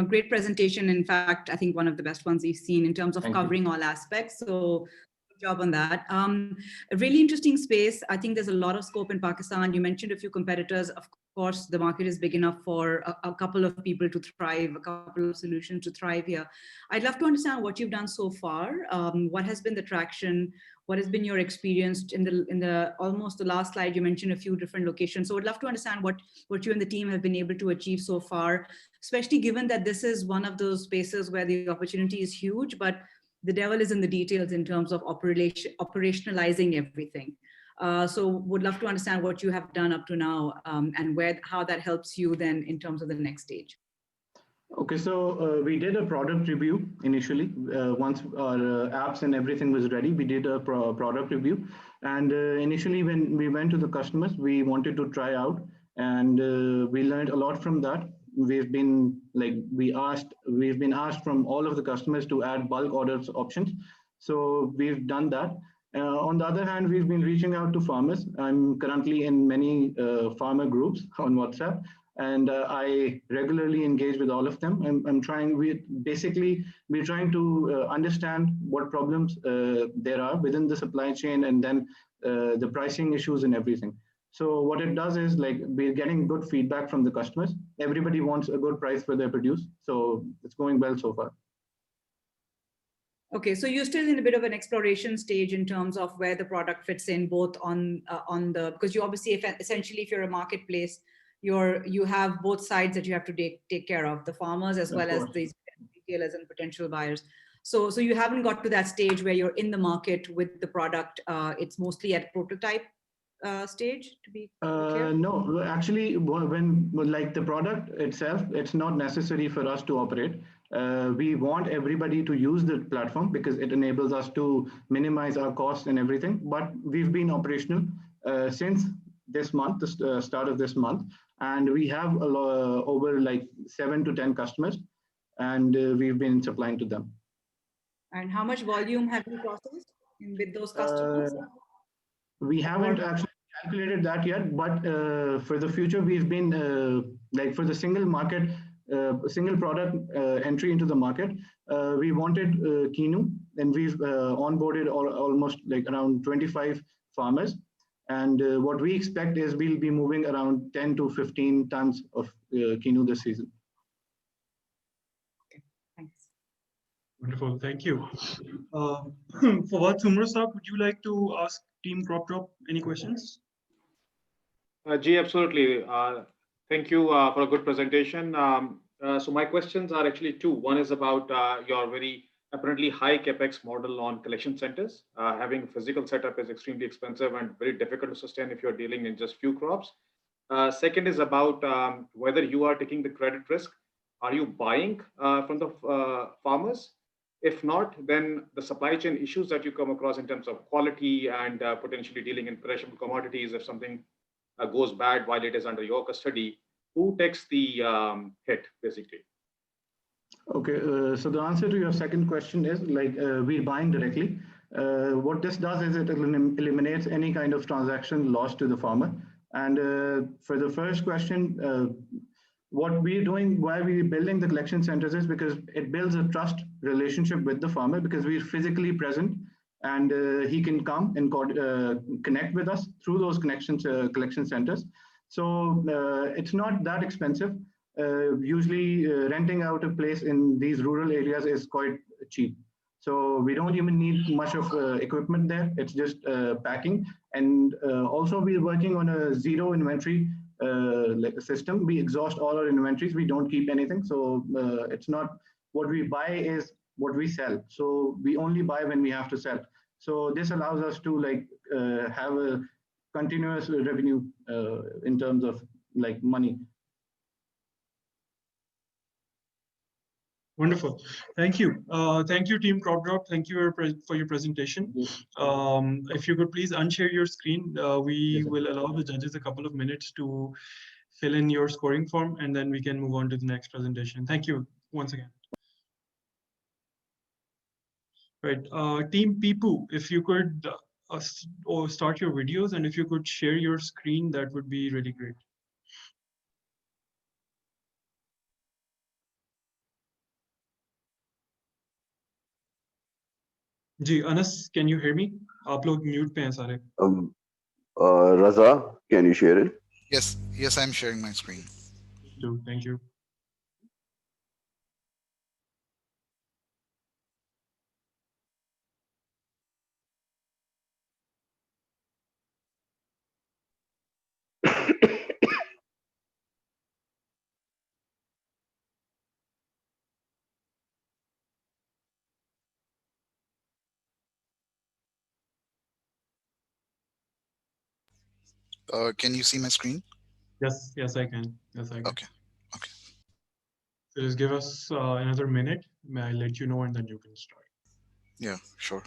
great presentation. In fact, I think one of the best ones we've seen in terms of covering all aspects. So good job on that. A really interesting space. I think there's a lot of scope in Pakistan. You mentioned a few competitors. Of course, the market is big enough for a couple of people to thrive, a couple of solutions to thrive here. I'd love to understand what you've done so far. What has been the traction? What has been your experience in the almost the last slide? You mentioned a few different locations. So I'd love to understand what you and the team have been able to achieve so far, especially given that this is one of those spaces where the opportunity is huge, but the devil is in the details in terms of operationalizing everything. So would love to understand what you have done up to now and how that helps you then in terms of the next stage. Okay, so we did a product review initially. Once our apps and everything was ready, we did a product review. And initially when we went to the customers, we wanted to try out, and we learned a lot from that. We've been asked from all of the customers to add bulk orders options. So we've done that. On the other hand, we've been reaching out to farmers. I'm currently in many farmer groups on WhatsApp, and I regularly engage with all of them. We're trying to understand what problems there are within the supply chain, and then the pricing issues and everything. So what it does is we're getting good feedback from the customers. Everybody wants a good price for their produce. So it's going well so far. Okay, so you're still in a bit of an exploration stage in terms of where the product fits in, both because you obviously, essentially, if you're a marketplace, you have both sides that you have to take care of, the farmers as well as the retailers and potential buyers. So you haven't got to that stage where you're in the market with the product. It's mostly at prototype stage, to be clear? No, actually, when the product itself, it's not necessary for us to operate. We want everybody to use the platform because it enables us to minimize our costs and everything. But we've been operational since this month, the start of this month. And we have over like 7 to 10 customers, and we've been supplying to them. And how much volume have you processed with those customers? We haven't actually calculated that yet, but for the future, we've been like for the single market, single product entry into the market, we wanted quinoa, and we've onboarded almost like around 25 farmers. And what we expect is we'll be moving around 10 to 15 tons of quinoa this season. Okay, thanks. Wonderful, thank you. Favad, Soomro Saab, would you like to ask Team Crop Drop any questions? Ji, absolutely. Thank you for a good presentation. So my questions are actually two. One is about your very apparently high capex model on collection centers. Having a physical setup is extremely expensive and very difficult to sustain if you're dealing in just few crops. Second is about whether you are taking the credit risk. Are you buying from the farmers? If not, then the supply chain issues that you come across in terms of quality and potentially dealing in perishable commodities, if something goes bad while it is under your custody, who takes the hit, basically? Okay, so the answer to your second question is like we're buying directly. What this does is it eliminates any kind of transaction loss to the farmer. And for the first question, what we're doing, why we're building the collection centers is because it builds a trust relationship with the farmer, because we're physically present, and he can come and connect with us through those collection centers. So it's not that expensive. Usually renting out a place in these rural areas is quite cheap. So we don't even need much of equipment there. It's just packing. And also we're working on a zero inventory like a system. We exhaust all our inventories. We don't keep anything. So it's not what we buy is what we sell. So we only buy when we have to sell. So this allows us to like have a continuous revenue in terms of like money. Wonderful. Thank you. Thank you, Team Crop Drop. Thank you for your presentation. If you could please unshare your screen, we will allow the judges a couple of minutes to fill in your scoring form, and then we can move on to the next presentation. Thank you once again. Right, Team Pipu, if you could start your videos, and if you could share your screen, that would be really great. जी Anas, can you hear me? आप लोग mute पे हैं सारे. Raza, can you share it? Yes, I'm sharing my screen. Thank you. Can you see my screen? Yes, I can. Yes, I can. Okay. So just give us another minute. May I let you know, and then you can start. Yeah, sure.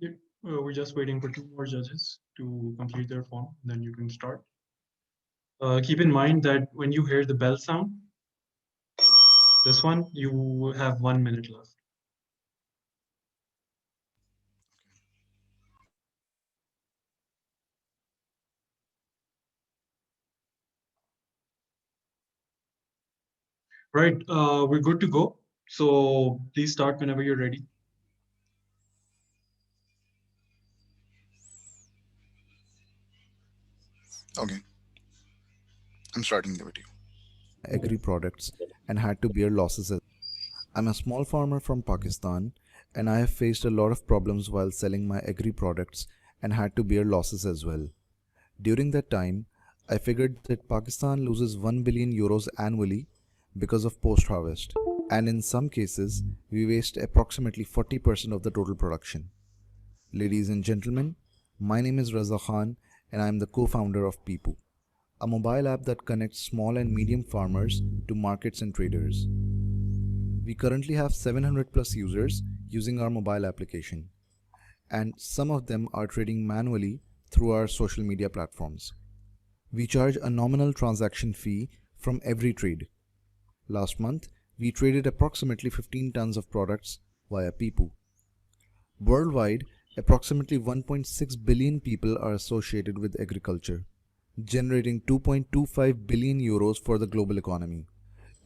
Yeah, we're just waiting for 2 more judges to complete their form, then you can start. Keep in mind that when you hear the bell sound, this one, you have 1 minute left. Right, we're good to go. So please start whenever you're ready. Okay, I'm starting the video. Agri products and had to bear losses. I'm a small farmer from Pakistan and I have faced a lot of problems while selling my agri products and had to bear losses as well. During that time, I figured that Pakistan loses 1 billion euros annually because of post-harvest, and in some cases, we waste approximately 40% of the total production. Ladies and gentlemen, my name is Raza Khan and I am the co-founder of Peepoo, a mobile app that connects small and medium farmers to markets and traders. We currently have 700 plus users using our mobile application, and some of them are trading manually through our social media platforms. We charge a nominal transaction fee from every trade. Last month, we traded approximately 15 tons of products via Peepoo. Worldwide, approximately 1.6 billion people are associated with agriculture, generating 2.25 billion euros for the global economy.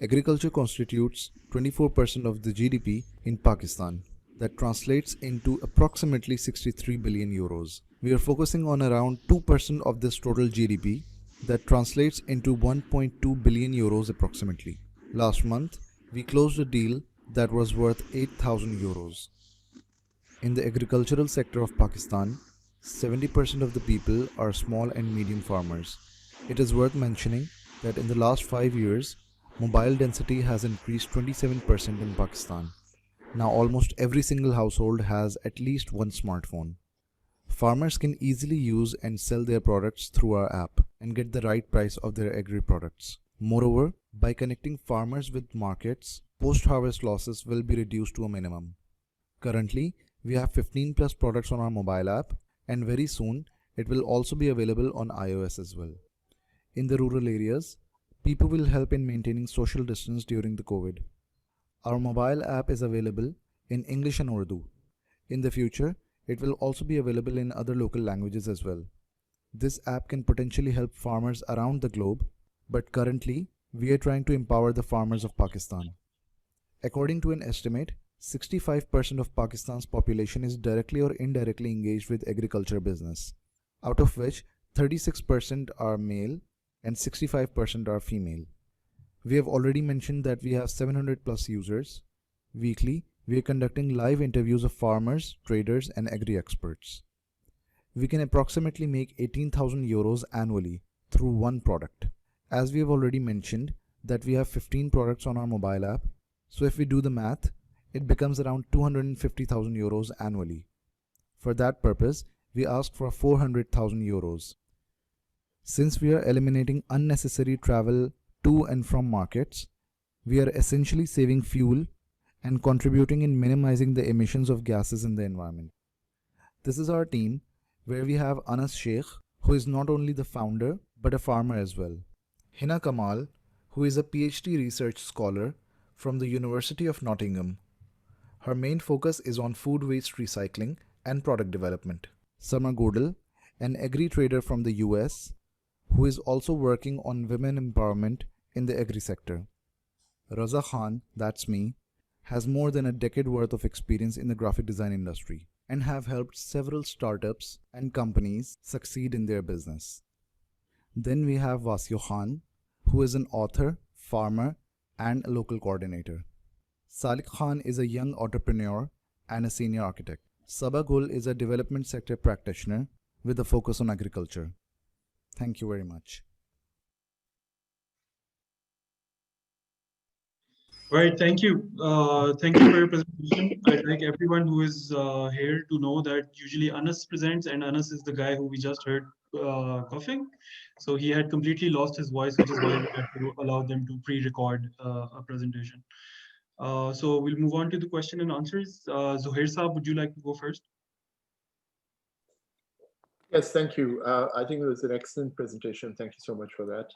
Agriculture constitutes 24% of the GDP in Pakistan. That translates into approximately 63 billion euros. We are focusing on around 2% of this total GDP. That translates into 1.2 billion euros approximately. Last month, we closed a deal that was worth 8,000 euros. In the agricultural sector of Pakistan, 70% of the people are small and medium farmers. It is worth mentioning that in the last 5 years, mobile density has increased 27% in Pakistan. Now almost every single household has at least one smartphone. Farmers can easily use and sell their products through our app and get the right price of their agri products. Moreover, by connecting farmers with markets, post-harvest losses will be reduced to a minimum. Currently, we have 15 plus products on our mobile app, and very soon it will also be available on iOS as well. In the rural areas, people will help in maintaining social distance during the COVID. Our mobile app is available in English and Urdu. In the future, it will also be available in other local languages as well. This app can potentially help farmers around the globe, but currently, we are trying to empower the farmers of Pakistan. According to an estimate, 65% of Pakistan's population is directly or indirectly engaged with agriculture business, out of which 36% are male and 65% are female. We have already mentioned that we have 700 plus users. Weekly, we are conducting live interviews of farmers, traders, and agri-experts. We can approximately make 18,000 euros annually through one product. As we have already mentioned that we have 15 products on our mobile app, so if we do the math, it becomes around 250,000 euros annually. For that purpose, we ask for 400,000 euros. Since we are eliminating unnecessary travel to and from markets, we are essentially saving fuel and contributing in minimizing the emissions of gases in the environment. This is our team, where we have Anas Sheikh, who is not only the founder but a farmer as well. Hina Kamal, who is a PhD research scholar from the University of Nottingham. Her main focus is on food waste recycling and product development. Samar Godel, an agri-trader from the US, who is also working on women empowerment in the agri sector. Raza Khan, that's me, has more than a decade worth of experience in the graphic design industry and have helped several startups and companies succeed in their business. Then we have Vasio Khan, who is an author, farmer, and a local coordinator. Salik Khan is a young entrepreneur and a senior architect. Saba Gul is a development sector practitioner with a focus on agriculture. Thank you very much. Right, thank you. Thank you for your presentation. I'd like everyone who is here to know that usually Anas presents, and Anas is the guy who we just heard coughing. So he had completely lost his voice, which is why we had to allow them to pre-record a presentation. So we'll move on to the question and answers. Zouhair Saab, would you like to go first? Yes, thank you. I think it was an excellent presentation. Thank you so much for that.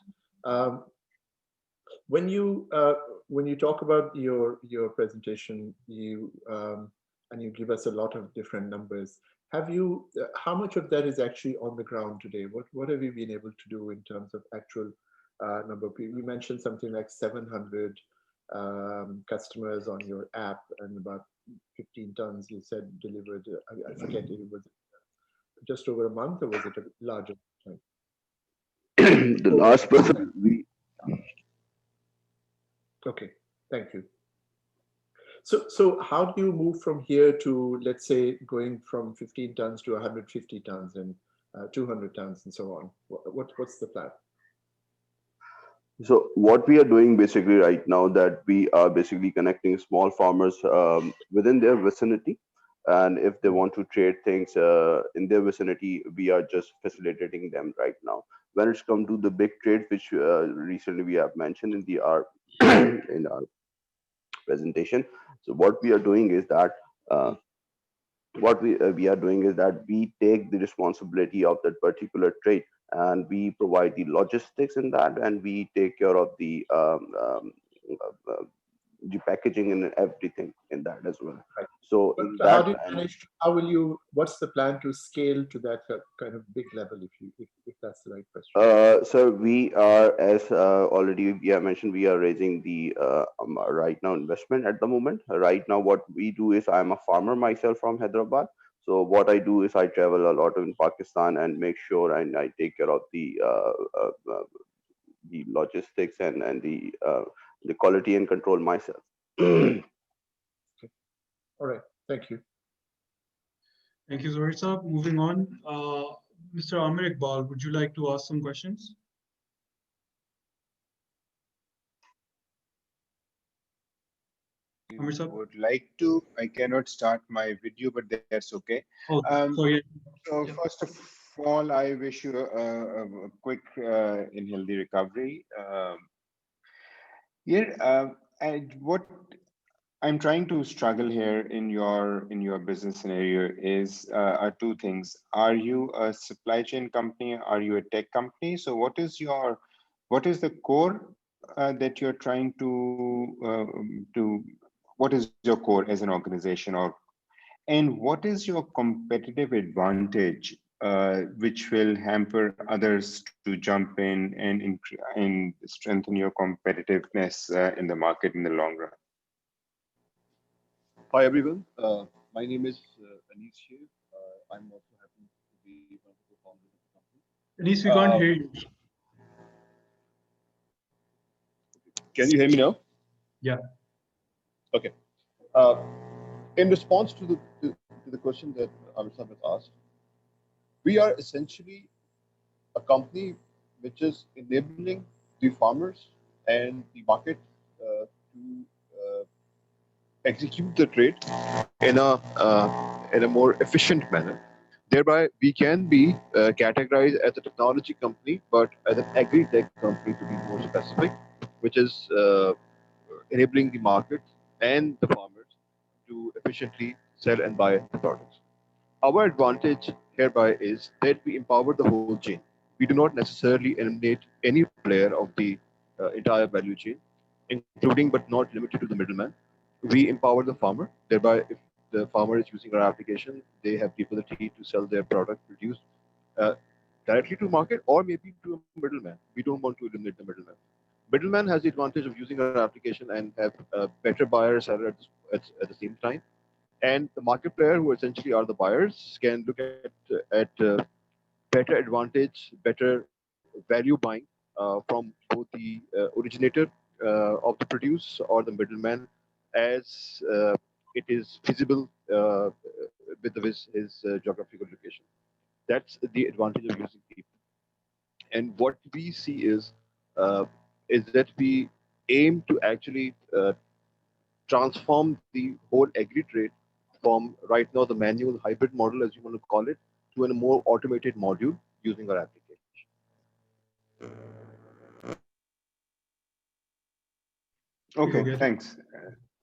When you talk about your presentation, and you give us a lot of different numbers, have you? How much of that is actually on the ground today? What have you been able to do in terms of actual number of people? You mentioned something like 700 customers on your app, and about 15 tons you said delivered. I forget, it was just over a month, or was it a larger time? The last person we. Okay, thank you. So how do you move from here to, let's say, going from 15 tons to 150 tons and 200 tons and so on? What's the plan? So what we are doing basically right now, that we are basically connecting small farmers within their vicinity, and if they want to trade things in their vicinity, we are just facilitating them right now. When it's come to the big trade, which recently we have mentioned in our in our presentation. So what we are doing is that we are doing is that we take the responsibility of that particular trade, and we provide the logistics in that, and we take care of the packaging and everything in that as well. Right. So But in how that do you manage? What's the plan to scale to that kind of big level, if that's the right question? So we are, as already we have mentioned, we are raising the right now investment at the moment. Right now, what we do is, I'm a farmer myself from Hyderabad. So what I do is I travel a lot in Pakistan and make sure, and I take care of the logistics and the quality and control myself. Okay. All right. Thank you. Thank you, Zouhair sir. Moving on, Mr. Amir Iqbal, would you like to ask some questions? Amir sir? Would like to. I cannot start my video, but that's okay. Oh, sorry. So first of all, I wish you a quick and healthy recovery. And what I'm trying to struggle here in your business scenario is are two things. Are you a supply chain company? Are you a tech company? So what is the core that you're trying to what is your core as an organization, and what is your competitive advantage which will hamper others to jump in and strengthen your competitiveness in the market in the long run? Hi everyone, my name is Areej here. I'm also happy to be one of the co-founders of the company. Areej, we can't hear you. Can you hear me now? Yeah. Okay. In response to the question that Amir has asked, we are essentially a company which is enabling the farmers and the market to execute the trade in a more efficient manner. Thereby, we can be categorized as a technology company, but as an agri-tech company to be more specific, which is enabling the market and the farmers to efficiently sell and buy the products. Our advantage hereby is that we empower the whole chain. We do not necessarily eliminate any player of the entire value chain, including but not limited to the middleman. We empower the farmer. Thereby, if the farmer is using our application, they have the ability to sell their product produced directly to market or maybe to a middleman. We don't want to eliminate the middleman. Middleman has the advantage of using our application and have better buyer seller at the same time. And the market player, who essentially are the buyers, can look at better advantage, better value buying from both the originator of the produce or the middleman, as it is feasible with his geographical location. That's the advantage of using people. And what we see is that we aim to actually transform the whole agri-trade from right now the manual hybrid model, as you want to call it, to a more automated module using our application. Okay, thanks.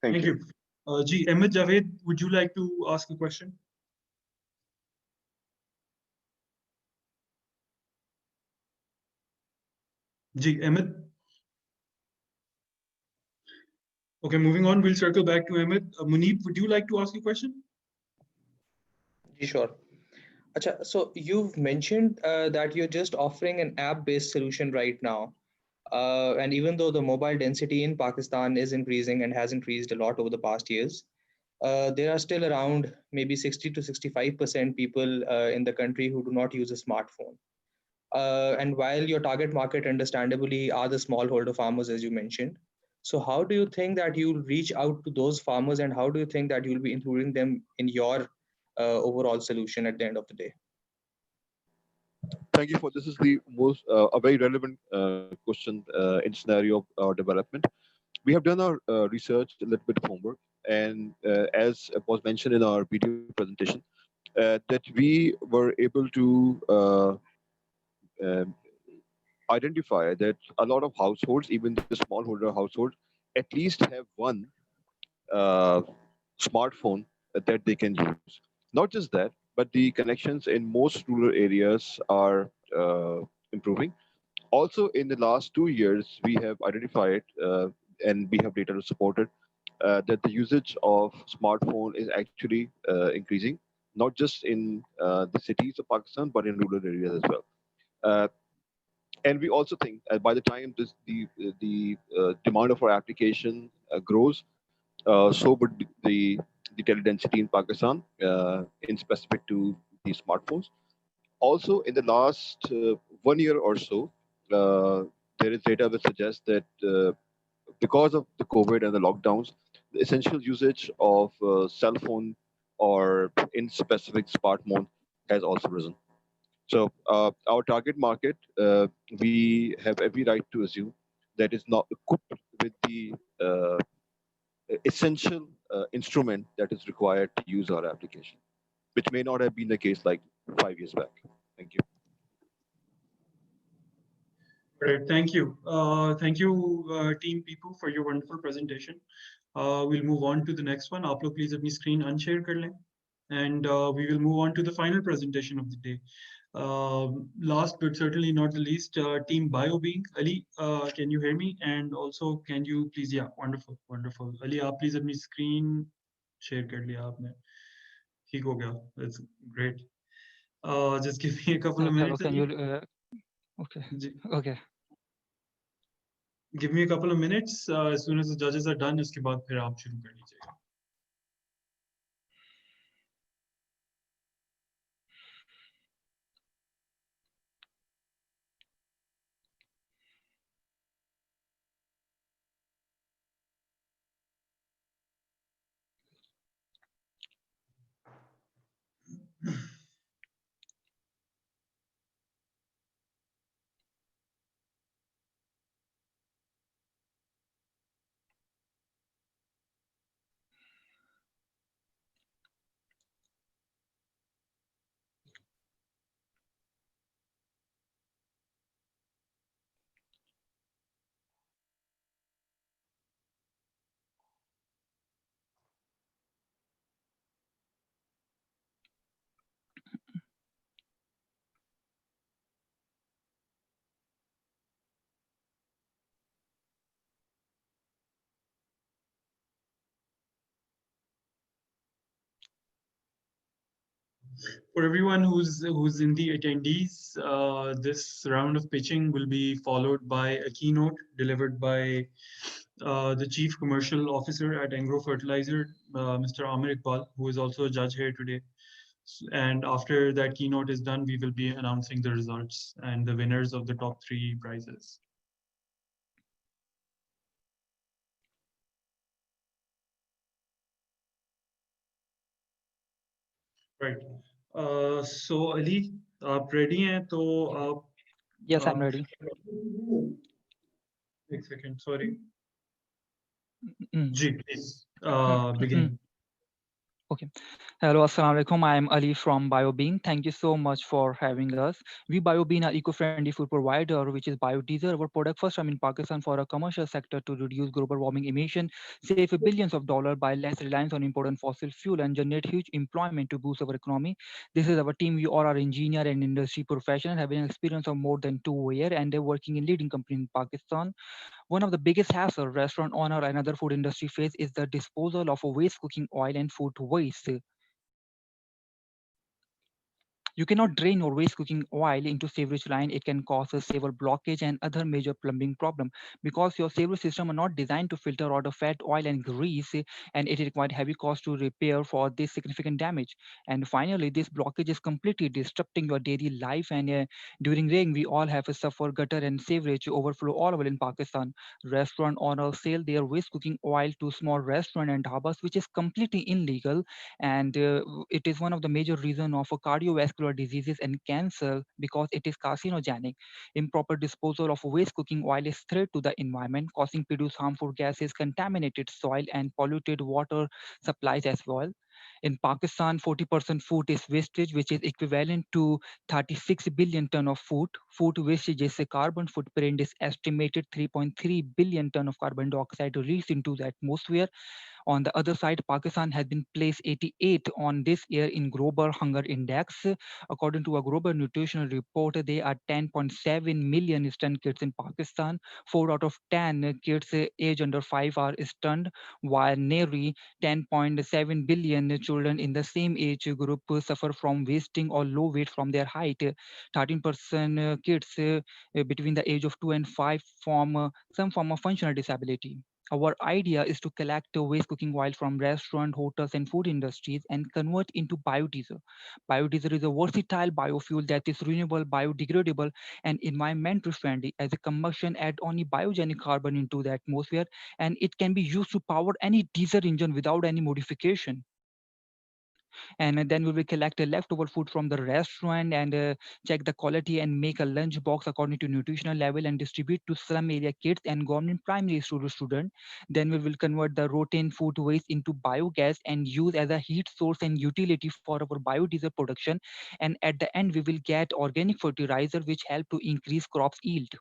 Thank you. Ahmed, Javed, would you like to ask a question? Ahmed. Okay, moving on, we'll circle back to Ahmed. Muneeb, would you like to ask a question? Sure. Achha, so you've mentioned that you're just offering an app-based solution right now. And even though the mobile density in Pakistan is increasing and has increased a lot over the past years, there are still around maybe 60 to 65% people in the country who do not use a smartphone. And while your target market understandably are the smallholder farmers, as you mentioned, so how do you think that you'll reach out to those farmers, and how do you think that you'll be including them in your overall solution at the end of the day? Thank you for this is the most a very relevant question in scenario of development. We have done our research, a little bit of homework, and as was mentioned in our video presentation, that we were able to um, identify that a lot of households, even the smallholder households, at least have one uh, smartphone that they can use. Not just that, but the connections in most rural areas are improving. Also, in the last 2 years, we have identified and we have data to support it that the usage of smartphone is actually increasing, not just in the cities of Pakistan, but in rural areas as well. Uh, and we also think by the time the demand of our application grows, so would the teledensity in Pakistan, in specific to the smartphones. Also, in the last 1 year or so, there is data that suggests that because of the COVID and the lockdowns, the essential usage of cell phone or in specific smartphone has also risen. So our target market, we have every right to assume that is not equipped with the essential instrument that is required to use our application, which may not have been the case like 5 years back. Thank you. Great, thank you. Thank you, team people, for your wonderful presentation. We'll move on to the next one. आप लोग please अपनी screen unshare कर लें. And we will move on to the final presentation of the day. Last but certainly not the least, team BioBeing. Ali, can you hear me? And also, can you please, yeah, wonderful, wonderful. Ali, आप please अपनी screen share कर लिया आपने. ठीक हो गया. That's great. Just give me a couple of minutes. Hello, can you? Okay. Okay. Give me a couple of minutes. As soon as the judges are done, उसके बाद फिर आप शुरू कर लीजिएगा. For everyone who's in the attendees, this round of pitching will be followed by a keynote delivered by the Chief Commercial Officer at Engro Fertilizer, Mr. Amir Iqbal, who is also a judge here today. And after that keynote is done, we will be announcing the results and the winners of the top 3 prizes. Right. So Ali, आप ready हैं? तो आप Yes, I'm ready. एक second, sorry. Mm. Ji, please begin. Okay. Hello, Assalamu alaikum. I am Ali from BioBeing. Thank you so much for having us. We BioBeing are eco-friendly food provider, which is biodiesel. Our product first time in Pakistan for a commercial sector to reduce global warming emission, save billions of dollars by less reliance on important fossil fuel, and generate huge employment to boost our economy. This is our team. We all are engineer and industry professionals, having an experience of more than 2 years, and they're working in leading company in Pakistan. One of the biggest hassle restaurant owner and other food industry face is the disposal of waste cooking oil and food waste. You cannot drain or waste cooking oil into sewage line. It can cause a sewer blockage and other major plumbing problem because your sewage system are not designed to filter out the fat, oil, and grease, and it required heavy cost to repair for this significant damage. And finally, this blockage is completely disrupting your daily life. And during rain, we all have a suffer gutter and sewage overflow all over in Pakistan. Restaurant owners sell their waste cooking oil to small restaurant and dhabas, which is completely illegal, and it is one of the major reason of cardiovascular diseases and cancer because it is carcinogenic. Improper disposal of waste cooking oil is threat to the environment, causing produce harmful gases, contaminated soil, and polluted water supplies as well. In Pakistan, 40% food is wastage, which is equivalent to 36 billion ton of food. Food wastage is a carbon footprint is estimated 3.3 billion ton of carbon dioxide released into the atmosphere. On the other side, Pakistan has been placed 88 on this year in Global Hunger Index. According to a global nutritional report, there are 10.7 million stunned kids in Pakistan. 4 out of 10 kids age under 5 are stunned, while nearly 10.7 billion children in the same age group suffer from wasting or low weight from their height. 13% kids between the age of 2 and 5 form some form of functional disability. Our idea is to collect the waste cooking oil from restaurant, hotels, and food industries and convert into biodiesel. Biodiesel is a versatile biofuel that is renewable, biodegradable, and environmental friendly as a combustion add only biogenic carbon into the atmosphere, and it can be used to power any diesel engine without any modification. And then we will collect the leftover food from the restaurant and check the quality and make a lunch box according to nutritional level and distribute to slum area kids and government primary school student. Then we will convert the rotten food waste into biogas and use as a heat source and utility for our biodiesel production. And at the end, we will get organic fertilizer which help to increase crops yield.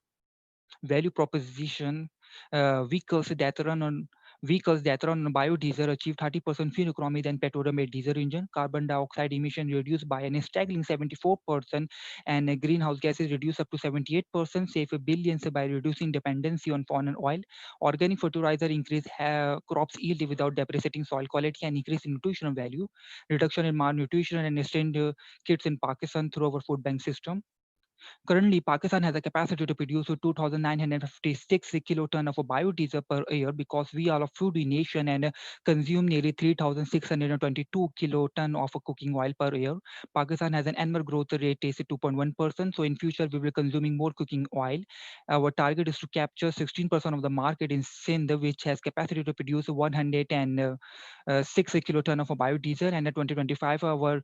Value proposition: vehicles that run on biodiesel achieve 30% fuel economy than petroleum-made diesel engine. Carbon dioxide emission reduced by a staggering 74%, and greenhouse gases reduced up to 78%, save billions by reducing dependency on foreign oil. Organic fertilizer increase crops yield without depreciating soil quality and increase in nutritional value. Reduction in malnutrition and strained kids in Pakistan through our food bank system. Currently, Pakistan has a capacity to produce 2,956 kiloton of biodiesel per year because we are a foodie nation and consume nearly 3,622 kiloton of cooking oil per year. Pakistan has an annual growth rate is 2.1%. So in future, we will consuming more cooking oil. Our target is to capture 16% of the market in Sindh, which has capacity to produce 106 kiloton of biodiesel. And in 2025, our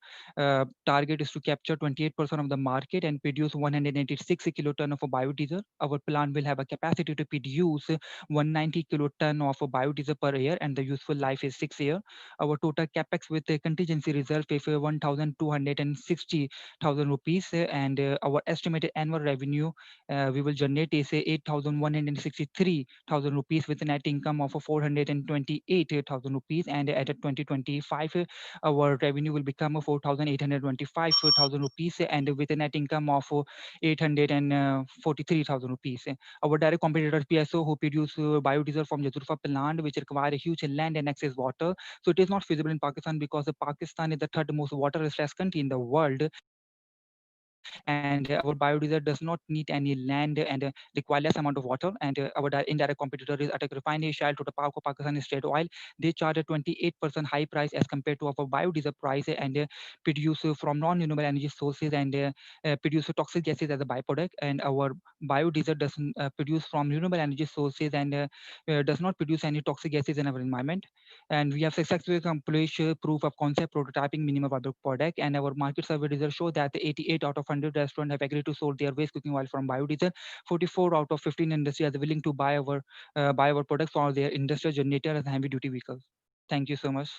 target is to capture 28% of the market and produce 186 kiloton of biodiesel. Our plant will have a capacity to produce 190 kiloton of biodiesel per year, and the useful life is 6 years. Our total capex with the contingency reserve is 1,260,000 rupees, and our estimated annual revenue we will generate is 8,163,000 rupees with a net income of 428,000 rupees, and at 2025 our revenue will become 4,825,000 rupees, and with a net income of 843,000 rupees. Our direct competitor PSO, who produce biodiesel from Jazurfa plant, which require a huge land and excess water. So it is not feasible in Pakistan because Pakistan is the third most water-stressed country in the world. And our biodiesel does not need any land and require less amount of water. And our indirect competitor is Attack Refinery, Shell, Total Power, Pakistan State Oil. They charge a 28% high price as compared to our biodiesel price, and produce from non-renewable energy sources, and produce toxic gases as a byproduct. And our biodiesel doesn't produce from renewable energy sources, and does not produce any toxic gases in our environment. And we have successfully accomplished proof of concept prototyping minimum viable product, and our market survey results show that 88 out of 100 restaurants have agreed to sold their waste cooking oil from biodiesel. 44 out of 15 industries are willing to buy our products for their industrial generator and heavy duty vehicles. Thank you so much.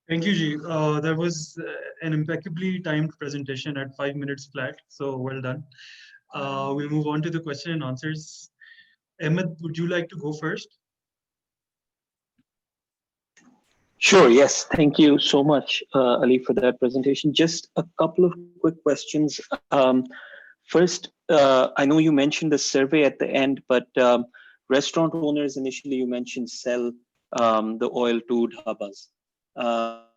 Thank you, Ji. That was an impeccably timed presentation at 5 minutes flat. So well done. We'll move on to the question and answers. Ahmed, would you like to go first? Sure, yes. Thank you so much, Ali, for that presentation. Just a couple of quick questions. First, I know you mentioned the survey at the end, but restaurant owners initially you mentioned sell the oil to dhabas.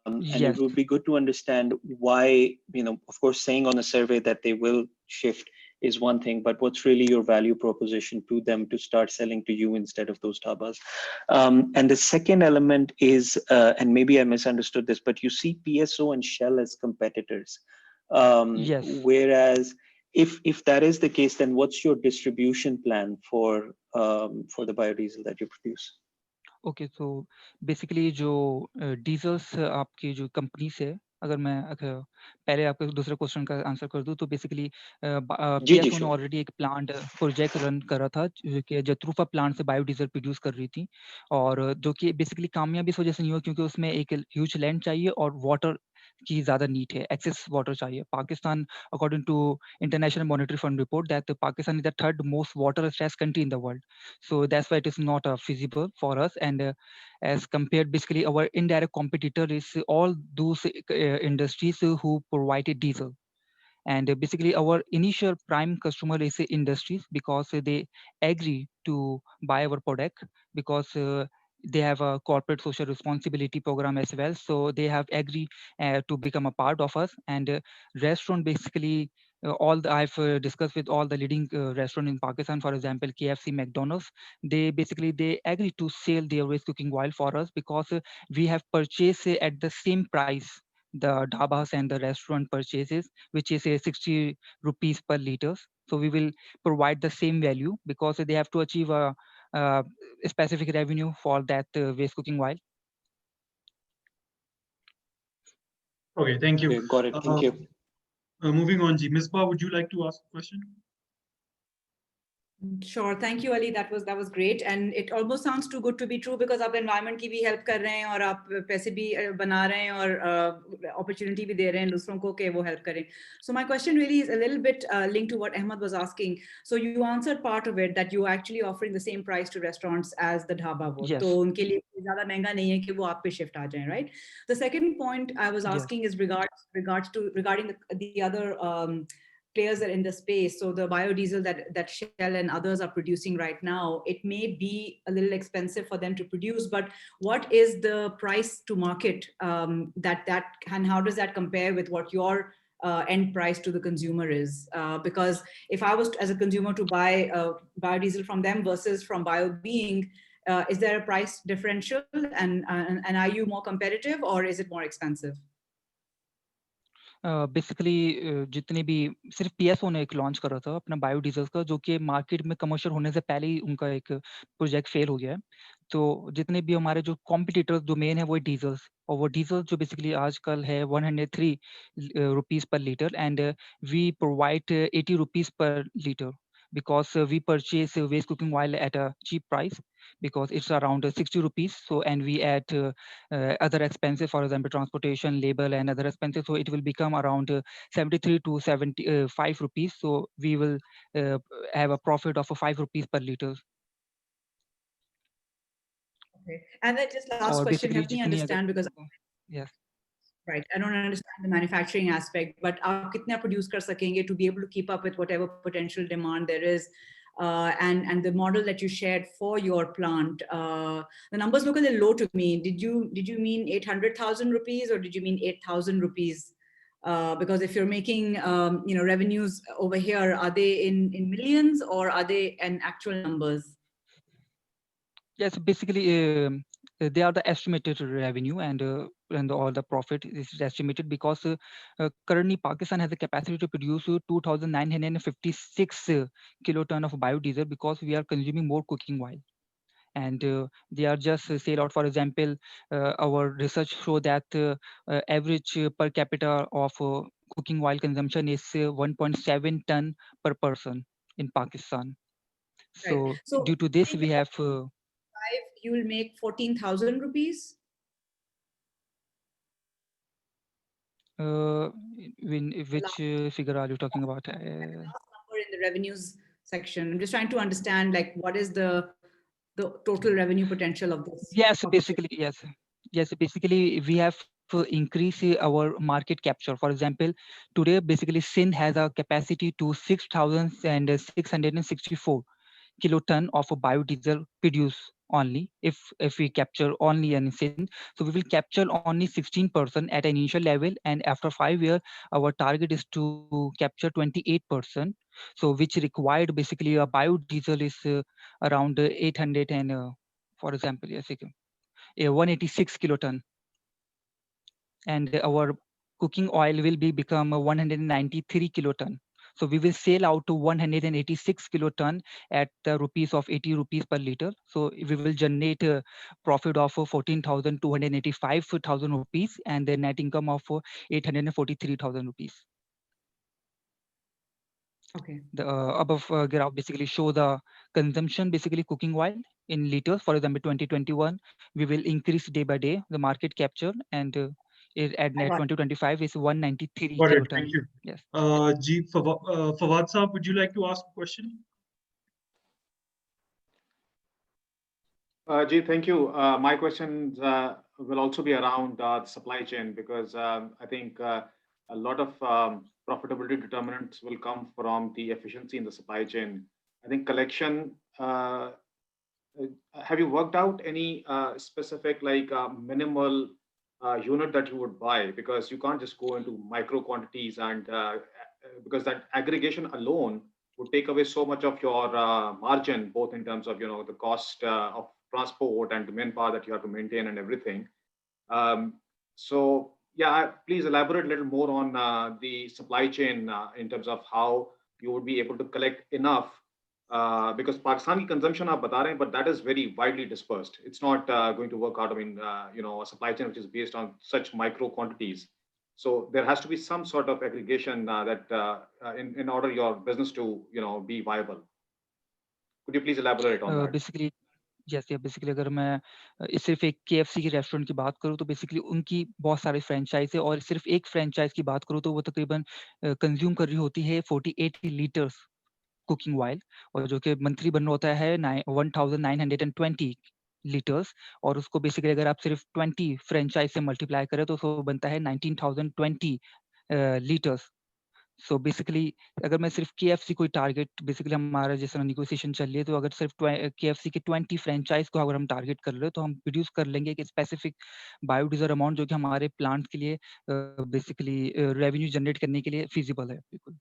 And it would be good to understand why, of course, saying on a survey that they will shift is one thing, but what's really your value proposition to them to start selling to you instead of those dhabas? And the second element is, and maybe I misunderstood this, but you see PSO and Shell as competitors. Whereas if that is the case, then what's your distribution plan for the biodiesel that you produce? Okay तो basically जो diesels आपकी जो company से अगर पहले आपके दूसरे question का आंसर कर दूं तो बेसिकली पीएसओ ने ऑलरेडी एक प्लांट प्रोजेक्ट रन कर रहा था कि जत्रूफा प्लांट से बायोडीजल प्रोड्यूस कर रही थी और जो कि बेसिकली कामयाबी इस वजह से नहीं हुआ क्योंकि उसमें एक ह्यूज लैंड चाहिए और वाटर की ज़्यादा नीड है एक्सेस वाटर चाहिए Pakistan according to International Monetary Fund report that Pakistan is the third most water stress country in the world, so that's why it is not feasible for us. And as compared, basically our indirect competitor is all those industries who provided diesel. And basically our initial prime customer is industries because they agree to buy our product because they have a corporate social responsibility program as well, so they have agreed to become a part of us. And restaurant basically I've discussed with all the leading restaurant in Pakistan, for example KFC, McDonald's. They agree to sell their waste cooking oil for us because we have purchased at the same price the dhabas and the restaurant purchases, which is 60 rupees per liter. So we will provide the same value because they have to achieve a specific revenue for that waste cooking oil. Okay, thank you. Okay, got it. Thank you. Moving on, Misbah, would you like to ask a question? Sure, thank you, Ali. That was great, and it almost sounds too good to be true because आप environment की भी help कर रहे हैं और आप पैसे भी बना रहे हैं और opportunity भी दे रहे हैं दूसरों को कि वो help करें. So my question really is a little bit linked to what Ahmed was asking. So you answered part of it that you are actually offering the same price to restaurants as the dhaba would. Yes. तो उनके लिए ज़्यादा महंगा नहीं है कि वो आप पे shift आ जाएं, right? The second point I was asking is regarding the other players that are in the space. So the biodiesel that Shell and others are producing right now, it may be a little expensive for them to produce, but what is the price to market and how does that compare with what your end price to the consumer is? Because if I was as a consumer to buy biodiesel from them versus from BioBeing, is there a price differential and are you more competitive or is it more expensive? Basically जितने भी सिर्फ PSO ने एक launch करा था अपना biodiesel का जो कि मार्केट में कमर्शियल होने से पहले ही उनका एक प्रोजेक्ट फेल हो गया है तो जितने भी हमारे जो कॉम्पिटिटर्स जो मेन है वो डीजल्स और वो डीजल जो बेसिकली आजकल है 103 rupees per litre and we provide 80 rupees per litre because we purchase waste cooking oil at a cheap price because it's around 60 rupees. So, and we add other expenses, for example, transportation, labor, and other expenses. So it will become around 73 to 75 rupees. So we will have a profit of 5 rupees per liter. Okay. And then just last question, help me understand because yes. Right. I don't understand the manufacturing aspect, but आप कितना produce कर सकेंगे to be able to keep up with whatever potential demand there is, and the model that you shared for your plant, the numbers look a little low to me. Did you mean 800,000 rupees or did you mean 8,000 rupees? Because if you're making revenues over here, are they in millions or are they in actual numbers? Yes, basically they are the estimated revenue and all the profit is estimated because currently Pakistan has the capacity to produce 2,956 kiloton of biodiesel because we are consuming more cooking oil. And they are just sale out. For example, our research show that average per capita of cooking oil consumption is 1.7 ton per person in Pakistan. So, right. So due to this, we have... you will make 14,000 rupees? Which figure are you talking about? Last number in the revenues section. I'm just trying to understand like what is the total revenue potential of this? Yes, basically, yes. Basically, we have to increase our market capture. For example, today, basically, Sindh has a capacity to 6,664 kiloton of a biodiesel produce only if we capture only anything. So we will capture only 16% at an initial level, and after 5 years our target is to capture 28%. So which required basically a biodiesel is around 800 and for example, yes, 186 kiloton, and our cooking oil will be become 193 kiloton. So we will sell out to 186 kiloton at the rupees of 80 rupees per liter. So we will generate a profit of 14,285 rupees and the net income of 843,000 rupees. Okay. The above graph basically show the consumption, basically cooking oil in liters. For example, 2021, we will increase day by day the market capture, and at net 2025 is 193 Got it. kiloton. Thank you. Yes. Favad Saab, would you like to ask a question? Ji, thank you. My questions will also be around the supply chain, because I think a lot of profitability determinants will come from the efficiency in the supply chain. I think collection, have you worked out any specific minimal unit that you would buy? Because you can't just go into micro quantities, and because that aggregation alone would take away so much of your margin, both in terms of the cost of transport and the manpower that you have to maintain and everything. So yeah, please elaborate a little more on the supply chain in terms of how you would be able to collect enough, because Pakistani consumption are bata rahe hain, but that is very widely dispersed. It's not going to work out. I mean, a supply chain which is based on such micro quantities. So there has to be some sort of aggregation that in order your business to be viable. Could you please elaborate on that? Basically, जैसे basically अगर मैं सिर्फ एक KFC की restaurant की बात करूँ, तो बेसिकली उनकी बहुत सारे फ्रेंचाइज है, और सिर्फ एक फ्रेंचाइज की बात करूँ तो वो तकरीबन कंज्यूम कर रही होती है 48 लीटर्स कुकिंग ऑयल, और जो कि मंथली बर्न होता है 1920 लीटर्स, और उसको बेसिकली अगर आप सिर्फ 20 फ्रेंचाइज से मल्टीप्लाई करें तो उसको बनता है 19,020 लीटर्स. सो बेसिकली अगर मैं सिर्फ KFC कोई टारगेट, बेसिकली हमारा जिस तरह नेगोशिएशन चल रही है, तो अगर सिर्फ KFC के 20 फ्रेंचाइज को अगर हम टारगेट कर रहे हैं, तो हम प्रोड्यूस कर लेंगे एक स्पेसिफिक बायोडीजल अमाउंट, जो कि हमारे प्लांट के लिए बेसिकली रेवेन्यू जनरेट करने के लिए फिजिबल है. बिल्कुल.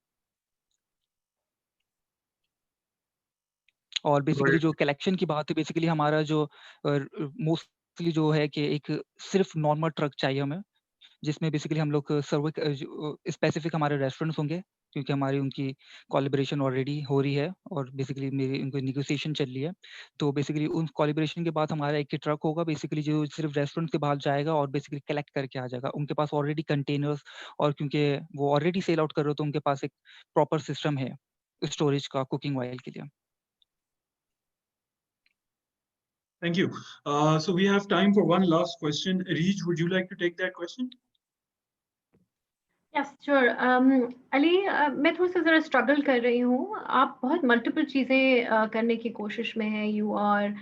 और बेसिकली जो कलेक्शन की बात है, बेसिकली हमारा जो मोस्टली जो है कि एक सिर्फ नॉर्मल ट्रक चाहिए हमें, जिसमें बेसिकली हम लोग सर्व स्पेसिफिक हमारे रेस्टोरेंट्स होंगे, क्योंकि हमारी उनकी कोलैबोरेशन ऑलरेडी हो रही है, और बेसिकली मेरी उनकी नेगोशिएशन चल रही है. तो बेसिकली उन कोलैबोरेशन के बाद हमारा एक ट्रक होगा बेसिकली, जो सिर्फ रेस्टोरेंट के बाहर जाएगा और बेसिकली कलेक्ट करके आ जाएगा. उनके पास ऑलरेडी कंटेनर्स, और क्योंकि वो ऑलरेडी सेल आउट कर रहे हो, तो उनके पास एक प्रॉपर सिस्टम है स्टोरेज का कुकिंग ऑयल के लिए. Thank you. So we have time for one last question. Areej, would you like to take that question? Yes, sure. Ali, मैं थोड़ा सा ज़रा स्ट्रगल कर रही हूँ. आप बहुत मल्टीपल चीज़ें करने की कोशिश में हैं. You are,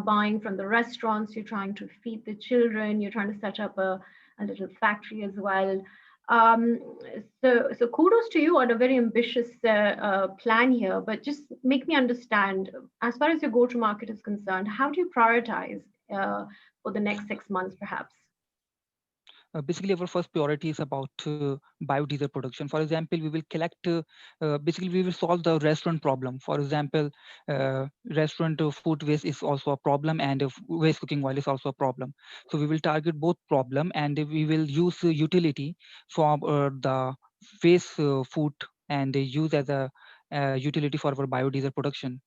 buying from the restaurants. You're trying to feed the children. You're trying to set up a little factory as well. So kudos to you on a very ambitious plan here. But just make me understand, as far as your go-to-market is concerned, how do you prioritize for the next 6 months, perhaps? Basically, our first priority is about biodiesel production. For example, we will collect, basically we will solve the restaurant problem. For example, restaurant food waste is also a problem, and waste cooking oil is also a problem. So we will target both problem, and we will use utility from the waste food, and use as a utility for our biodiesel production.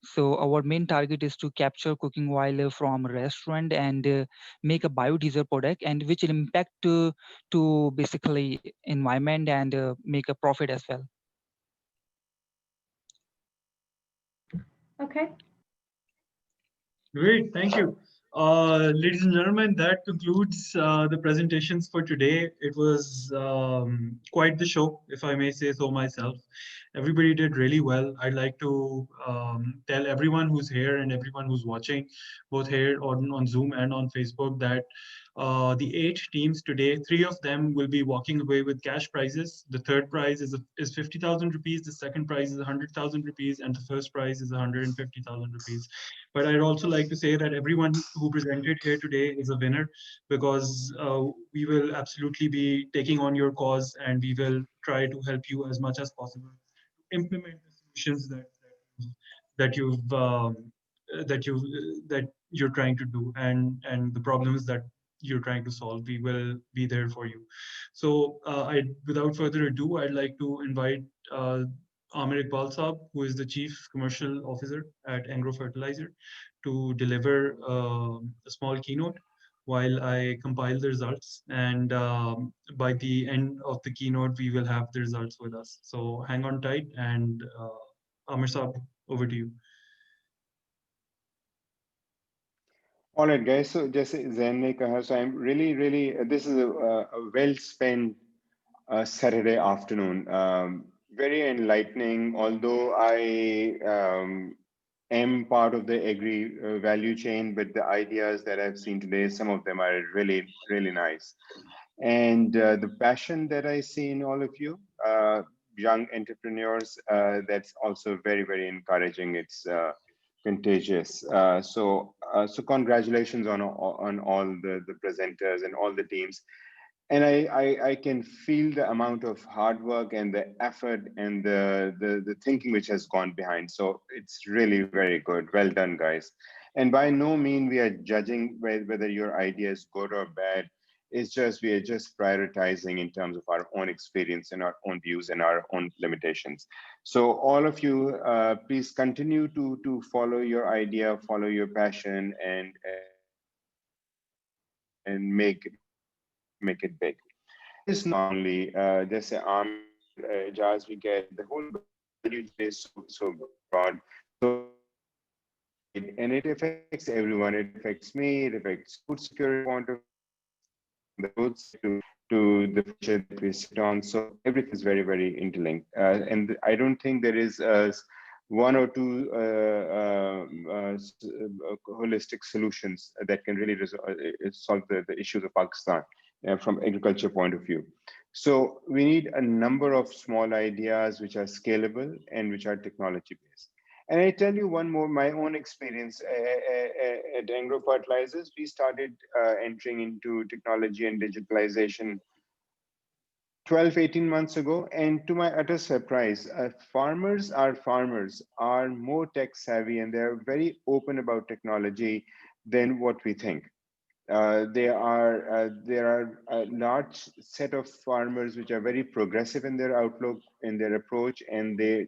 So our main target is to capture cooking oil from restaurant and make a biodiesel product, and which will impact to basically environment and make a profit as well. Okay. Great, thank you. Ladies and gentlemen, that concludes the presentations for today. It was quite the show, if I may say so myself. Everybody did really well. I'd like to tell everyone who's here and everyone who's watching, both here on Zoom and on Facebook, that The 8 teams today, 3 of them will be walking away with cash prizes. The third prize is 50,000 rupees, the second prize is 100,000 rupees, and the first prize is 150,000 rupees. But I'd also like to say that everyone who presented here today is a winner, because we will absolutely be taking on your cause, and we will try to help you as much as possible to implement the solutions that you've that you're trying to do, and the problems that you're trying to solve. We will be there for you. So without further ado, I'd like to invite Amir Iqbal Saab, who is the Chief Commercial Officer at Engro Fertilizer, to deliver a small keynote while I compile the results. And by the end of the keynote, we will have the results with us. So hang on tight, and Amir Saab, over to you. All right, guys. So just Zain ne kaha, so I'm really, this is a well spent Saturday afternoon. Very enlightening. Although I am part of the agri value chain, but the ideas that I've seen today, some of them are really nice. And the passion that I see in all of you, young entrepreneurs, that's also very encouraging. It's contagious. So congratulations on all the presenters and all the teams. And I can feel the amount of hard work and the effort and the thinking which has gone behind. So it's really very good. Well done, guys. And by no means we are judging whether your idea is good or bad. It's just we are just prioritizing in terms of our own experience and our own views and our own limitations. So all of you, please continue to follow your idea, follow your passion, and make it big. It's not only just jazz we get the whole value is so broad, so and it affects everyone. It affects me. It affects food security point of the roads to the future that we sit on. So everything is very interlinked, and I don't think there is one or two holistic solutions that can really solve the issues of Pakistan from agriculture point of view. So we need a number of small ideas which are scalable and which are technology based. And I tell you one more, my own experience at Engro Fertilizers, we started entering into technology and digitalization 12, 18 months ago. And to my utter surprise, farmers are more tech savvy, and they're very open about technology than what we think. There are a large set of farmers which are very progressive in their outlook, in their approach, and they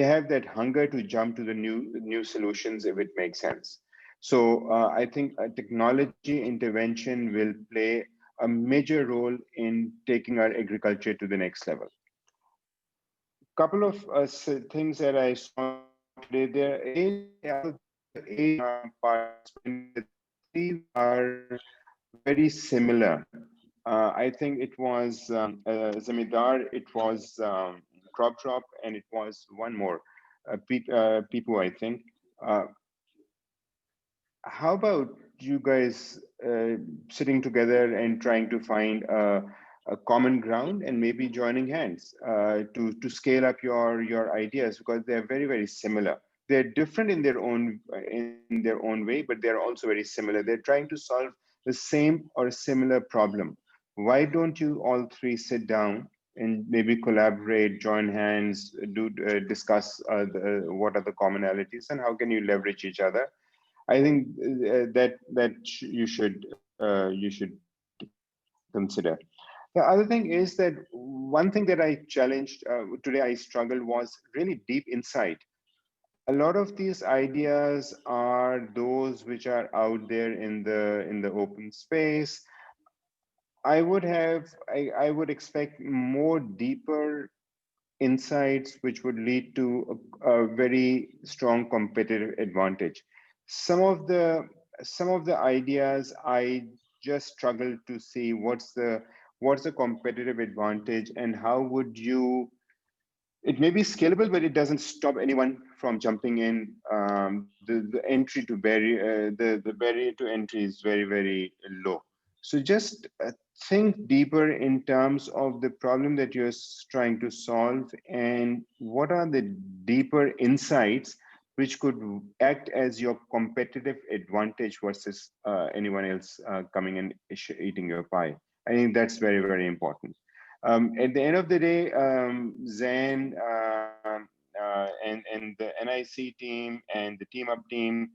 have that hunger to jump to the new solutions if it makes sense. So I think technology intervention will play a major role in taking our agriculture to the next level. Couple of things that I saw today, are very similar. I think it was Zamindar, it was Crop Drop, and it was one more, people, I think. How about you guys sitting together and trying to find a common ground and maybe joining hands to scale up your ideas, because they're very similar. They're different in their own way, but they're also very similar. They're trying to solve the same or similar problem. Why don't you all three sit down and maybe collaborate, join hands, discuss what are the commonalities and how can you leverage each other? I think that you should consider. The other thing is that one thing that I challenged today, I struggled, was really deep insight. A lot of these ideas are those which are out there in the open space. I would expect more deeper insights which would lead to a very strong competitive advantage. Some of the ideas I just struggle to see what's the competitive advantage and how would you. It may be scalable, but it doesn't stop anyone from jumping in. The entry to barrier, the barrier to entry is very low. So just think deeper in terms of the problem that you're trying to solve, and what are the deeper insights which could act as your competitive advantage versus anyone else coming and eating your pie. I think that's very, very important. At the end of the day, Zain and the NIC team and the Teamup team,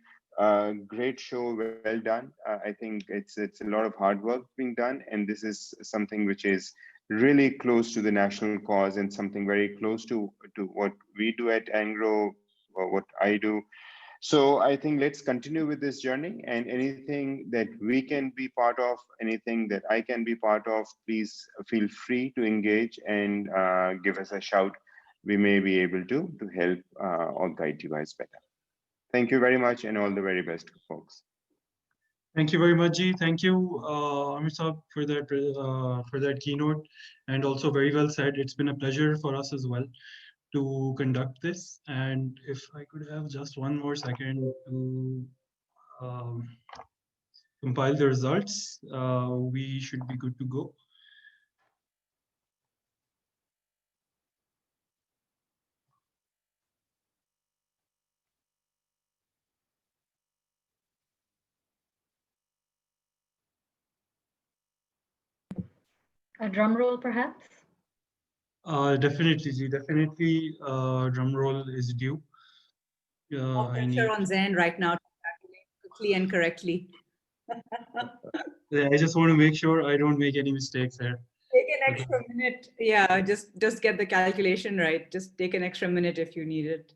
great show, well done. I think it's a lot of hard work being done, and this is something which is really close to the national cause and something very close to what we do at Engro or what I do. So I think let's continue with this journey, and anything that we can be part of, anything that I can be part of, please feel free to engage and give us a shout. We may be able to help or guide you guys better. Thank you very much, and all the very best, folks. Thank you very much, Ji. Thank you, Amir Saab, for that keynote, and also very well said. It's been a pleasure for us as well to conduct this. And if I could have just one more second to compile the results, we should be good to go. A drum roll, perhaps? Definitely, Ji. Definitely, drum roll is due. I need... on Zen right now to calculate quickly and correctly. I just want to make sure I don't make any mistakes here. Take an extra minute. Yeah, just get the calculation right. Just take an extra minute if you need it.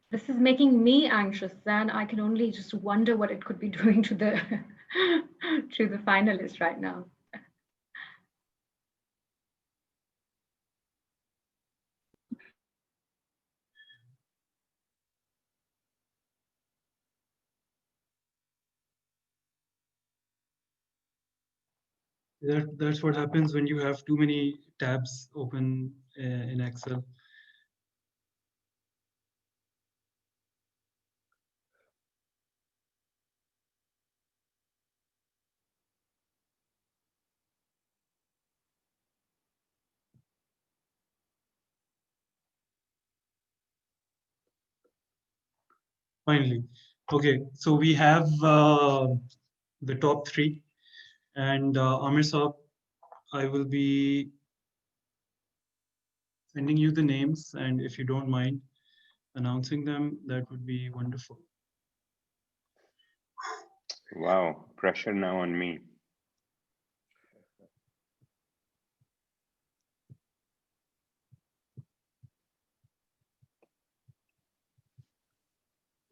This is making me anxious, and I can only just wonder what it could be doing to the to the finalists right now. That's what happens when you have too many tabs open in Excel. Finally. Okay, so we have the top three, and Amir Saab, I will be sending you the names, and if you don't mind announcing them, that would be wonderful. Wow, pressure now on me.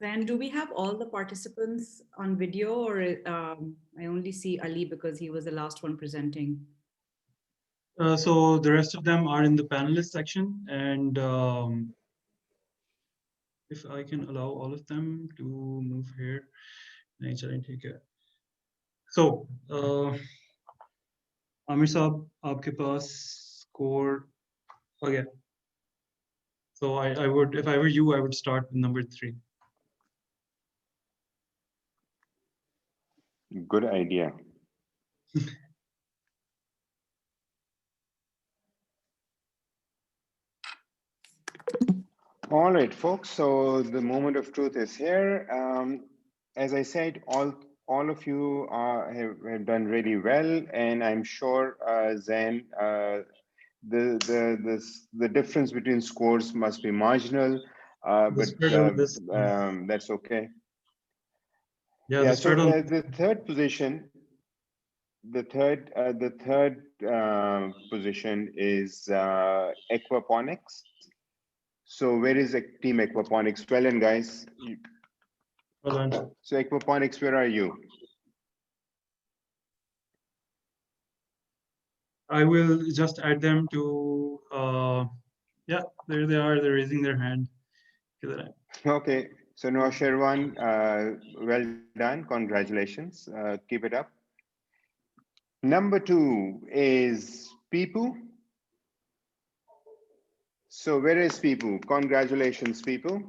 Then do we have all the participants on video, or I only see Ali because he was the last one presenting? So the rest of them are in the panelist section, and if I can allow all of them to move here, so Amir Saab, आपके पास score, okay. So I would, if I were you, I would start with number 3. Good idea. All right, folks. So the moment of truth is here. As I said, all of you have done really well, and I'm sure Zain, the difference between scores must be marginal, but that's okay. Yeah. So the third position. The third position is aquaponics. So where is Team Aquaponics? Well, and guys. Well done. So Aquaponics, where are you? I will just add them to, yeah, there they are. They're raising their hand. Okay, so Noshirwan, well done. Congratulations. Keep it up. Number 2 is Pipu. So where is Pipu? Congratulations, Pipu.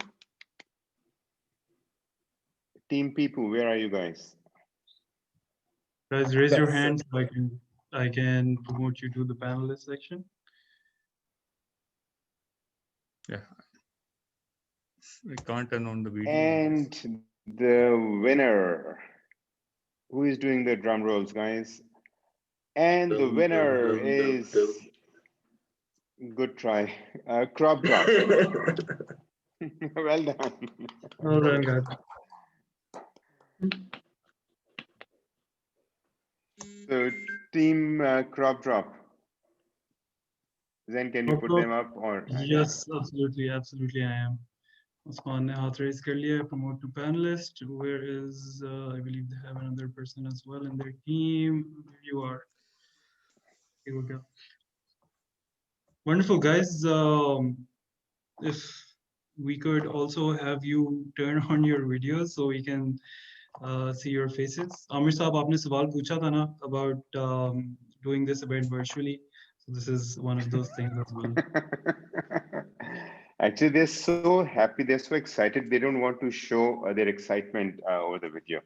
Team Pipu, where are you guys? Guys, raise your hands so I can promote you to the panelist section. Yeah. I can't turn on the video. And the winner, who is doing the drum rolls, guys? And the winner is, good try, Crop Drop. Well done. Well done, guys. So Team Crop Drop. Then can you put them up or? Yes, absolutely, absolutely I am. Osman ne haath raise kar liya, promote to panelist. Where is, I believe they have another person as well in their team. There you are. Here we go. Wonderful, guys. If we could also have you turn on your videos so we can see your faces. Amir Saab, aapne sawal pucha tha na about doing this event virtually. So this is one of those things as well. Actually, they're so happy, they're so excited, they don't want to show their excitement over the video.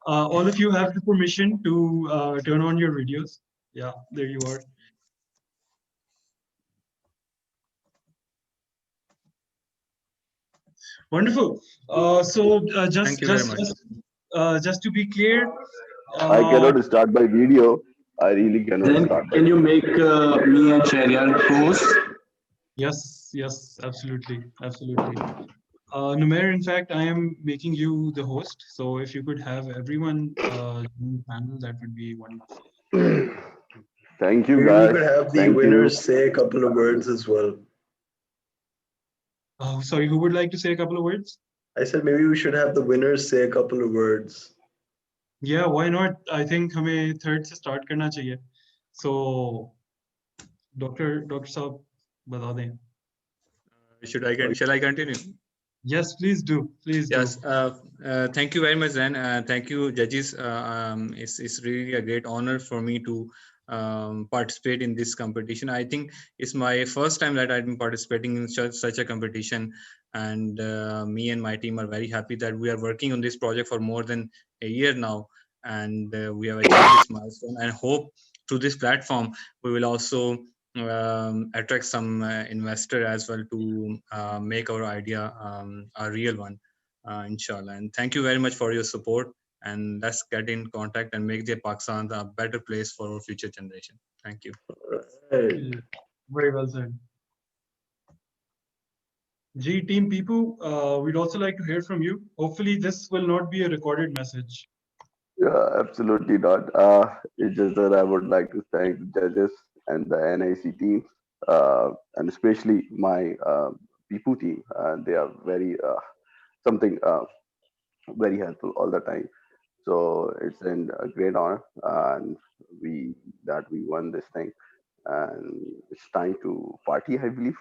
All of you have the permission to turn on your videos. Yeah, there you are. Wonderful. Just to be clear, I cannot start my video. I really cannot start. Can you make me and Sharia host? Yes, yes, absolutely, absolutely. Numair, in fact, I am making you the host. So if you could have everyone in the panel, that would be wonderful. Thank you, Maybe guys. we could have the winners say a couple of words as well. Oh, sorry, who would like to say a couple of words? I said maybe we should have the winners say a couple of words. Yeah, why not? I think हमें third से start करना चाहिए. So, Dr. Saab, बता दें. Shall I continue? Yes, please do. Please do. Yes. Thank you very much, Zen. Thank you, judges. It's really a great honor for me to participate in this competition. I think it's my first time that I've been participating in such a competition, and me and my team are very happy that we are working on this project for more than a year now, and we have achieved this milestone. And hope through this platform we will also attract some investor as well to make our idea a real one, inshallah. And thank you very much for your support, and let's get in contact and make the Pakistan a better place for our future generation. Thank you. Very well said. G Team Pipu, we'd also like to hear from you. Hopefully this will not be a recorded message. Yeah, absolutely not. It's just that I would like to thank the judges and the NIC team, and especially my Pipu team. They are very very helpful all the time. So it's a great honor, and we won this thing, and it's time to party, I believe.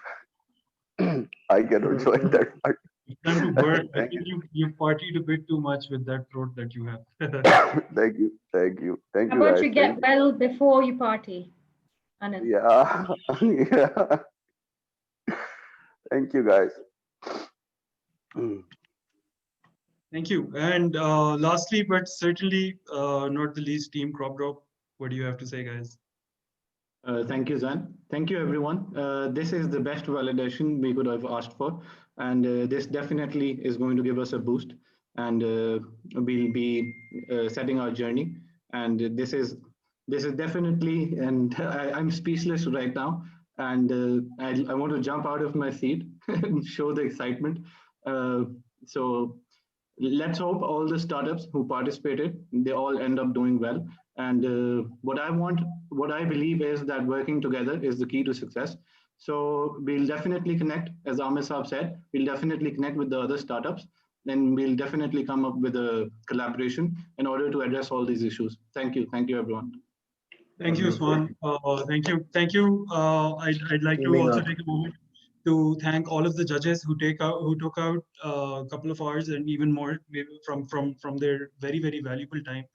I cannot join that party. It's time to work. I think you partied a bit too much with that throat that you have. Thank you, thank you, thank How you, about guys. you get well before you party? Anand? Yeah, yeah. Thank you, guys. Thank you. And lastly, but certainly not the least, Team Crop Drop. What do you have to say, guys? Thank you, Zan. Thank you, everyone. This is the best validation we could have asked for. And this definitely is going to give us a boost. And we'll be setting our journey. And this is definitely, and I'm speechless right now. And I want to jump out of my seat and show the excitement. So let's hope all the startups who participated, they all end up doing well. And what I believe is that working together is the key to success. So we'll definitely connect, as Amir Saab said, we'll definitely connect with the other startups, and we'll definitely come up with a collaboration in order to address all these issues. Thank you, everyone. Thank you, Usman. Thank you. I'd like to also take a moment to thank all of the judges who took out a couple of hours and even more from their very valuable time,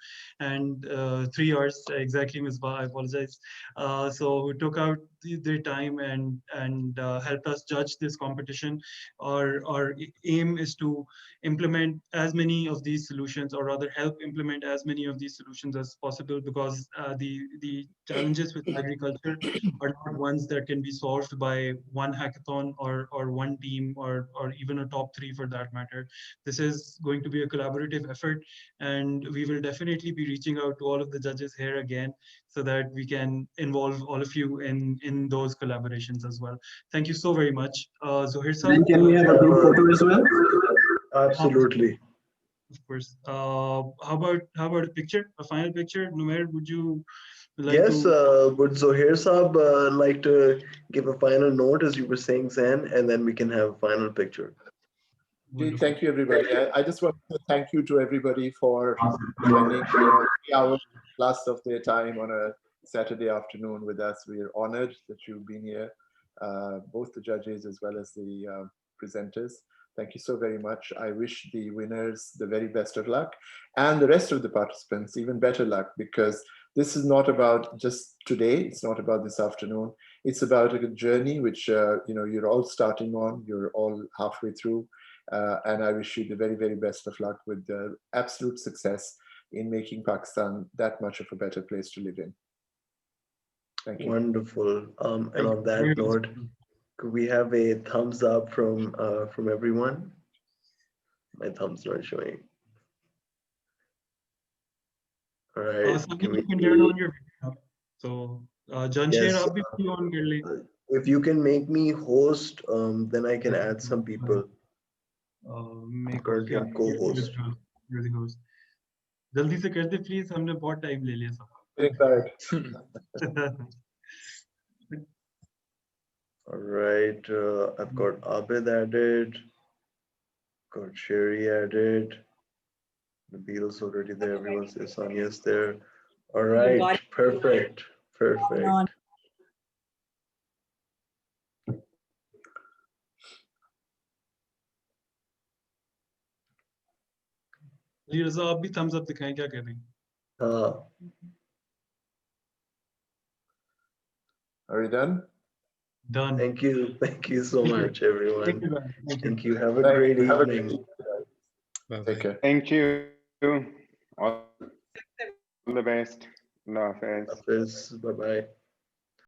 and 3 hours exactly, Misbah, I apologize. So who took out their time and helped us judge this competition. Our aim is to implement as many of these solutions, or rather help implement as many of these solutions as possible, because the challenges with agriculture are not ones that can be solved by one hackathon or one team or even a top 3 for that matter. This is going to be a collaborative effort, and we will definitely be reaching out to all of the judges here again so that we can involve all of you in those collaborations as well. Thank you so very much. Zouhair sir, Can we have a group photo as well? Absolutely. Of course. How about a picture, a final picture? Numair, would you like Yes, to? would Zouhair Saab like to give a final note, as you were saying, Zen, and then we can have a final picture. Thank you, everybody. I just want to thank you to everybody for spending 3 hours plus of their time on a Saturday afternoon with us. We are honored that you've been here, both the judges as well as the presenters. Thank you so very much. I wish the winners the very best of luck, and the rest of the participants even better luck, because this is not about just today. It's not about this afternoon. It's about a journey which you're all starting on. You're all halfway through. And I wish you the very best of luck with the absolute success in making Pakistan that much of a better place to live in. Thank you. Wonderful. And on that note, could we have a thumbs up from everyone? My thumb's not showing. All right. Can you can turn on your video. So, Janshir, Yes, आप भी video on कर ले. if you can make me host, then I can add some people. Currently I'm co-host. You're the host. जल्दी से कर दे please. हमने बहुत time ले लिया सब. Very tired. All right. I've got Abid added. Got Sherry added. Nabil's already there. Everyone says Sonia's there. All right. Perfect. Perfect. जी रज़ा आप भी thumbs up दिखाएं क्या कर रही हैं? Are you done? Done. Thank you. Thank you so much, everyone. Thank you. Have a Thank great you. Have a evening. Take care. Thank you. All the best. Allah Hafiz. Bye-bye.